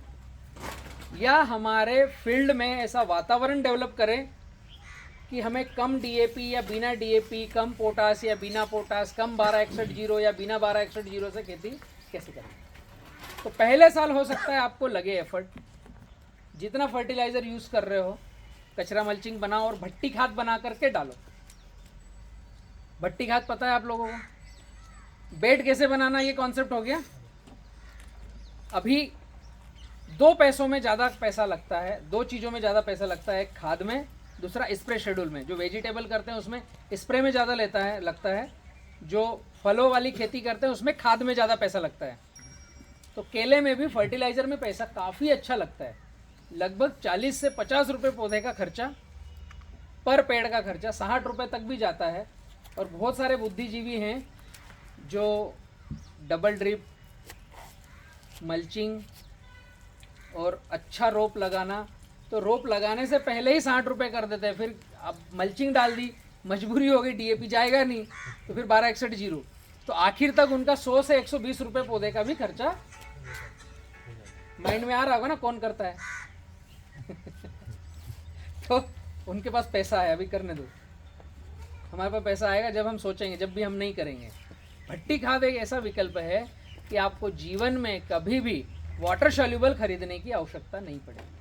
या हमारे फील्ड में ऐसा वातावरण डेवलप करें कि हमें कम डीएपी या बिना डीएपी, कम पोटास या बिना पोटास, कम 1261 या बिना 1261 से खेती कैसे करें। तो पहले साल हो सकता है आपको लगे एफर्ट, जितना फर्टिलाइज़र यूज़ कर रहे हो, कचरा मल्चिंग बनाओ और भट्टी खाद बना करके डालो। भट्टी खाद पता है आप लोगों को? बेड कैसे बनाना, ये कॉन्सेप्ट हो गया। अभी 2 पैसों में ज़्यादा पैसा लगता है, 2 चीज़ों में ज़्यादा पैसा लगता है, खाद में, दूसरा स्प्रे शेड्यूल में। जो वेजिटेबल करते हैं उसमें स्प्रे में ज़्यादा लगता है, जो फलों वाली खेती करते हैं उसमें खाद में ज़्यादा पैसा लगता है। तो केले में भी फर्टिलाइज़र में पैसा काफ़ी अच्छा लगता है, लगभग 40 से 50 रुपये पौधे का खर्चा, पर पेड़ का खर्चा 60 रुपये तक भी जाता है। और बहुत सारे बुद्धिजीवी हैं जो डबल ड्रिप, मल्चिंग और अच्छा रोप लगाना, तो रोप लगाने से पहले ही 60 रुपये कर देते हैं। फिर अब मल्चिंग डाल दी, मजबूरी हो गई, डीएपी जाएगा नहीं, तो फिर 1261, तो आखिर तक उनका 100 से 120 रुपये पौधे का भी खर्चा। माइंड में आ रहा होगा ना कौन करता है? तो उनके पास पैसा है, अभी करने दो। हमारे पास पैसा आएगा जब हम सोचेंगे, जब भी हम नहीं करेंगे। भट्टी खाद एक ऐसा विकल्प है कि आपको जीवन में कभी भी वाटर सॉल्युबल खरीदने की आवश्यकता नहीं पड़ेगी।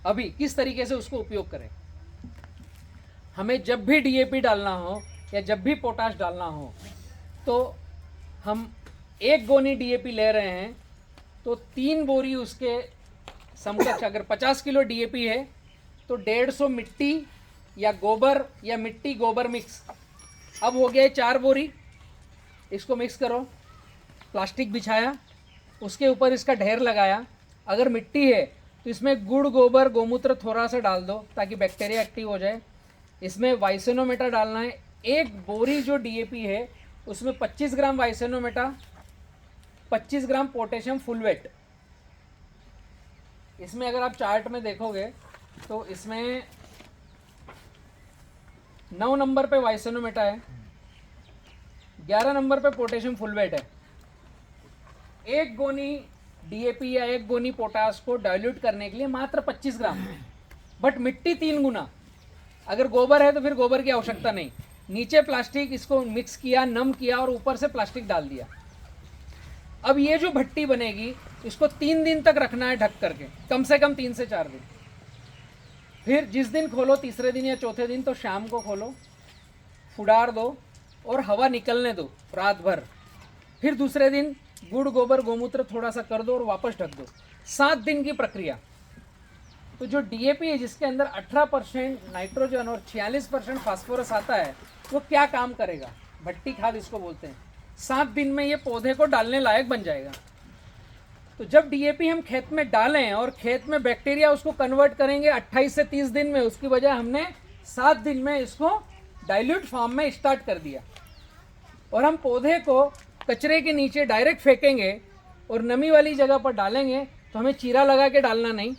अभी किस तरीके से उसको उपयोग करें? हमें जब भी डीएपी डालना हो या जब भी पोटाश डालना हो, तो हम 1 गोनी डीएपी ले रहे हैं तो 3 बोरी उसके समकक्ष, अगर 50 किलो डीएपी है तो 150 मिट्टी या गोबर या मिट्टी गोबर मिक्स। अब हो गया 4 बोरी, इसको मिक्स करो, प्लास्टिक बिछाया, उसके ऊपर इसका ढेर लगाया। अगर मिट्टी है तो इसमें गुड़, गोबर, गोमूत्र थोड़ा सा डाल दो ताकि बैक्टीरिया एक्टिव हो जाए। इसमें वाइसेनोमेटा डालना है। एक बोरी जो डीएपी है उसमें 25 ग्राम वाइसेनोमेटा, 25 ग्राम पोटेशियम फुलवेट। इसमें अगर आप चार्ट में देखोगे तो इसमें 9 नंबर पे वाइसेनोमेटा है, 11 नंबर पे पोटेशियम फुलवेट है। एक गोनी डीएपी या एक गोनी पोटास को डाइल्यूट करने के लिए मात्र 25 ग्राम, बट मिट्टी 3 गुना। अगर गोबर है तो फिर गोबर की आवश्यकता नहीं। नीचे प्लास्टिक, इसको मिक्स किया, नम किया और ऊपर से प्लास्टिक डाल दिया। अब ये जो भट्टी बनेगी इसको 3 दिन तक रखना है ढक करके, कम से कम 3 से 4 दिन। फिर जिस दिन खोलो, तीसरे दिन या चौथे दिन, तो शाम को खोलो, फुडार दो और हवा निकलने दो रात भर। फिर दूसरे दिन गुड़, गोबर, गोमूत्र थोड़ा सा कर दो और वापस ढक दो। 7 दिन की प्रक्रिया। तो जो डीएपी है जिसके अंदर 18% नाइट्रोजन और 46% फास्फोरस आता है, वो क्या काम करेगा? भट्टी खाद इसको बोलते हैं। 7 दिन में ये पौधे को डालने लायक बन जाएगा। तो जब डीएपी हम खेत में डालें और खेत में बैक्टीरिया उसको कन्वर्ट करेंगे 28 से 30 दिन में, उसकी वजह हमने 7 दिन में इसको डाइल्यूट फॉर्म में स्टार्ट कर दिया। और हम पौधे को कचरे के नीचे डायरेक्ट फेंकेंगे और नमी वाली जगह पर डालेंगे, तो हमें चीरा लगा के डालना नहीं,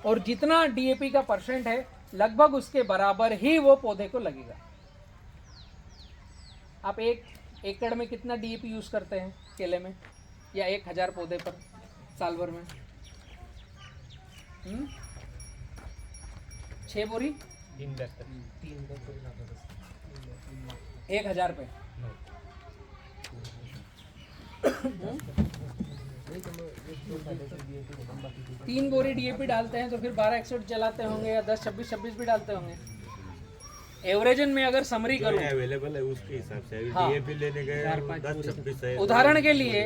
और जितना डीएपी का परसेंट है लगभग उसके बराबर ही वो पौधे को लगेगा। आप 1 एकड़ में कितना डीएपी यूज करते हैं केले में, या 1000 पौधे पर साल भर में? 6 बोरी 1000 पे। 3 बोरी डीएपी डालते हैं तो फिर 1261 चलाते होंगे, या 10, 26, 26 भी डालते होंगे। एवरेजन में अगर समरी करूं, अवेलेबल है उसके हिसाब से। हाँ। डीएपी लेने गए 10-26 है। उदाहरण के लिए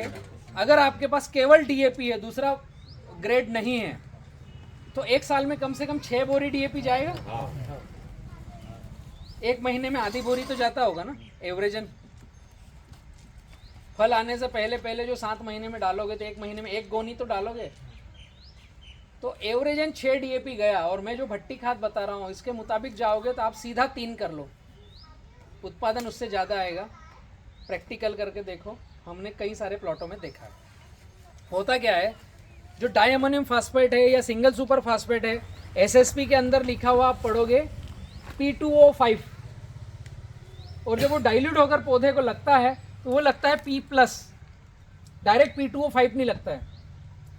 अगर आपके पास केवल डीएपी है, दूसरा ग्रेड नहीं है, तो 1 साल में कम से कम 6 बोरी डीएपी जाएगा। हाँ। 1 महीने में आधी बोरी तो जाता होगा ना एवरेजन। फल आने से पहले जो 7 महीने में डालोगे तो 1 महीने में 1 गोनी तो डालोगे। तो एवरेजन 6 डीएपी गया। और मैं जो भट्टी खाद बता रहा हूँ इसके मुताबिक जाओगे तो आप सीधा 3 कर लो, उत्पादन उससे ज़्यादा आएगा। प्रैक्टिकल करके देखो, हमने कई सारे प्लॉटों में देखा है। होता क्या है, जो डायमोनियम फास्फेट है या सिंगल सुपर फास्फेट है, एसएसपी के अंदर लिखा हुआ आप पढ़ोगे P2O5, और जब वो डाइल्यूट होकर पौधे को लगता है तो वो लगता है P+, डायरेक्ट P2O5 नहीं लगता है।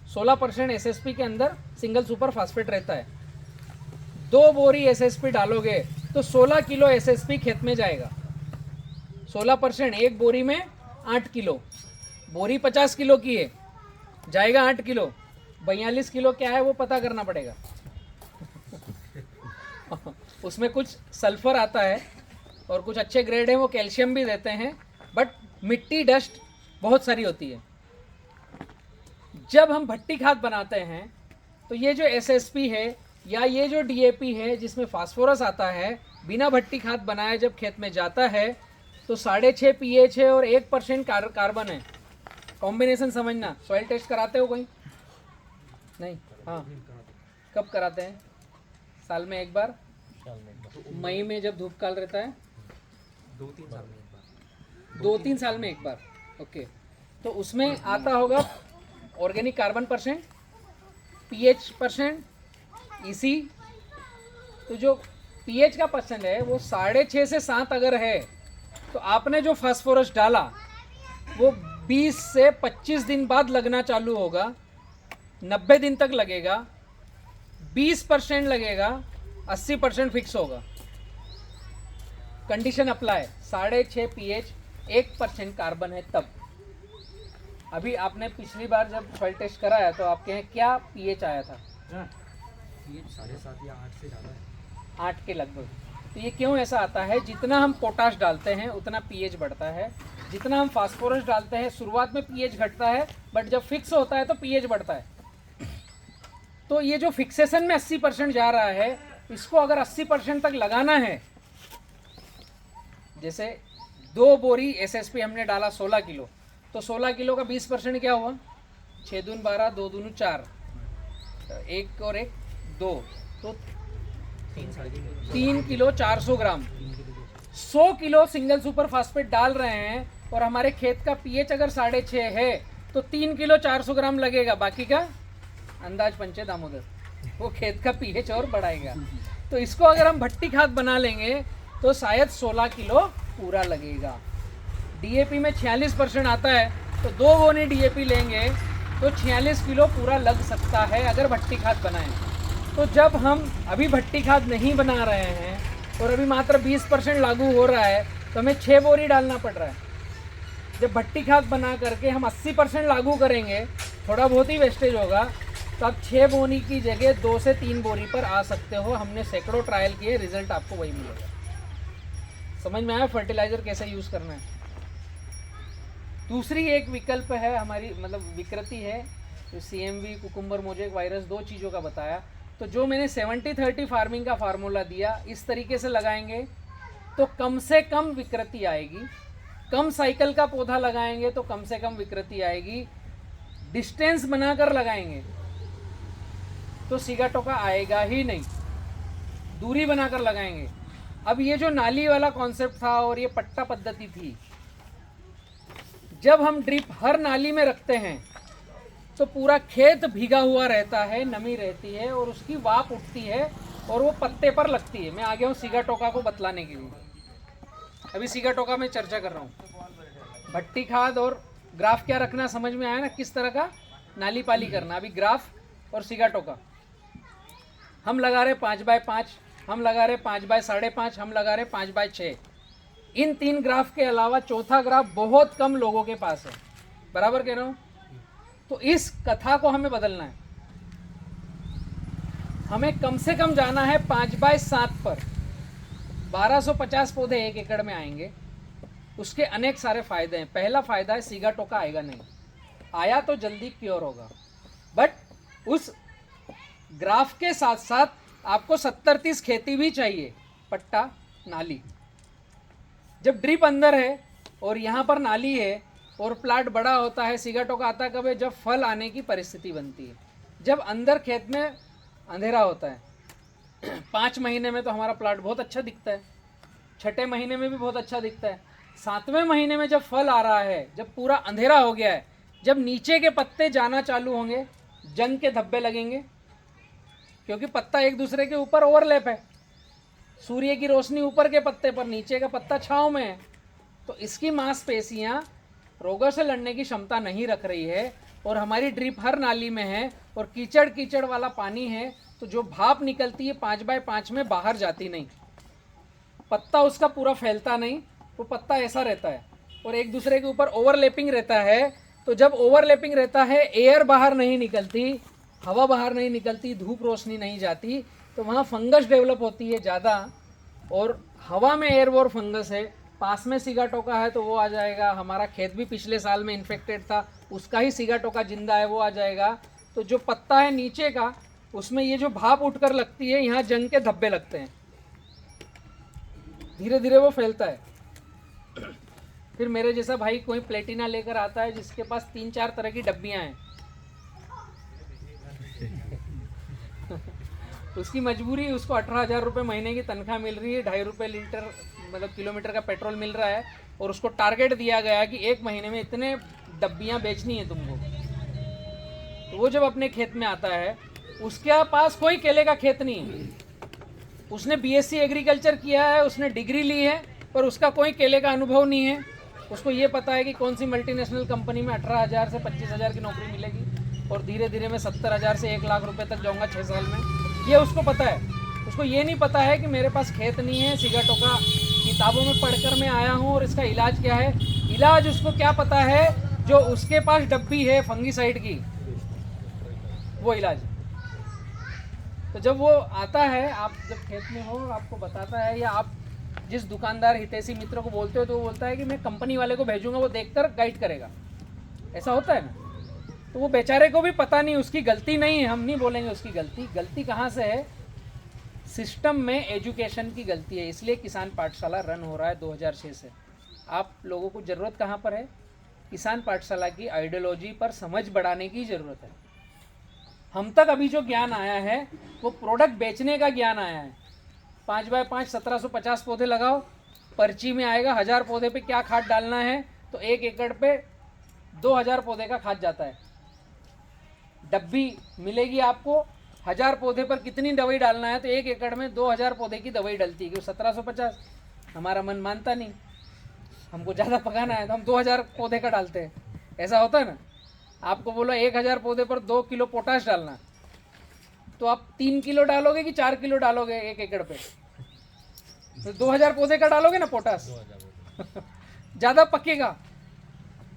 16% एसएसपी के अंदर सिंगल सुपर फास्फेट रहता है। 2 बोरी एसएसपी डालोगे तो 16 किलो एसएसपी खेत में जाएगा। 16%, 1 बोरी में 8 किलो। बोरी 50 किलो की है, जाएगा 8 किलो। 42 किलो क्या है वो पता करना पड़ेगा। उसमें कुछ सल्फर आता है और कुछ अच्छे ग्रेड है, वो कैल्शियम भी देते हैं, बट मिट्टी, डस्ट बहुत सारी होती है। जब हम भट्टी खाद बनाते हैं तो ये जो एसएसपी है या ये जो डीएपी है जिसमें फास्फोरस आता है, बिना भट्टी खाद बनाए जब खेत में जाता है तो 6.5 पीएच है और 1% कार्बन है। कॉम्बिनेशन समझना। सॉइल टेस्ट कराते हो कोई? नहीं। हाँ, कब कराते हैं? साल में एक बार, मई में जब धूप काल रहता है। 2-3 साल में एक बार। ओके, तो उसमें आता होगा organic carbon percent, pH percent, EC. तो जो पीएच का परसेंट है वो 6.5 से 7 अगर है तो आपने जो फास्फोरस डाला वो 20 से 25 दिन बाद लगना चालू होगा, 90 दिन तक लगेगा, 20% लगेगा, 80% फिक्स होगा। कंडीशन अप्लाई, 6.5 पीएच, 1% कार्बन है तब। अभी आपने पिछली बार जब सॉइल टेस्ट कराया तो आपके यहाँ क्या पीएच आया था? पीएच 7.5 या 8 से ज़्यादा है, 8 के लगभग। तो ये क्यों ऐसा आता है? जितना हम पोटाश डालते हैं उतना पीएच बढ़ता है, जितना हम फास्फोरस डालते हैं शुरुआत में पीएच घटता है, बट जब फिक्स होता है तो पीएच बढ़ता है। तो ये जो फिक्सेशन में 80% जा रहा है, इसको अगर 80% तक लगाना है, जैसे 2 बोरी एसएसपी हमने डाला 16 किलो, तो 16 किलो का 20% क्या हुआ? 6 दून 12, 2 दून 4, एक और एक 2, तो 3 किलो 400 ग्राम। 100 किलो सिंगल सुपर फास्फेट डाल रहे हैं और हमारे खेत का पीएच अगर 6.5 है तो 3 किलो 400 ग्राम लगेगा, बाकी का अंदाज पंचे दामोदर, वो खेत का पीएच और बढ़ाएगा। तो इसको अगर हम भट्टी खाद बना लेंगे तो शायद 16 किलो पूरा लगेगा। डीएपी में 46% आता है, तो 2 गोनी डीएपी लेंगे तो 46 किलो पूरा लग सकता है अगर भट्टी खाद बनाएं। तो जब हम अभी भट्टी खाद नहीं बना रहे हैं और अभी मात्र 20% लागू हो रहा है तो हमें 6 बोरी डालना पड़ रहा है। जब भट्टी खाद बना करके हम 80% लागू करेंगे, थोड़ा बहुत ही वेस्टेज होगा, तो आप 6 बोरी की जगह 2 से 3 बोरी पर आ सकते हो। हमने सैकड़ों ट्रायल किए, रिजल्ट आपको वही मिलेगा। समझ में आया फर्टिलाइजर कैसे यूज़ करना है? दूसरी एक विकल्प है हमारी, मतलब विकृति है, जो CMV, कुकुम्बर मोजेक वायरस, 2 चीज़ों का बताया। तो जो मैंने 70-30 फार्मिंग का फार्मूला दिया, इस तरीके से लगाएंगे तो कम से कम विकृति आएगी। कम साइकिल का पौधा लगाएंगे तो कम से कम विकृति आएगी। डिस्टेंस बनाकर लगाएंगे तो सिगाटोका आएगा ही नहीं, दूरी बनाकर लगाएंगे। अब ये जो नाली वाला कॉन्सेप्ट था और ये पट्टा पद्धति थी, जब हम ड्रिप हर नाली में रखते हैं तो पूरा खेत भीगा हुआ रहता है, नमी रहती है और उसकी वाप उठती है और वो पत्ते पर लगती है। मैं आ गया हूँ सिगाटोका को बतलाने के लिए। अभी सिगाटोका में चर्चा कर रहा हूँ। भट्टी खाद और ग्राफ क्या रखना समझ में आया ना, किस तरह का नाली पाली करना। अभी ग्राफ और सिगाटोका हम लगा रहे 5x5, हम लगा रहे 5x5.5, हम लगा रहे 5x6। इन 3 ग्राफ के अलावा चौथा ग्राफ बहुत कम लोगों के पास है, बराबर कह रहा हूँ। तो इस कथा को हमें बदलना है। हमें कम से कम जाना है 5x7 पर। 1250 पौधे 1 एकड़ में आएंगे। उसके अनेक सारे फायदे हैं। पहला फायदा है सिगाटोका आएगा नहीं, आया तो जल्दी क्योर होगा। बट उस ग्राफ के साथ साथ आपको 70-30 खेती भी चाहिए। पट्टा नाली, जब ड्रिप अंदर है और यहाँ पर नाली है और प्लाट बड़ा होता है, सिगाटोका आता है कब है? जब फल आने की परिस्थिति बनती है, जब अंदर खेत में अंधेरा होता है। 5 महीने में तो हमारा प्लाट बहुत अच्छा दिखता है, 6ठे महीने में भी बहुत अच्छा दिखता है, 7वें महीने में जब फल आ रहा है, जब पूरा अंधेरा हो गया है, जब नीचे के पत्ते जाना चालू होंगे, जंग के धब्बे लगेंगे, क्योंकि पत्ता एक दूसरे के ऊपर ओवरलैप है। सूर्य की रोशनी ऊपर के पत्ते पर, नीचे का पत्ता छांव में है, तो इसकी मांसपेशियां रोगों से लड़ने की क्षमता नहीं रख रही है। और हमारी ड्रिप हर नाली में है और कीचड़ कीचड़ वाला पानी है, तो जो भाप निकलती है 5x5 में बाहर जाती नहीं, पत्ता उसका पूरा फैलता नहीं, वो पत्ता ऐसा रहता है और एक दूसरे के ऊपर ओवरलैपिंग रहता है। तो जब ओवरलैपिंग रहता है, एयर बाहर नहीं निकलती, हवा बाहर नहीं निकलती, धूप रोशनी नहीं जाती, तो वहाँ फंगस डेवलप होती है ज़्यादा। और हवा में एयरवोर फंगस है, पास में सिगाटोका है तो वो आ जाएगा। हमारा खेत भी पिछले साल में इन्फेक्टेड था, उसका ही सिगाटोका जिंदा है, वो आ जाएगा। तो जो पत्ता है नीचे का, उसमें ये जो भाप उठकर लगती है, यहाँ जंग के धब्बे लगते हैं, धीरे धीरे वो फैलता है। फिर मेरे जैसा भाई कोई प्लेटिना लेकर आता है जिसके पास 3-4 तरह की डब्बियाँ हैं, उसकी मजबूरी, उसको 18,000 रुपये महीने की तनख्वाह मिल रही है, 2.5 रुपये लीटर मतलब किलोमीटर का पेट्रोल मिल रहा है, और उसको टारगेट दिया गया है कि 1 महीने में इतने डब्बियाँ बेचनी है तुमको। तो वो जब अपने खेत में आता है, उसके पास कोई केले का खेत नहीं है, उसने BSc एग्रीकल्चर किया है, उसने डिग्री ली है, पर उसका कोई केले का अनुभव नहीं है। उसको ये पता है कि कौन सी मल्टीनेशनल कंपनी में 18,000 से 25,000 की नौकरी मिलेगी और धीरे धीरे मैं 70,000 से 1 लाख रुपए तक जाऊंगा 6 साल में, ये उसको पता है। उसको ये नहीं पता है कि मेरे पास खेत नहीं है, सिगाटोका किताबों में पढ़कर मैं आया हूँ और इसका इलाज क्या है। इलाज उसको क्या पता है? जो उसके पास डब्बी है फंगीसाइड की, वो इलाज। तो जब वो आता है, आप जब खेत में हो, आपको बताता है, या आप जिस दुकानदार हितैषी मित्र को बोलते हो तो वो बोलता है कि मैं कंपनी वाले को भेजूंगा, वो देखकर गाइड करेगा, ऐसा होता है ना। तो वो बेचारे को भी पता नहीं, उसकी गलती नहीं है, हम नहीं बोलेंगे उसकी गलती कहाँ से है, सिस्टम में एजुकेशन की गलती है। इसलिए किसान पाठशाला रन हो रहा है 2006 से। आप लोगों को ज़रूरत कहाँ पर है? किसान पाठशाला की आइडियोलॉजी पर समझ बढ़ाने की ज़रूरत है। हम तक अभी जो ज्ञान आया है वो प्रोडक्ट बेचने का ज्ञान आया है। 5x5 1750 पौधे लगाओ, पर्ची में आएगा 1000 पौधे पे क्या खाद डालना है, तो 1 एकड़ पे 2000 पौधे का खाद जाता है। डब्बी मिलेगी आपको, 1000 पौधे पर कितनी दवाई डालना है, तो 1 एकड़ में 2000 पौधे की दवाई डलती है। क्यों 1750? हमारा मन मानता नहीं, हमको ज़्यादा पकाना है तो हम 2000 पौधे का डालते हैं। ऐसा होता है ना। आपको बोलो 1000 पौधे पर 2 किलो पोटाश डालना, तो आप 3 किलो डालोगे कि 4 किलो डालोगे 1 एकड़ पे? तो 2000 पौधे का डालोगे ना पोटाश, ज़्यादा पकेगा।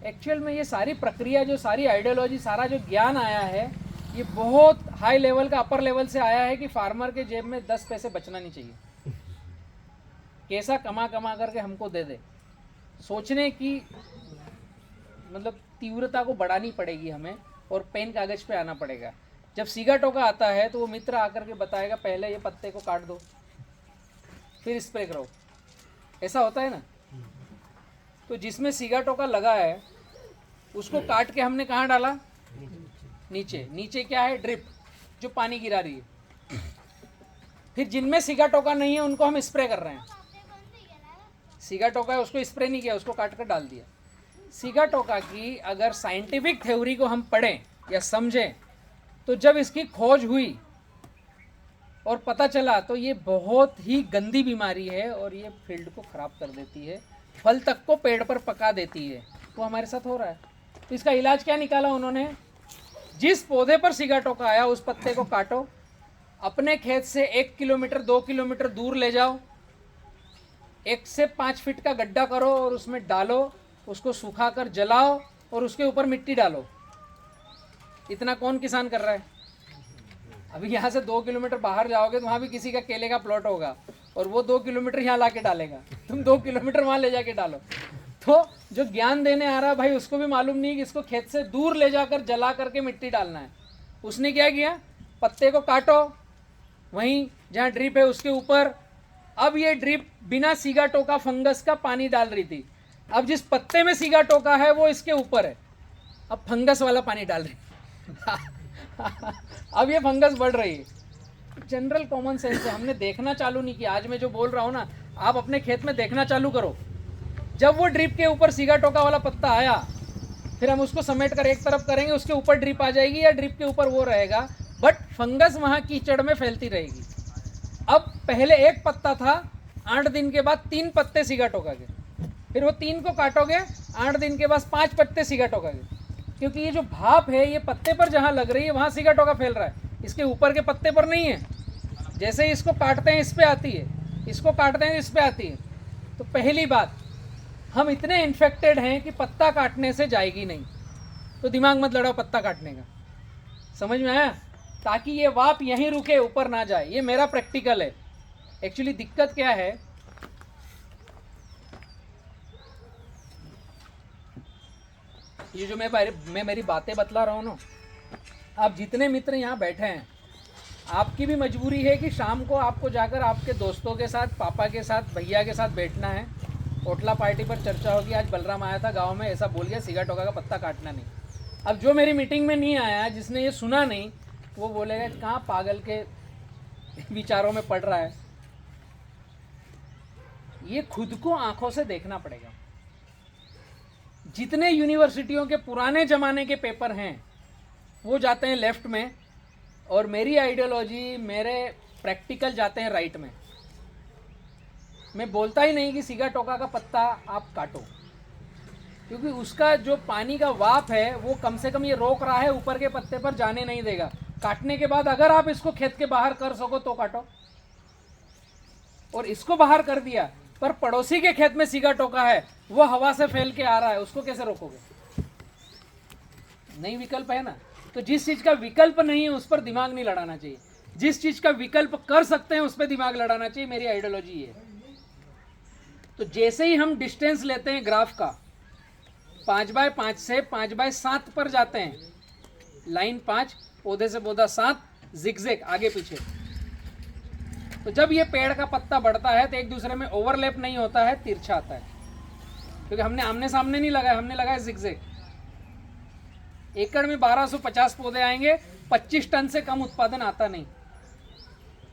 एक्चुअल में ये सारी प्रक्रिया, जो सारी आइडियोलॉजी, सारा जो ज्ञान आया है, ये बहुत हाई लेवल का, अपर लेवल से आया है कि फार्मर के जेब में 10 पैसे बचना नहीं चाहिए। कैसा कमा कमा करके हमको दे दे, सोचने की मतलब तीव्रता को बढ़ानी पड़ेगी हमें, और पेन कागज पे आना पड़ेगा। जब सीगा टोका आता है तो वो मित्र आकर के बताएगा पहले ये पत्ते को काट दो फिर स्प्रे करो, ऐसा होता है ना। तो जिसमें सीगा टोका लगा है उसको काट के हमने कहाँ डाला? नीचे। नीचे क्या है? ड्रिप, जो पानी गिरा रही है। फिर जिनमें सीगा टोका नहीं है उनको हम स्प्रे कर रहे हैं। सीगा टोका है उसको स्प्रे नहीं किया, उसको काट कर डाल दिया। सीगा टोका की अगर साइंटिफिक थ्योरी को हम पढ़ें या समझें, तो जब इसकी खोज हुई और पता चला तो ये बहुत ही गंदी बीमारी है और ये फील्ड को ख़राब कर देती है, फल तक को पेड़ पर पका देती है। वो हमारे साथ हो रहा है। तो इसका इलाज क्या निकाला उन्होंने? जिस पौधे पर सीगा टोका आया उस पत्ते को काटो, अपने खेत से 1 किलोमीटर 2 किलोमीटर दूर ले जाओ, 1 से 5 फीट का गड्ढा करो और उसमें डालो, उसको सुखाकर जलाओ और उसके ऊपर मिट्टी डालो। इतना कौन किसान कर रहा है? अभी यहाँ से 2 किलोमीटर बाहर जाओगे तो वहाँ भी किसी का केले का प्लॉट होगा और वो 2 किलोमीटर यहाँ ला के डालेगा, तुम 2 किलोमीटर वहाँ ले जाके डालो। तो जो ज्ञान देने आ रहा है भाई, उसको भी मालूम नहीं कि इसको खेत से दूर ले जाकर जला करके मिट्टी डालना है। उसने क्या किया? पत्ते को काटो, वहीं जहाँ ड्रिप है उसके ऊपर। अब ये ड्रिप बिना सीगा टोका फंगस का पानी डाल रही थी। अब जिस पत्ते में सीगा टोका है वो इसके ऊपर है, अब फंगस वाला पानी डाल रही अब ये फंगस बढ़ रही है। जनरल कॉमन सेंस से हमने देखना चालू नहीं किया। आज मैं जो बोल रहा हूँ ना, आप अपने खेत में देखना चालू करो। जब वो ड्रिप के ऊपर सीगा टोका वाला पत्ता आया, फिर हम उसको समेट कर एक तरफ करेंगे, उसके ऊपर ड्रिप आ जाएगी या ड्रिप के ऊपर वो रहेगा, बट फंगस वहाँ कीचड़ में फैलती रहेगी। अब पहले एक पत्ता था, 8 दिन के बाद 3 पत्ते सीगा टोका के, फिर वो 3 को काटोगे, 8 दिन के बाद 5 पत्ते सीगा टोका के। क्योंकि ये जो भाप है ये पत्ते पर जहाँ लग रही है वहाँ सीगा टोका फैल रहा है, इसके ऊपर के पत्ते पर नहीं है। जैसे ही इसको काटते हैं इस पे आती है, इसको काटते हैं इस पे आती है। तो पहली बात, हम इतने इन्फेक्टेड हैं कि पत्ता काटने से जाएगी नहीं, तो दिमाग मत लड़ाओ पत्ता काटने का। समझ में आया? ताकि ये वाप यहीं रुके, ऊपर ना जाए। ये मेरा प्रैक्टिकल है। एक्चुअली दिक्कत क्या है, ये जो मैं मेरी बातें बतला रहा हूँ ना, आप जितने मित्र यहाँ बैठे हैं, आपकी भी मजबूरी है कि शाम को आपको जाकर आपके दोस्तों के साथ, पापा के साथ, भैया के साथ बैठना है। होटला पार्टी पर चर्चा होगी, आज बलराम आया था गांव में, ऐसा बोल गया सीगा टोका का पत्ता काटना नहीं। अब जो मेरी मीटिंग में नहीं आया, जिसने ये सुना नहीं, वो बोलेगा कहाँ पागल के विचारों में पड़ रहा है। ये खुद को आंखों से देखना पड़ेगा। जितने यूनिवर्सिटियों के पुराने ज़माने के पेपर हैं वो जाते हैं लेफ्ट में, और मेरी आइडियोलॉजी, मेरे प्रैक्टिकल जाते हैं राइट में। मैं बोलता ही नहीं कि सीगा टोका का पत्ता आप काटो, क्योंकि उसका जो पानी का वाप है वो कम से कम ये रोक रहा है, ऊपर के पत्ते पर जाने नहीं देगा। काटने के बाद अगर आप इसको खेत के बाहर कर सको तो काटो, और इसको बाहर कर दिया पर पड़ोसी के खेत में सीगा टोका है, वो हवा से फैल के आ रहा है, उसको कैसे रोकोगे? नहीं विकल्प है ना। तो जिस चीज का विकल्प नहीं है उस पर दिमाग नहीं लड़ाना चाहिए, जिस चीज का विकल्प कर सकते हैं उस पर दिमाग लड़ाना चाहिए। मेरी आइडियोलॉजी है। तो जैसे ही हम डिस्टेंस लेते हैं ग्राफ का, 5x5 से 5x7 पर जाते हैं, लाइन 5, पौधे से पौधा 7, जिगजैग आगे पीछे। तो जब ये पेड़ का पत्ता बढ़ता है तो एक दूसरे में ओवरलैप नहीं होता है, तिरछा आता है। क्योंकि हमने आमने सामने नहीं लगाया, हमने लगाया जिगजैग। एकड़ में 1250 पौधे आएंगे, 25 टन से कम उत्पादन आता नहीं।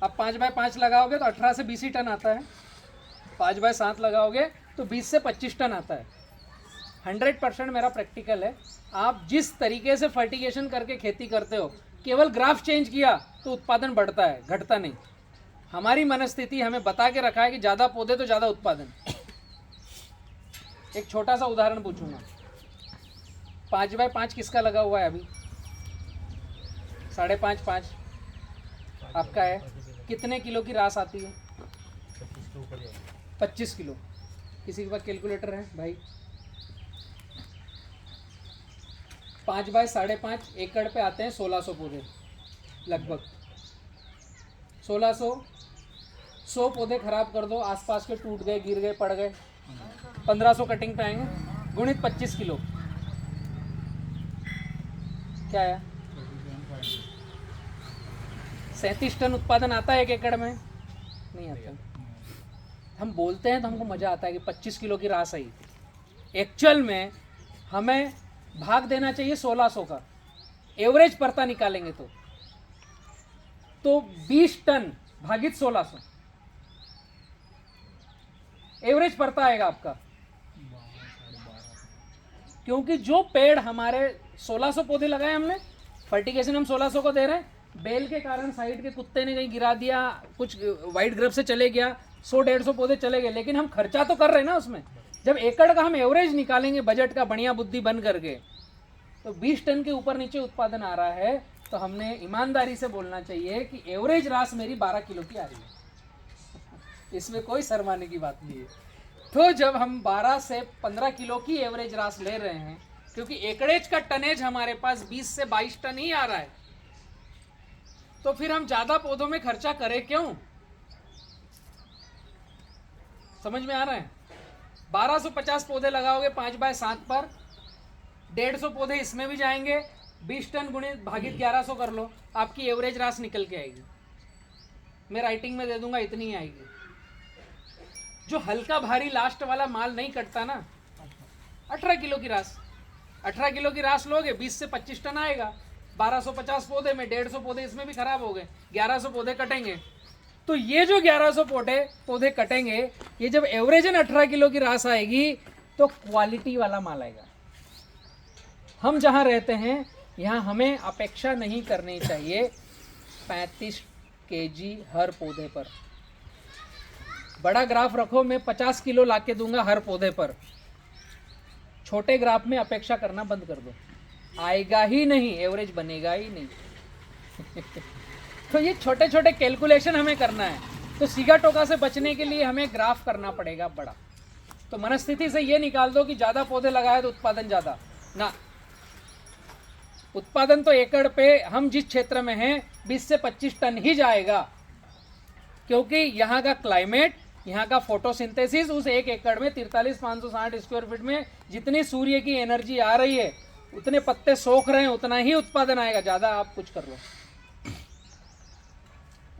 अब 5x5 लगाओगे तो 18 से 20 ही टन आता है, 5x7 लगाओगे तो 20 से 25 टन आता है। 100% मेरा प्रैक्टिकल है। आप जिस तरीके से फर्टिगेशन करके खेती करते हो, केवल ग्राफ चेंज किया तो उत्पादन बढ़ता है, घटता नहीं। हमारी मनस्थिति हमें बता के रखा है कि ज़्यादा पौधे तो ज़्यादा उत्पादन। एक छोटा सा उदाहरण पूछूंगा, 5x5 किसका लगा हुआ है अभी? 5.5 5 आपका है। कितने किलो की रास आती है? 25 किलो। किसी के पास कैलकुलेटर है भाई? 5x5.5 एकड़ पे आते हैं 1600 पौधे लगभग। 1600, 100 पौधे खराब कर दो, आसपास के टूट गए, गिर गए, पड़ गए, 1500 कटिंग पे आएंगे, गुणित 25 किलो क्या है? 37 टन उत्पादन आता है एक एकड़ में? नहीं आता। हम बोलते हैं तो हमको मजा आता है कि 25 किलो की रास आई। एक्चुअल में हमें भाग देना चाहिए 1600 का, एवरेज पड़ता निकालेंगे तो 20 टन भागित 1600 एवरेज पड़ता आएगा आपका। क्योंकि जो पेड़ हमारे 1600 पौधे लगाए हमने, फर्टिगेशन हम 1600 को दे रहे हैं, बेल के कारण साइड के कुत्ते ने कहीं गिरा दिया, कुछ वाइट ग्रेप से चले गया, 100-150 पौधे चले गए, लेकिन हम खर्चा तो कर रहे हैं ना उसमें। जब एकड़ का हम एवरेज निकालेंगे बजट का बढ़िया बुद्धि बन करके, तो 20 टन के ऊपर नीचे उत्पादन आ रहा है, तो हमने ईमानदारी से बोलना चाहिए कि एवरेज रास मेरी 12 किलो की आ रही है। इसमें कोई शर्माने की बात नहीं है। तो जब हम 12 से 15 किलो की एवरेज रास ले रहे हैं, क्योंकि एकड़ेज का टनेज हमारे पास 20 से 22 टन ही आ रहा है, तो फिर हम ज्यादा पौधों में खर्चा करें क्यों? समझ में आ रहा है? 1250 पौधे लगाओगे 5x7 पर, 150 पौधे इसमें भी जाएंगे, 20 टन गुणित भागित 1100 कर लो, आपकी एवरेज रास निकल के आएगी। मैं राइटिंग में दे दूंगा, इतनी ही आएगी। जो हल्का भारी लास्ट वाला माल नहीं कटता ना, 18 किलो की रास, 18 किलो की रास लोगे, 20 से 25 टन आएगा। 1250 पौधे में 150 पौधे इसमें भी खराब हो गए, 1100 पौधे कटेंगे। तो ये जो 1100 पौधे कटेंगे, ये जब एवरेजन 18 किलो की रास आएगी तो क्वालिटी वाला माल आएगा। हम जहां रहते हैं यहाँ हमें अपेक्षा नहीं करनी चाहिए 35 केजी हर पौधे पर। बड़ा ग्राफ रखो, मैं 50 किलो ला के दूंगा हर पौधे पर। छोटे ग्राफ में अपेक्षा करना बंद कर दो, आएगा ही नहीं, एवरेज बनेगा ही नहीं। तो ये छोटे छोटे कैलकुलेशन हमें करना है। तो सीगा टोका से बचने के लिए हमें ग्राफ करना पड़ेगा बड़ा। तो मनस्थिति से ये निकाल दो कि ज़्यादा पौधे लगाए तो उत्पादन ज़्यादा ना। उत्पादन तो एकड़ पे हम जिस क्षेत्र में हैं 20 से 25 टन ही जाएगा, क्योंकि यहाँ का क्लाइमेट, यहाँ का फोटोसिंथेसिस, उस एक एकड़ में 43,560 स्क्वायर फीट में जितनी सूर्य की एनर्जी आ रही है, उतने पत्ते सोख रहे हैं, उतना ही उत्पादन आएगा। ज़्यादा आप कुछ कर लो,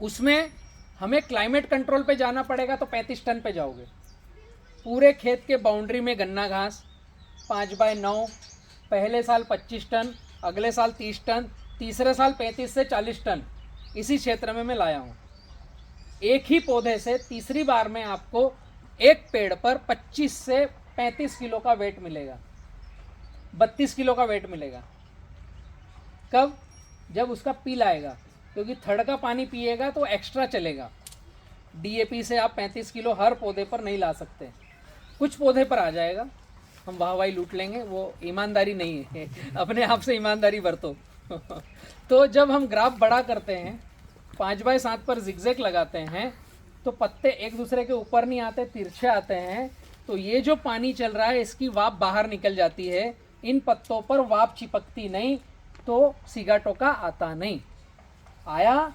उसमें हमें क्लाइमेट कंट्रोल पे जाना पड़ेगा तो 35 टन पे जाओगे। पूरे खेत के बाउंड्री में गन्ना घास 5x9, पहले साल 25 टन, अगले साल 30 टन, तीसरे साल 35 से 40 टन इसी क्षेत्र में मैं लाया हूँ। एक ही पौधे से तीसरी बार में आपको एक पेड़ पर 25 से 35 किलो का वेट मिलेगा, 32 किलो का वेट मिलेगा। कब? जब उसका पील आएगा, क्योंकि थड़ का पानी पिएगा तो एक्स्ट्रा चलेगा। डीएपी से आप 35 किलो हर पौधे पर नहीं ला सकते, कुछ पौधे पर आ जाएगा, हम वाहवाही लूट लेंगे, वो ईमानदारी नहीं है। अपने आप से ईमानदारी बरतो। तो जब हम ग्राफ बड़ा करते हैं, 5x7 पर जिगजैग लगाते हैं, तो पत्ते एक दूसरे के ऊपर नहीं आते, तिरछे आते हैं। तो ये जो पानी चल रहा है इसकी वाप बाहर निकल जाती है, इन पत्तों पर वाप चिपकती नहीं, तो सीगा टोका आता नहीं। आया,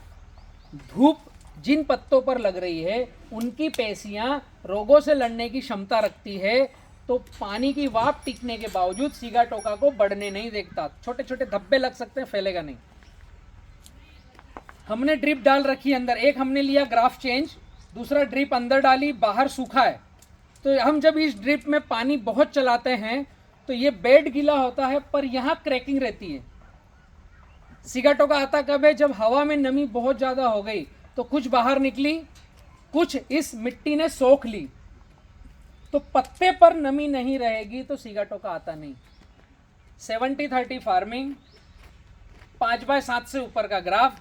धूप जिन पत्तों पर लग रही है उनकी पेशियां रोगों से लड़ने की क्षमता रखती है, तो पानी की वाप टिकने के बावजूद सीगा टोका को बढ़ने नहीं देखता। छोटे छोटे धब्बे लग सकते हैं, फैलेगा नहीं। हमने ड्रिप डाल रखी अंदर, एक हमने लिया ग्राफ चेंज, दूसरा ड्रिप अंदर डाली, बाहर सूखा है, तो हम जब इस ड्रिप में पानी बहुत चलाते हैं तो ये बेड गीला होता है, पर यहाँ क्रैकिंग रहती है। सिगाटोका आता कब है? जब हवा में नमी बहुत ज़्यादा हो गई तो कुछ बाहर निकली, कुछ इस मिट्टी ने सोख ली, तो पत्ते पर नमी नहीं रहेगी तो सिगाटोका आता नहीं। 70-30 फार्मिंग, 5x7 से ऊपर का ग्राफ,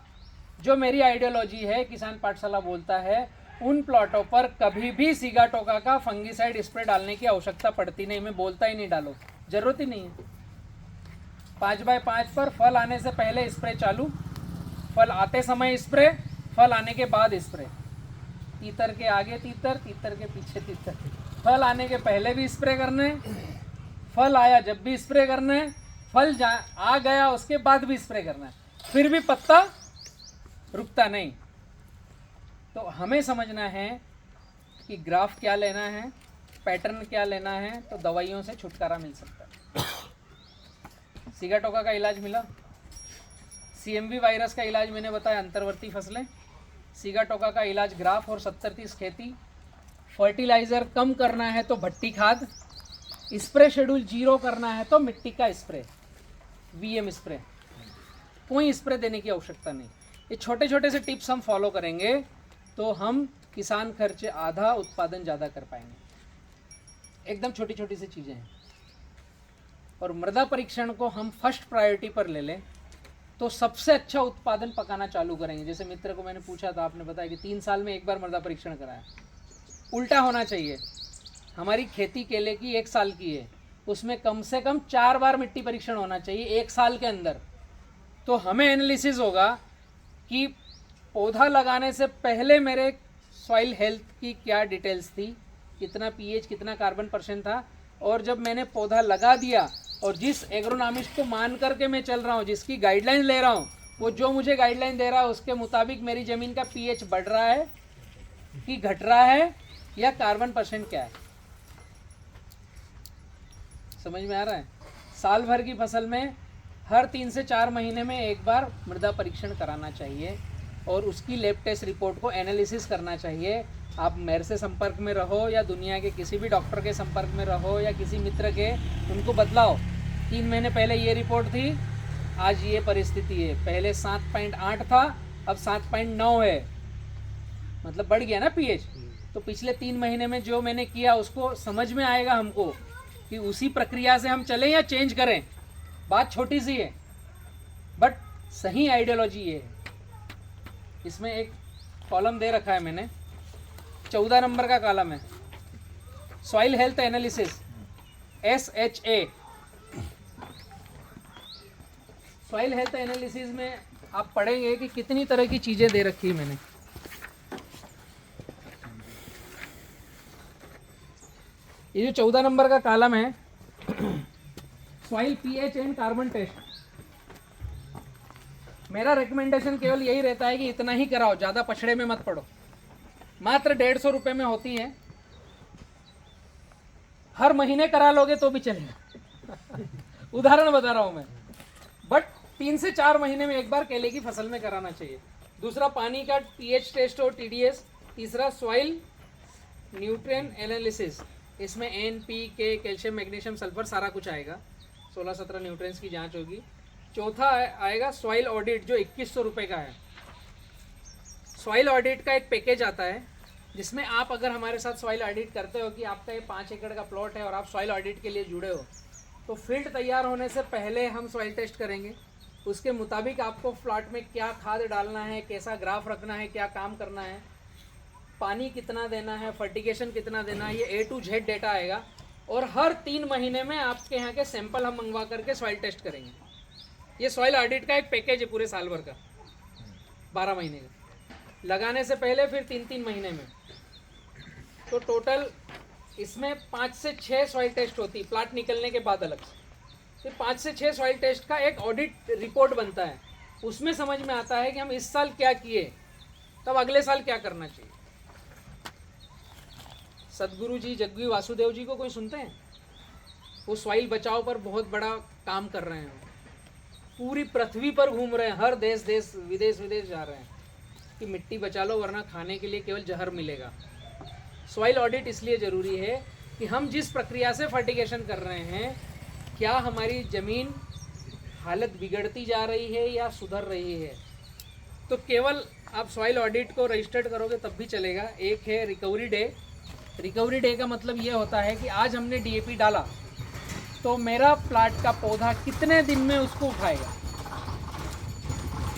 जो मेरी आइडियोलॉजी है, किसान पाठशाला बोलता है, उन प्लॉटों पर कभी भी सिगाटोका का फंगीसाइड स्प्रे डालने की आवश्यकता पड़ती नहीं। मैं बोलता ही नहीं डालो, जरूरत ही नहीं है। 5x5 पर फल आने से पहले स्प्रे चालू, फल आते समय स्प्रे, फल आने के बाद स्प्रे। तीतर के आगे तीतर, तीतर के पीछे तीतर। फल आने के पहले भी स्प्रे करना है, फल आया जब भी स्प्रे करना है, फल आ गया उसके बाद भी स्प्रे करना है। फिर भी पत्ता रुकता नहीं। तो हमें समझना है कि ग्राफ क्या लेना है, पैटर्न क्या लेना है, तो दवाइयों से छुटकारा मिल सकता है। सिगाटोका का इलाज मिला, CMV वायरस का इलाज मैंने बताया, अंतर्वर्ती फसलें। सिगाटोका का इलाज ग्राफ और 70-30 खेती। फर्टिलाइज़र कम करना है तो भट्टी खाद, स्प्रे शेड्यूल 0 करना है तो मिट्टी का स्प्रे, VM स्प्रे। कोई स्प्रे देने की आवश्यकता नहीं। ये छोटे छोटे से टिप्स हम फॉलो करेंगे तो हम किसान खर्चे आधा, उत्पादन ज़्यादा कर पाएंगे। एकदम छोटी छोटी सी चीज़ें हैं। और मृदा परीक्षण को हम फर्स्ट प्रायोरिटी पर ले लें तो सबसे अच्छा उत्पादन पकाना चालू करेंगे। जैसे मित्र को मैंने पूछा था, आपने बताया कि 3 साल में एक बार मृदा परीक्षण कराया। उल्टा होना चाहिए। हमारी खेती केले की 1 साल की है, उसमें कम से कम 4 बार मिट्टी परीक्षण होना चाहिए 1 साल के अंदर। तो हमें एनालिसिस होगा कि पौधा लगाने से पहले मेरे सॉइल हेल्थ की क्या डिटेल्स थी, कितना pH, कितना कार्बन % था, और जब मैंने पौधा लगा दिया और जिस एग्रोनॉमिस्ट को मान करके मैं चल रहा हूँ, जिसकी गाइडलाइन ले रहा हूँ, वो जो मुझे गाइडलाइन दे रहा है उसके मुताबिक मेरी ज़मीन का pH बढ़ रहा है कि घट रहा है, या कार्बन % क्या है, समझ में आ रहा है। साल भर की फसल में हर 3 से 4 महीने में एक बार मृदा परीक्षण कराना चाहिए और उसकी लैब टेस्ट रिपोर्ट को एनालिसिस करना चाहिए। आप मेरे से संपर्क में रहो या दुनिया के किसी भी डॉक्टर के संपर्क में रहो या किसी मित्र के, उनको बदलाओ। 3 महीने पहले ये रिपोर्ट थी, आज ये परिस्थिति है। पहले 7.8 था, अब 7.9 है, मतलब बढ़ गया ना pH। तो पिछले 3 महीने में जो मैंने किया उसको समझ में आएगा हमको कि उसी प्रक्रिया से हम चलें या चेंज करें। बात छोटी सी है बट सही आइडियोलॉजी ये है। इसमें एक कॉलम दे रखा है मैंने, 14 नंबर का कॉलम है, soil health analysis, SHA। Soil health analysis में आप पढ़ेंगे कि कितनी तरह की चीज़ें दे रखी है मैंने। ये जो 14 नंबर का कॉलम है, soil pH and carbon test. मेरा रिकमेंडेशन केवल यही रहता है कि इतना ही कराओ, ज़्यादा पछड़े में मत पड़ो। मात्र 150 रुपये में होती है, हर महीने करा लोगे तो भी चलेगा। उदाहरण बता रहा हूँ मैं, बट 3 से 4 महीने में एक बार केले की फसल में कराना चाहिए। दूसरा पानी का pH टेस्ट और TDS। तीसरा सॉइल न्यूट्रिएंट एनालिसिस, इसमें NPK, कैल्शियम, मैग्नीशियम, सल्फर सारा कुछ आएगा। 16-17 न्यूट्रिएंट्स की जांच होगी। चौथा आएगा सॉइल ऑडिट, जो 2100 रुपये का है। सॉइल ऑडिट का एक पैकेज आता है जिसमें आप अगर हमारे साथ सॉइल ऑडिट करते हो कि आपका ये 5 एकड़ का प्लॉट है और आप सॉइल ऑडिट के लिए जुड़े हो, तो फील्ड तैयार होने से पहले हम सॉइल टेस्ट करेंगे। उसके मुताबिक आपको प्लॉट में क्या खाद डालना है, कैसा ग्राफ रखना है, क्या काम करना है, पानी कितना देना है, फर्टिगेशन कितना देना है, ये A to Z डेटा आएगा। और हर 3 महीने में आपके यहाँ के सैंपल हम मंगवा करके सॉइल टेस्ट करेंगे। ये सॉइल ऑडिट का एक पैकेज है पूरे साल भर का, 12 महीने का, लगाने से पहले फिर 3-3 महीने में। तो टोटल इसमें 5 से 6 सॉइल टेस्ट होती है, प्लांट निकलने के बाद अलग से। फिर 5 से 6 सॉइल टेस्ट का एक ऑडिट रिपोर्ट बनता है। उसमें समझ में आता है कि हम इस साल क्या किए, तब अगले साल क्या करना चाहिए। सदगुरु जी, जग्गी वासुदेव जी को कोई सुनते हैं? वो सॉइल बचाव पर बहुत बड़ा काम कर रहे हैं, पूरी पृथ्वी पर घूम रहे हैं, हर देश विदेश जा रहे हैं कि मिट्टी बचा लो वरना खाने के लिए केवल जहर मिलेगा। सॉइल ऑडिट इसलिए ज़रूरी है कि हम जिस प्रक्रिया से फर्टिगेशन कर रहे हैं, क्या हमारी ज़मीन हालत बिगड़ती जा रही है या सुधर रही है। तो केवल आप सॉइल ऑडिट को रजिस्टर्ड करोगे तब भी चलेगा। एक है रिकवरी डे। रिकवरी डे का मतलब ये होता है कि आज हमने डीएपी डाला तो मेरा प्लांट का पौधा कितने दिन में उसको उठाएगा।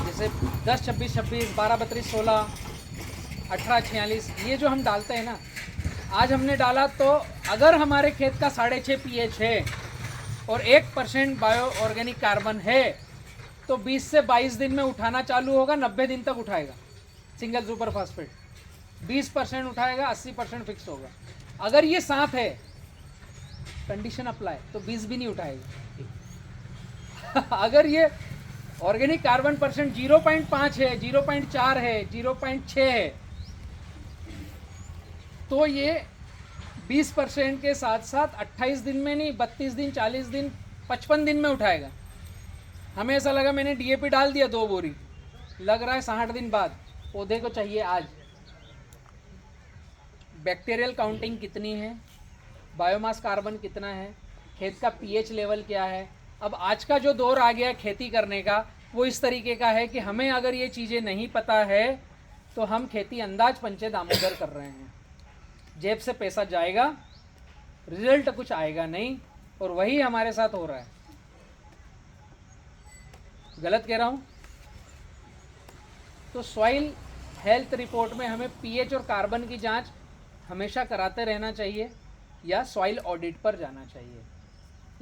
जैसे 10, 26, 26, 12, 32, 16, 18, 46 ये जो हम डालते हैं ना, आज हमने डाला तो अगर हमारे खेत का 6.5 pH है और 1% बायो ऑर्गेनिक कार्बन है तो 20 से 22 दिन में उठाना चालू होगा, 90 दिन तक उठाएगा। सिंगल सुपर फास्फेट 20% उठाएगा, 80% फिक्स होगा। अगर ये 7 है, कंडीशन अप्लाई, तो 20 भी नहीं उठाएगा। अगर ये ऑर्गेनिक कार्बन परसेंट 0.5 है, 0.4 है, 0.6 है, तो ये 20% के साथ साथ 28 दिन में नहीं, 32 दिन, 40 दिन, 55 दिन में उठाएगा। हमें ऐसा लगा मैंने डीएपी डाल दिया 2 बोरी, लग रहा है 60 दिन बाद, पौधे को चाहिए आज। बैक्टीरियल काउंटिंग कितनी है, बायोमास कार्बन कितना है, खेत का पीएच लेवल क्या है। अब आज का जो दौर आ गया खेती करने का वो इस तरीके का है कि हमें अगर ये चीज़ें नहीं पता है तो हम खेती अंदाज पंचे दामोदर कर रहे हैं। जेब से पैसा जाएगा, रिजल्ट कुछ आएगा नहीं, और वही हमारे साथ हो रहा है। गलत कह रहा हूँ? तो सॉइल हेल्थ रिपोर्ट में हमें पीएच और कार्बन की जांच हमेशा कराते रहना चाहिए या सॉइल ऑडिट पर जाना चाहिए।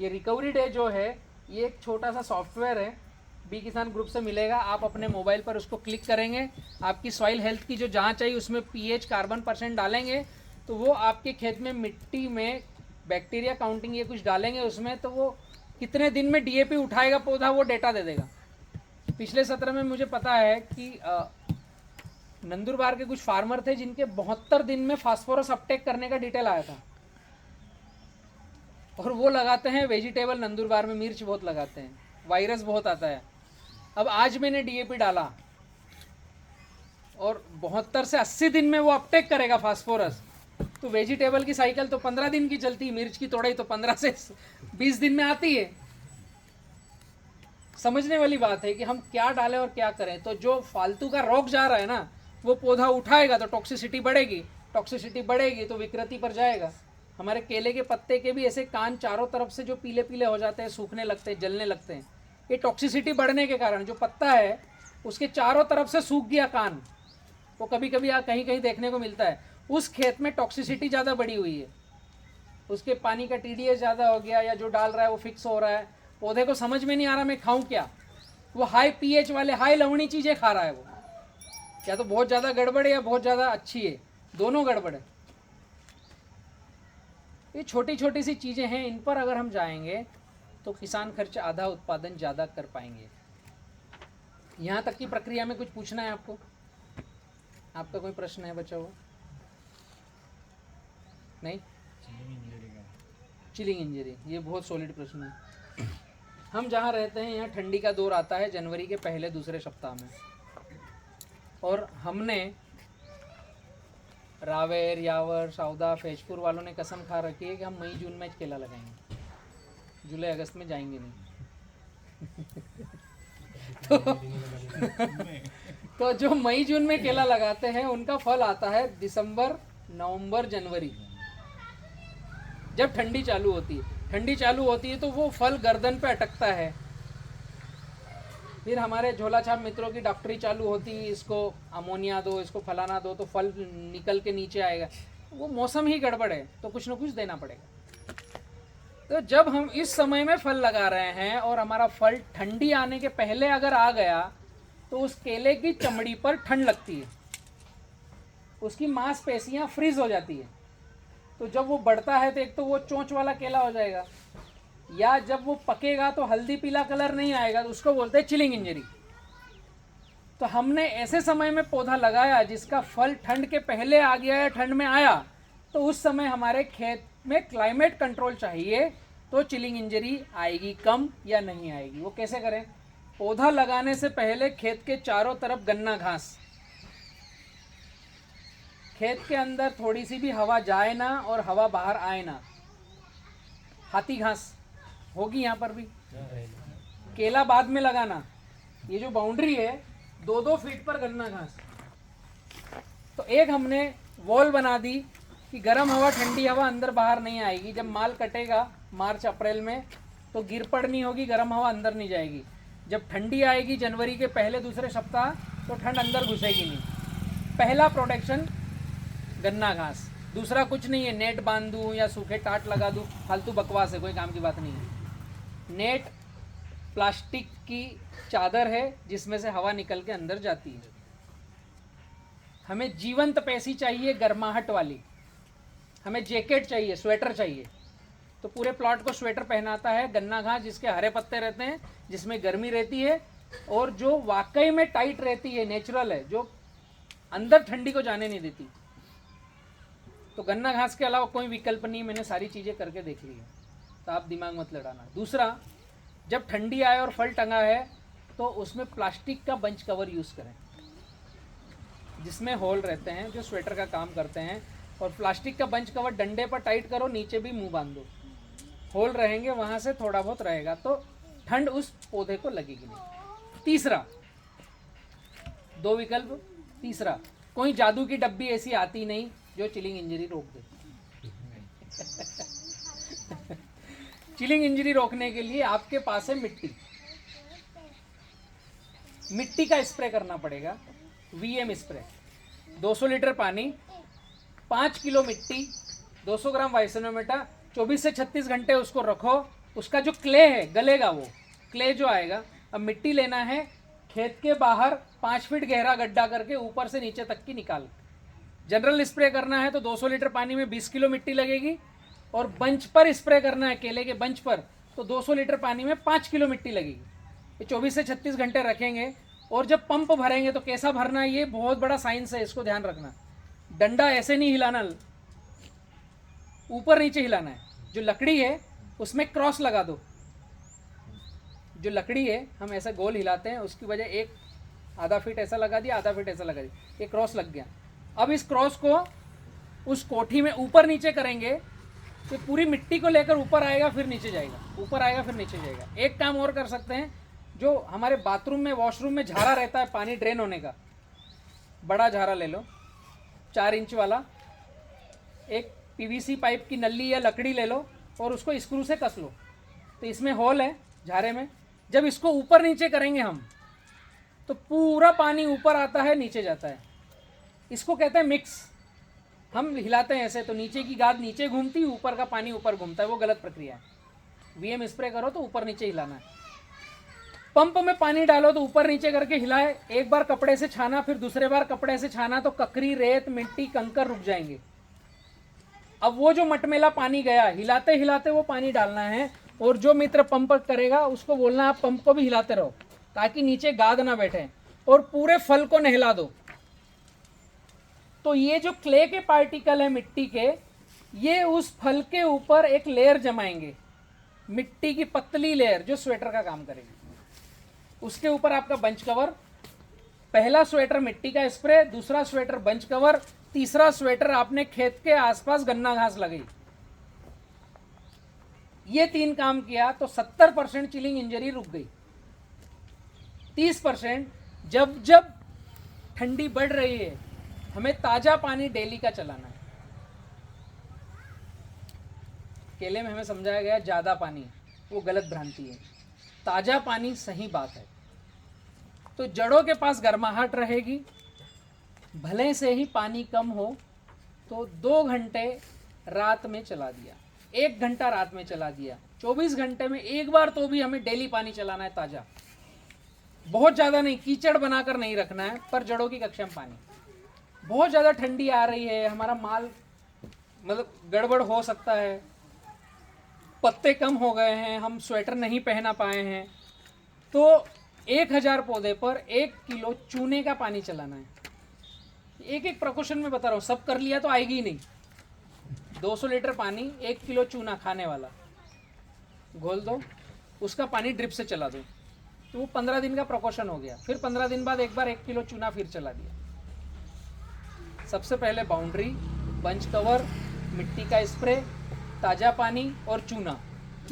ये रिकवरी डे जो है ये एक छोटा सा सॉफ्टवेयर है, बी किसान ग्रुप से मिलेगा। आप अपने मोबाइल पर उसको क्लिक करेंगे, आपकी सॉइल हेल्थ की जो जांच आई उसमें पीएच कार्बन परसेंट डालेंगे तो वो आपके खेत में मिट्टी में बैक्टीरिया काउंटिंग ये कुछ डालेंगे उसमें, तो वो कितने दिन में डीएपी उठाएगा पौधा वो डेटा दे देगा। पिछले सत्र में मुझे पता है कि नंदुरबार के कुछ फार्मर थे जिनके 72 दिन में फास्फोरस अपटेक करने का डिटेल आया था, और वो लगाते हैं वेजिटेबल। नंदुरबार में मिर्च बहुत लगाते हैं, वायरस बहुत आता है। अब आज मैंने डीएपी डाला और 72 से 80 दिन में वो अपटेक करेगा फास्फोरस, तो वेजिटेबल की साइकिल तो 15 दिन की चलती है, मिर्च की तोड़ाई तो 15 से 20 दिन में आती है। समझने वाली बात है कि हम क्या डालें और क्या करें। तो जो फालतू का रोग जा रहा है ना वो पौधा उठाएगा तो टॉक्सिसिटी बढ़ेगी, टॉक्सिसिटी बढ़ेगी तो विकृति पर जाएगा। हमारे केले के पत्ते के भी ऐसे कान चारों तरफ से जो पीले पीले हो जाते हैं, सूखने लगते हैं, जलने लगते हैं, ये टॉक्सिसिटी बढ़ने के कारण। जो पत्ता है उसके चारों तरफ से सूख गया कान, वो कभी कभी कहीं कहीं देखने को मिलता है। उस खेत में टॉक्सिसिटी ज़्यादा बढ़ी हुई है, उसके पानी का टीडीएस ज़्यादा हो गया, या जो डाल रहा है वो फिक्स हो रहा है। पौधे को समझ में नहीं आ रहा मैं खाऊं क्या, वो हाई पीएच वाले हाई लवणी चीज़ें खा रहा है। वो या तो बहुत ज़्यादा गड़बड़ है या बहुत ज़्यादा अच्छी है, दोनों गड़बड़ है। ये छोटी छोटी सी चीज़ें हैं, इन पर अगर हम जाएंगे तो किसान खर्च आधा, उत्पादन ज़्यादा कर पाएंगे। यहाँ तक की प्रक्रिया में कुछ पूछना है आपको? आपका कोई प्रश्न है बचा हुआ? नहीं? चिलिंग इंजरी, ये बहुत सॉलिड प्रश्न है। हम जहाँ रहते हैं यहाँ ठंडी का दौर आता है जनवरी के पहले दूसरे सप्ताह में, और हमने रावेर, यावर, सौदा, फैजपुर वालों ने कसम खा रखी है कि हम मई जून में केला लगाएंगे, जुलाई अगस्त में जाएंगे नहीं। तो जो मई जून में केला लगाते हैं उनका फल आता है दिसंबर, नवंबर, जनवरी, जब ठंडी चालू होती है। ठंडी चालू होती है तो वो फल गर्दन पे अटकता है। फिर हमारे झोला छाप मित्रों की डॉक्टरी चालू होती है, इसको अमोनिया दो, इसको फलाना दो, तो फल निकल के नीचे आएगा। वो मौसम ही गड़बड़ है तो कुछ ना कुछ देना पड़ेगा। तो जब हम इस समय में फल लगा रहे हैं और हमारा फल ठंडी आने के पहले अगर आ गया तो उस केले की चमड़ी पर ठंड लगती है, उसकी मांसपेशियां फ्रीज हो जाती है। तो जब वो बढ़ता है तो एक तो वो चोंच वाला केला हो जाएगा, या जब वो पकेगा तो हल्दी पीला कलर नहीं आएगा, तो उसको बोलते हैं चिलिंग इंजरी। तो हमने ऐसे समय में पौधा लगाया जिसका फल ठंड के पहले आ गया या ठंड में आया, तो उस समय हमारे खेत में क्लाइमेट कंट्रोल चाहिए, तो चिलिंग इंजरी आएगी कम या नहीं आएगी। वो कैसे करें? पौधा लगाने से पहले खेत के चारों तरफ गन्ना घास, खेत के अंदर थोड़ी सी भी हवा जाए ना और हवा बाहर आए ना, हाथी घास होगी यहाँ पर भी। केला बाद में लगाना, ये जो बाउंड्री है 2-2 फीट पर गन्ना घास। तो एक हमने वॉल बना दी कि गर्म हवा ठंडी हवा अंदर बाहर नहीं आएगी। जब माल कटेगा मार्च अप्रैल में तो गिरपड़ नहीं होगी, गर्म हवा अंदर नहीं जाएगी। जब ठंडी आएगी जनवरी के पहले दूसरे सप्ताह तो ठंड अंदर घुसेगी नहीं। पहला प्रोटेक्शन गन्ना घास, दूसरा कुछ नहीं है। नेट बांध दूँ या सूखे टाट लगा दूँ, फालतू बकवास है, कोई काम की बात नहीं है। नेट प्लास्टिक की चादर है जिसमें से हवा निकल के अंदर जाती है। हमें जीवंत पेशी चाहिए, गर्माहट वाली। हमें जैकेट चाहिए, स्वेटर चाहिए। तो पूरे प्लॉट को स्वेटर पहनाता है गन्ना घास, जिसके हरे पत्ते रहते हैं, जिसमें गर्मी रहती है और जो वाकई में टाइट रहती है, नेचुरल है, जो अंदर ठंडी को जाने नहीं देती। तो गन्ना घास के अलावा कोई विकल्प नहीं, मैंने सारी चीज़ें करके देख ली है, तो आप दिमाग मत लड़ाना। दूसरा, जब ठंडी आए और फल टंगा है तो उसमें प्लास्टिक का बंच कवर यूज़ करें जिसमें होल रहते हैं, जो स्वेटर का काम करते हैं। और प्लास्टिक का बंच कवर डंडे पर टाइट करो, नीचे भी मुंह बांध दो, होल रहेंगे, वहाँ से थोड़ा बहुत रहेगा तो ठंड उस पौधे को लगेगी नहीं। तीसरा, 2 विकल्प। तीसरा, कोई जादू की डब्बी ऐसी आती नहीं जो चिलिंग इंजरी रोक दे। चिलिंग इंजरी रोकने के लिए आपके पास है मिट्टी। मिट्टी का स्प्रे करना पड़ेगा, वीएम स्प्रे। 200 लीटर पानी, 5 किलो मिट्टी, 200 ग्राम वाइसनोमेटा, 24 से 36 घंटे उसको रखो। उसका जो क्ले है गलेगा, वो क्ले जो आएगा। अब मिट्टी लेना है, खेत के बाहर 5 फीट गहरा गड्ढा करके ऊपर से नीचे तक की निकाल। जनरल स्प्रे करना है तो 200 लीटर पानी में 20 किलो मिट्टी लगेगी। और बंच पर स्प्रे करना है, केले के बंच पर, तो 200 लीटर पानी में 5 किलो मिट्टी लगेगी। ये 24 से 36 घंटे रखेंगे। और जब पंप भरेंगे तो कैसा भरना है, ये बहुत बड़ा साइंस है, इसको ध्यान रखना। डंडा ऐसे नहीं हिलाना, ऊपर नीचे हिलाना है। जो लकड़ी है उसमें क्रॉस लगा दो। जो लकड़ी है हम ऐसे गोल हिलाते हैं, उसकी वजह एक आधा फीट ऐसा लगा दिया, आधा फीट ऐसा लगा दिया, ये क्रॉस लग गया। अब इस क्रॉस को उस कोठी में ऊपर नीचे करेंगे तो पूरी मिट्टी को लेकर ऊपर आएगा, फिर नीचे जाएगा, ऊपर आएगा, फिर नीचे जाएगा। एक काम और कर सकते हैं, जो हमारे बाथरूम में, वॉशरूम में झारा रहता है पानी ड्रेन होने का, बड़ा झारा ले लो, 4 इंच वाला। एक पीवीसी पाइप की नली या लकड़ी ले लो और उसको स्क्रू से कस लो। तो इसमें होल है झारे में। जब इसको ऊपर नीचे करेंगे हम तो पूरा पानी ऊपर आता है, नीचे जाता है। इसको कहते हैं मिक्स। हम हिलाते हैं ऐसे तो नीचे की गाद नीचे घूमती, ऊपर का पानी ऊपर घूमता है, वो गलत प्रक्रिया है। वीएम स्प्रे करो तो ऊपर नीचे हिलाना है। पंप में पानी डालो तो ऊपर नीचे करके हिलाए। एक बार कपड़े से छाना, फिर दूसरे बार कपड़े से छाना, तो ककरी, रेत, मिट्टी, कंकर रुक जाएंगे। अब वो जो मटमेला पानी गया, हिलाते हिलाते वो पानी डालना है। और जो मित्र पंप करेगा उसको बोलना आप पंप को भी हिलाते रहो ताकि नीचे गाद ना बैठे, और पूरे फल को नहला दो। तो ये जो क्ले के पार्टिकल है मिट्टी के, ये उस फल के ऊपर एक लेयर जमाएंगे, मिट्टी की पतली लेयर जो स्वेटर का काम करेगी। उसके ऊपर आपका बंच कवर, पहला स्वेटर मिट्टी का स्प्रे, दूसरा स्वेटर बंच कवर, तीसरा स्वेटर आपने खेत के आसपास गन्ना घास लगाई। ये 3 काम किया तो 70% चिलिंग इंजरी रुक गई। 30% जब जब ठंडी बढ़ रही है हमें ताजा पानी डेली का चलाना है। केले में हमें समझाया गया ज्यादा पानी, वो गलत भ्रांति है। ताजा पानी सही बात है। तो जड़ों के पास गर्माहट रहेगी। भले से ही पानी कम हो तो 2 घंटे रात में चला दिया, 1 घंटा रात में चला दिया, 24 घंटे में एक बार तो भी हमें डेली पानी चलाना है ताजा। बहुत ज़्यादा नहीं, कीचड़ बनाकर नहीं रखना है, पर जड़ों की कक्षा में पानी। बहुत ज़्यादा ठंडी आ रही है, हमारा माल मतलब गड़बड़ हो सकता है, पत्ते कम हो गए हैं, हम स्वेटर नहीं पहना पाए हैं, तो 1000 पौधे पर 1 किलो चूने का पानी चलाना है। एक एक प्रिकॉशन में बता रहा हूँ, सब कर लिया तो आएगी ही नहीं। 200 लीटर पानी, 1 किलो चूना खाने वाला घोल दो, उसका पानी ड्रिप से चला दो, तो वो 15 दिन का प्रिकॉशन हो गया। फिर 15 दिन बाद एक बार 1 किलो चूना फिर चला दिया। सबसे पहले बाउंड्री, बंच कवर, मिट्टी का स्प्रे, ताज़ा पानी और चूना,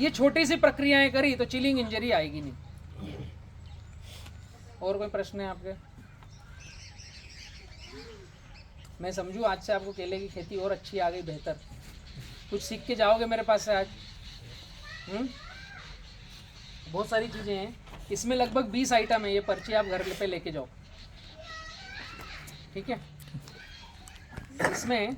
ये छोटी सी प्रक्रियाएं करी तो चिलिंग इंजरी आएगी नहीं। और कोई प्रश्न है आपके? मैं समझूं आज से आपको केले की खेती और अच्छी आ गई, बेहतर, कुछ सीख के जाओगे मेरे पास से आज। बहुत सारी चीज़ें हैं इसमें, लगभग 20 आइटम है, ये पर्ची आप घर पे लेके जाओ, ठीक है। इसमें